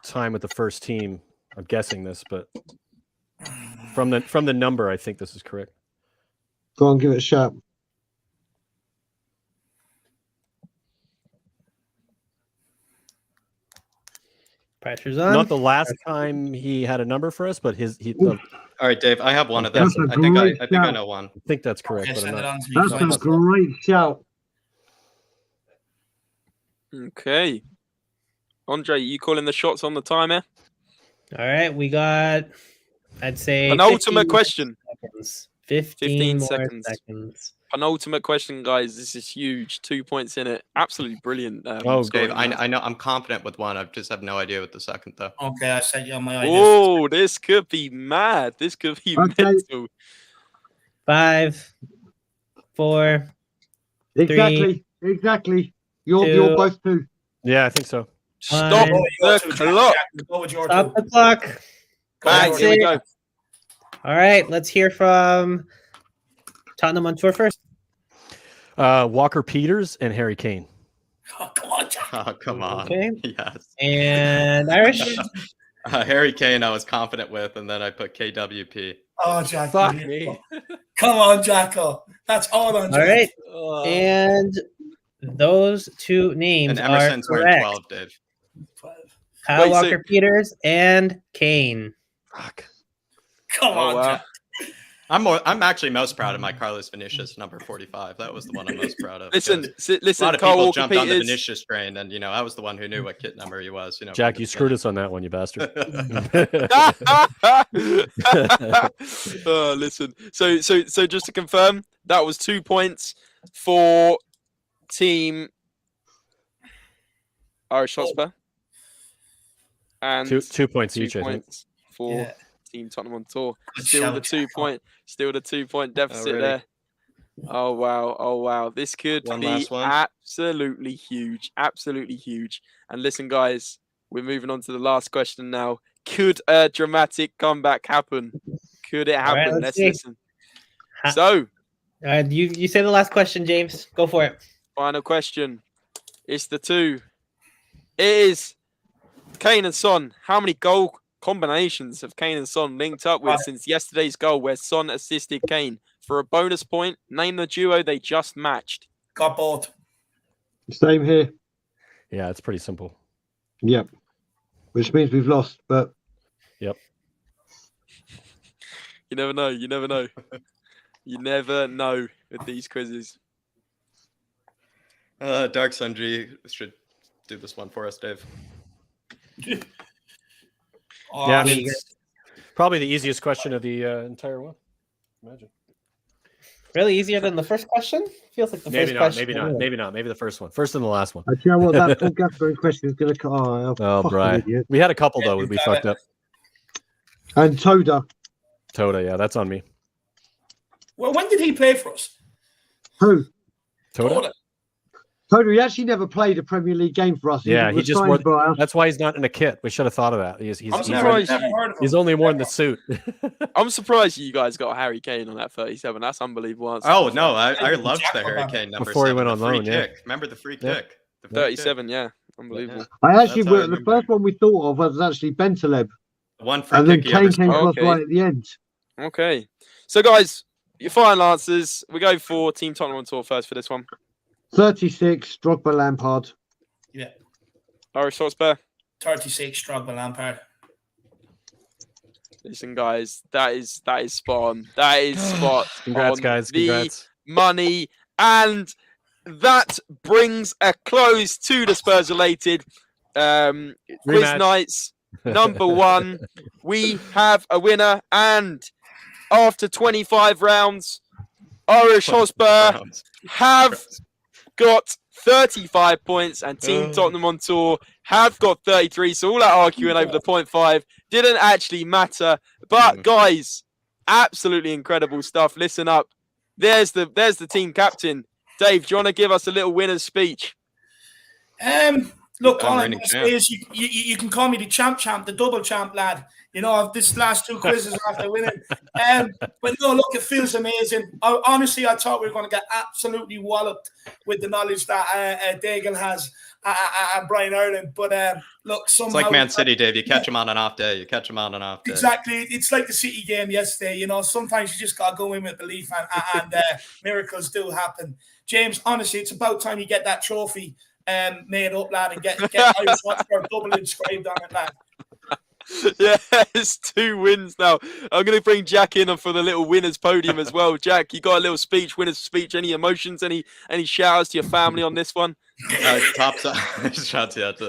time with the first team, I'm guessing this, but from the number, I think this is correct. Go on, give it a shot. Pressure's on. Not the last time he had a number for us, but All right, Dave. I have one of them. That's a I think great I shout. know one. I think that's correct. Okay, But I'm send it not. on to me. That's a great shout. Okay. Andre, you calling the shots on the timer? All right, we got, I'd say, Penultimate 15 question. seconds. 15 15 more seconds. seconds. Penultimate question, guys. This is huge. 2 points in it. Absolutely brilliant. Oh, scoring Dave, there. I know. I'm confident with one. I just have no idea with the second, though. Okay, I sent you on my ideas. Oh, this could be mad. This could be Okay. mental. 5, 4, Exactly. You're 2. both 2. Yeah, I think so. Stop Go with your the two, Jack. clock. Jack, go with your Stop two. the clock. Bang, That's here we it. go. All right, let's hear from Tottenham on tour first. Walker Peters and Harry Kane. Oh, come on, Jack. Oh, come on. Okay. Yes. And Irish. Harry Kane, I was confident with, and then I put KWP. Oh, Jack. Fuck you- me. Come on, Jacko. That's all on All Jack. right, Oh. and those 2 names And are Emerson's wearing correct. 12, Dave. Kyle Wait, so- Walker Peters and Kane. Fuck. Come Oh, on, wow. Jack. I'm actually most proud of my Carlos Vinicius number 45. That was the one I'm most proud of. Listen, because a listen, lot of Kyle people Walker jumped on the Peters. Vinicius train, and I was the one who knew what kit number he was. Jack, you screwed us on that one, you bastard. Listen. So just to confirm, that was 2 points for team Irish Hotspur. And 2 points 2 each, I think. points for Yeah. Team Tottenham on tour. Good Still the shout, 2 point deficit Alrighty. there. Oh wow. This could One be last one. absolutely huge. Absolutely huge. And listen, guys, we're moving on to the last question now. Could a dramatic comeback happen? Could it All right, happen? let's Let's see. listen. So, You say the last question, James. Go for it. final question. It's the 2. It is Kane and Son. How many goal combinations have Kane and Son linked up with Right. since yesterday's goal where Son assisted Kane? For a bonus point, name the duo they just matched. Got both. Same here. Yeah, it's pretty simple. Yep. Which means we've lost, but Yep. You never know. You never know. You never know with these quizzes. Dark Sundry should do this one for us, Dave. Oh, Yeah, I shit. mean, it's probably the easiest question of the entire one. Imagine. Really easier than the first question? Feels like the Maybe first not. question. Maybe not. Maybe not. Maybe the first one. First and the last one. do you know what? That Paul Gascoigne question is going to come. Oh, Oh, fucking Brian. idiot. We had a couple though. you We got fucked it. up. And Toda. Toda. Yeah, that's on me. Well, when did he play for us? Who? Toda. Toda, he actually never played a Premier League game for us. Yeah, he was just signed wore. by us. That's why he's not in a kit. We should have thought of that. He's I'm he's, surprised Never you- heard of him. he's only worn the suit. I'm surprised you guys got Harry Kane on that 37. That's unbelievable. Answer. Oh no, I loved Jack the went Harry on. Kane number Before he 7, went the on free loan, yeah. kick. Remember the free Yeah. kick? The free 37. Yeah, unbelievable. I actually, That's how I the remember. first one we thought of was actually Bentaleb. kick. One free And then kick he ever Kane came scored. to us Okay. right at the end. Okay. So, guys, your final answers. We go for Team Tottenham on tour first for this one. 36, Drogba Lampard. Yeah. Irish Hotspur. 36, Drogba Lampard. Listen, guys, that is spot on. That is spot Congrats, on. guys. The Congrats. money, and that brings a close to the Spurs-related quiz Rematch. nights. Number 1, we have a winner, and after 25 rounds, Irish Hotspur have got 35 points, and Team Tottenham On Tour have got 33. So all that arguing over the 0.5 didn't actually matter. But guys, absolutely incredible stuff. Listen up. There's the team captain. Dave, do you want to give us a little winner's speech? Look, all I'm going to say is you can call me the champ, the double champ lad. You know, this last 2 quizzes after winning. But no, look, it feels amazing. Honestly, I thought we were going to get absolutely walloped with the knowledge that Daigle has and Brian Ireland. But look, somehow... It's like Man City, Dave. You catch them on an off day. Exactly. It's like the City game yesterday. You know, sometimes you just got to go in with belief and miracles do happen. James, honestly, it's about time you get that trophy made up, lad, and get Irish Hotspur double inscribed on it, lad. Yes, 2 wins now. I'm going to bring Jack in for the little winners podium as well. Jack, you got a little speech, winner's speech. Any emotions? Any shout-outs to your family on this one? Tops up. Shout out.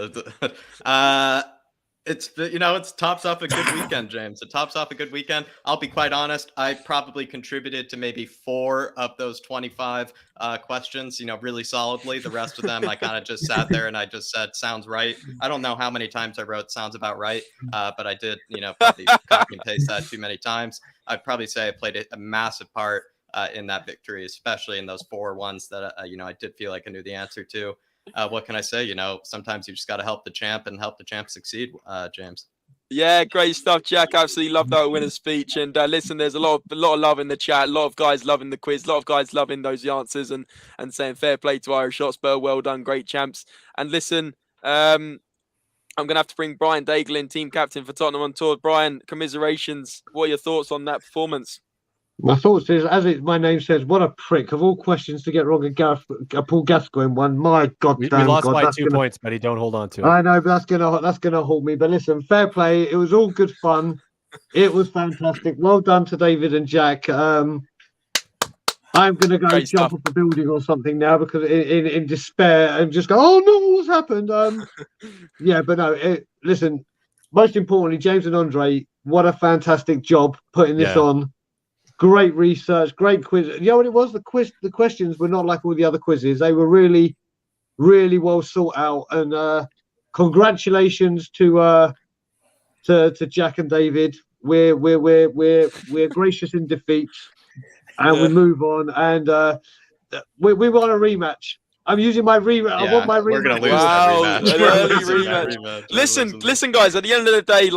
It's tops off a good weekend, James. It tops off a good weekend. I'll be quite honest. I probably contributed to maybe 4 of those 25 questions, really solidly. The rest of them, I kind of just sat there and I just said, sounds right. I don't know how many times I wrote sounds about right, but I did, probably copy and paste that too many times. I'd probably say I played a massive part in that victory, especially in those 4 ones that, I did feel like I knew the answer to. What can I say? Sometimes you just got to help the champ and help the champ succeed, James. Yeah, great stuff, Jack. Absolutely love that winner's speech. And listen, there's a lot of love in the chat. A lot of guys loving the quiz. A lot of guys loving those answers and saying fair play to Irish Hotspur. Well done, great champs. And listen, I'm going to have to bring Brian Daigle in, team captain for Tottenham On Tour. Brian, commiserations. What are your thoughts on that performance? My thoughts is, my name says, what a prick. Of all questions to get wrong, Paul Gascoigne won. My God, we lost by 2 points, buddy. Don't hold on to it. I know, but that's gonna hold me. But listen, fair play. It was all good fun. It was fantastic. Well done to David and Jack. I'm gonna go jump off a building or something now because in despair and just go, oh no, what's happened? Yeah, but no. Listen, most importantly, James and Andre, what a fantastic job putting this on. Great research, great quiz. You know what it was? The questions were not like all the other quizzes. They were really, really well sought out. And congratulations to Jack and David. We're gracious in defeat, and we move on. And we want a rematch. I'm using my rematch. Yeah, I want my rematch. We're gonna lose that rematch. an early rematch. Listen, guys. At the end of the day,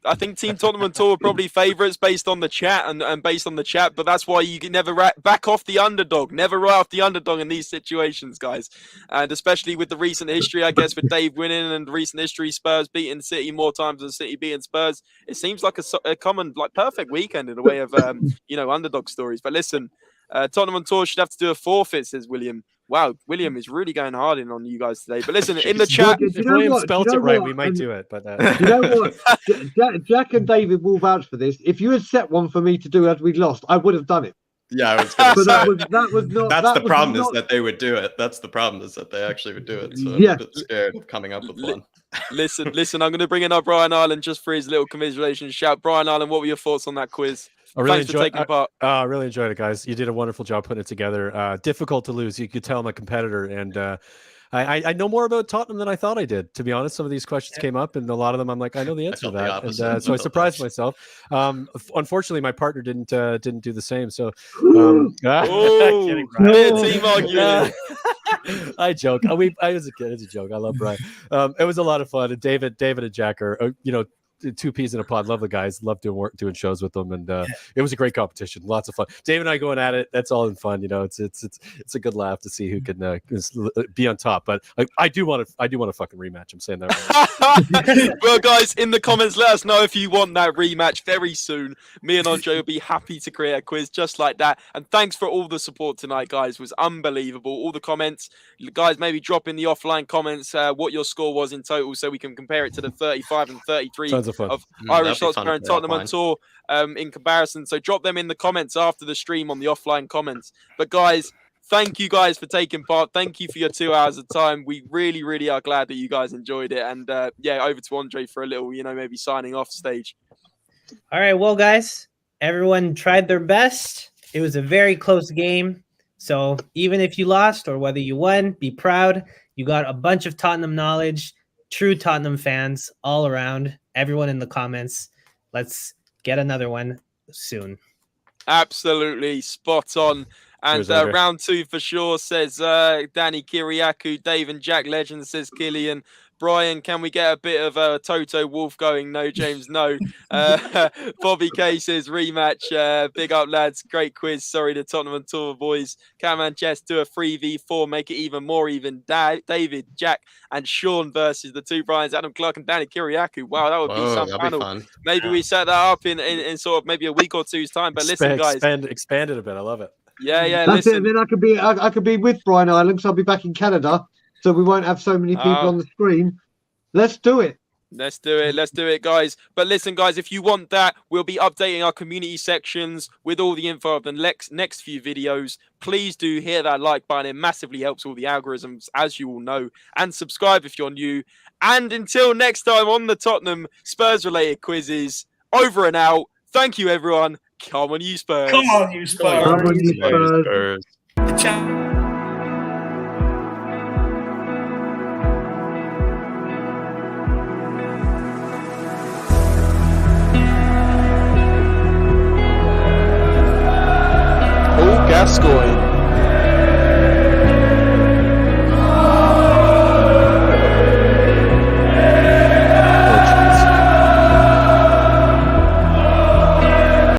I think Team Tottenham On Tour are probably favourites based on the chat and based on the chat. But that's why you can never back off the underdog. Never write off the underdog in these situations, guys. And especially with the recent history, I guess, with Dave winning and recent history, Spurs beating City more times than City beating Spurs. It seems like a common, perfect weekend in a way of underdog stories. But listen, Tottenham On Tour should have to do a forfeit, says William. Wow, William is really going hard in on you guys today. But listen, in the chat, if William spelt it right, we might do it. But you know what? Jack and David will vouch for this. If you had set one for me to do as we'd lost, I would have done it. Yeah, I was going to say. That was not. That's the problem, is that they would do it. That's the problem, is that they actually would do it. So I'm a bit scared of coming up with one. Listen, I'm going to bring in our Brian Ireland just for his little commiseration shout. Brian Ireland, what were your thoughts on that quiz? I really Really enjoyed it, guys. You did a wonderful job putting it together. Difficult to lose. You could tell I'm a competitor, and I know more about Tottenham than I thought I did. To be honest, some of these questions came up, and a lot of them I'm like, I know the answer to that, and so I surprised myself. Unfortunately, my partner didn't do the same. So, kidding, team argument. I joke. I was a kid. It's a joke. I love Brian. It was a lot of fun, and David and Jack are 2 peas in a pod. Love the guys. Love doing shows with them, and it was a great competition. Lots of fun. Dave and I going at it. That's all in fun. It's a good laugh to see who can be on top. But I do want a fucking rematch. I'm saying that right. Well, guys, in the comments, let us know if you want that rematch very soon. Me and Andre will be happy to create a quiz just like that. And thanks for all the support tonight, guys. It was unbelievable. All the comments, guys. Maybe drop in the offline comments what your score was in total, so we can compare it to the 35 and 33. of fun. Irish that'd be fun Hotspur and for Tottenham On offline. Tour in comparison. So drop them in the comments after the stream on the offline comments. But guys, thank you guys for taking part. Thank you for your 2 hours of time. We really, really are glad that you guys enjoyed it. And yeah, over to Andre for a little, maybe signing off stage. All right, well, guys, everyone tried their best. It was a very close game. So even if you lost or whether you won, be proud. You got a bunch of Tottenham knowledge, true Tottenham fans all around. Everyone in the comments. Let's get another one soon. Absolutely spot on. And Cheers, Andre. round 2 for sure, says Danny Kiriakou. Dave and Jack Legend, says Killian. Brian, can we get a bit of a Toto Wolf going? No, James, no. Bobby K says rematch. Big up, lads. Great quiz. Sorry, the Tottenham On Tour boys. Catman Chess, do a 3v4. Make it even more even. David, Jack, and Sean versus the two Brians, Adam Clark and Danny Kiriakou. Wow, that would be some that'd panel. be fun. Maybe we set that up in sort of maybe a week or two's time. But listen, guys. Expand it a bit. I love it. Yeah, That's listen. it. Then I could be with Brian Ireland because I'll be back in Canada, so we won't have so many people on the screen. Let's do it. Let's do it, guys. But listen, guys, if you want that, we'll be updating our community sections with all the info of the next few videos. Please do hit that like button. It massively helps all the algorithms, as you all know. And subscribe if you're new. And until next time on the Tottenham Spurs-related quizzes, over and out. Thank you, everyone. Come on, you Spurs. Come on, you Spurs. Come on, you Spurs. The champ- Gascoigne.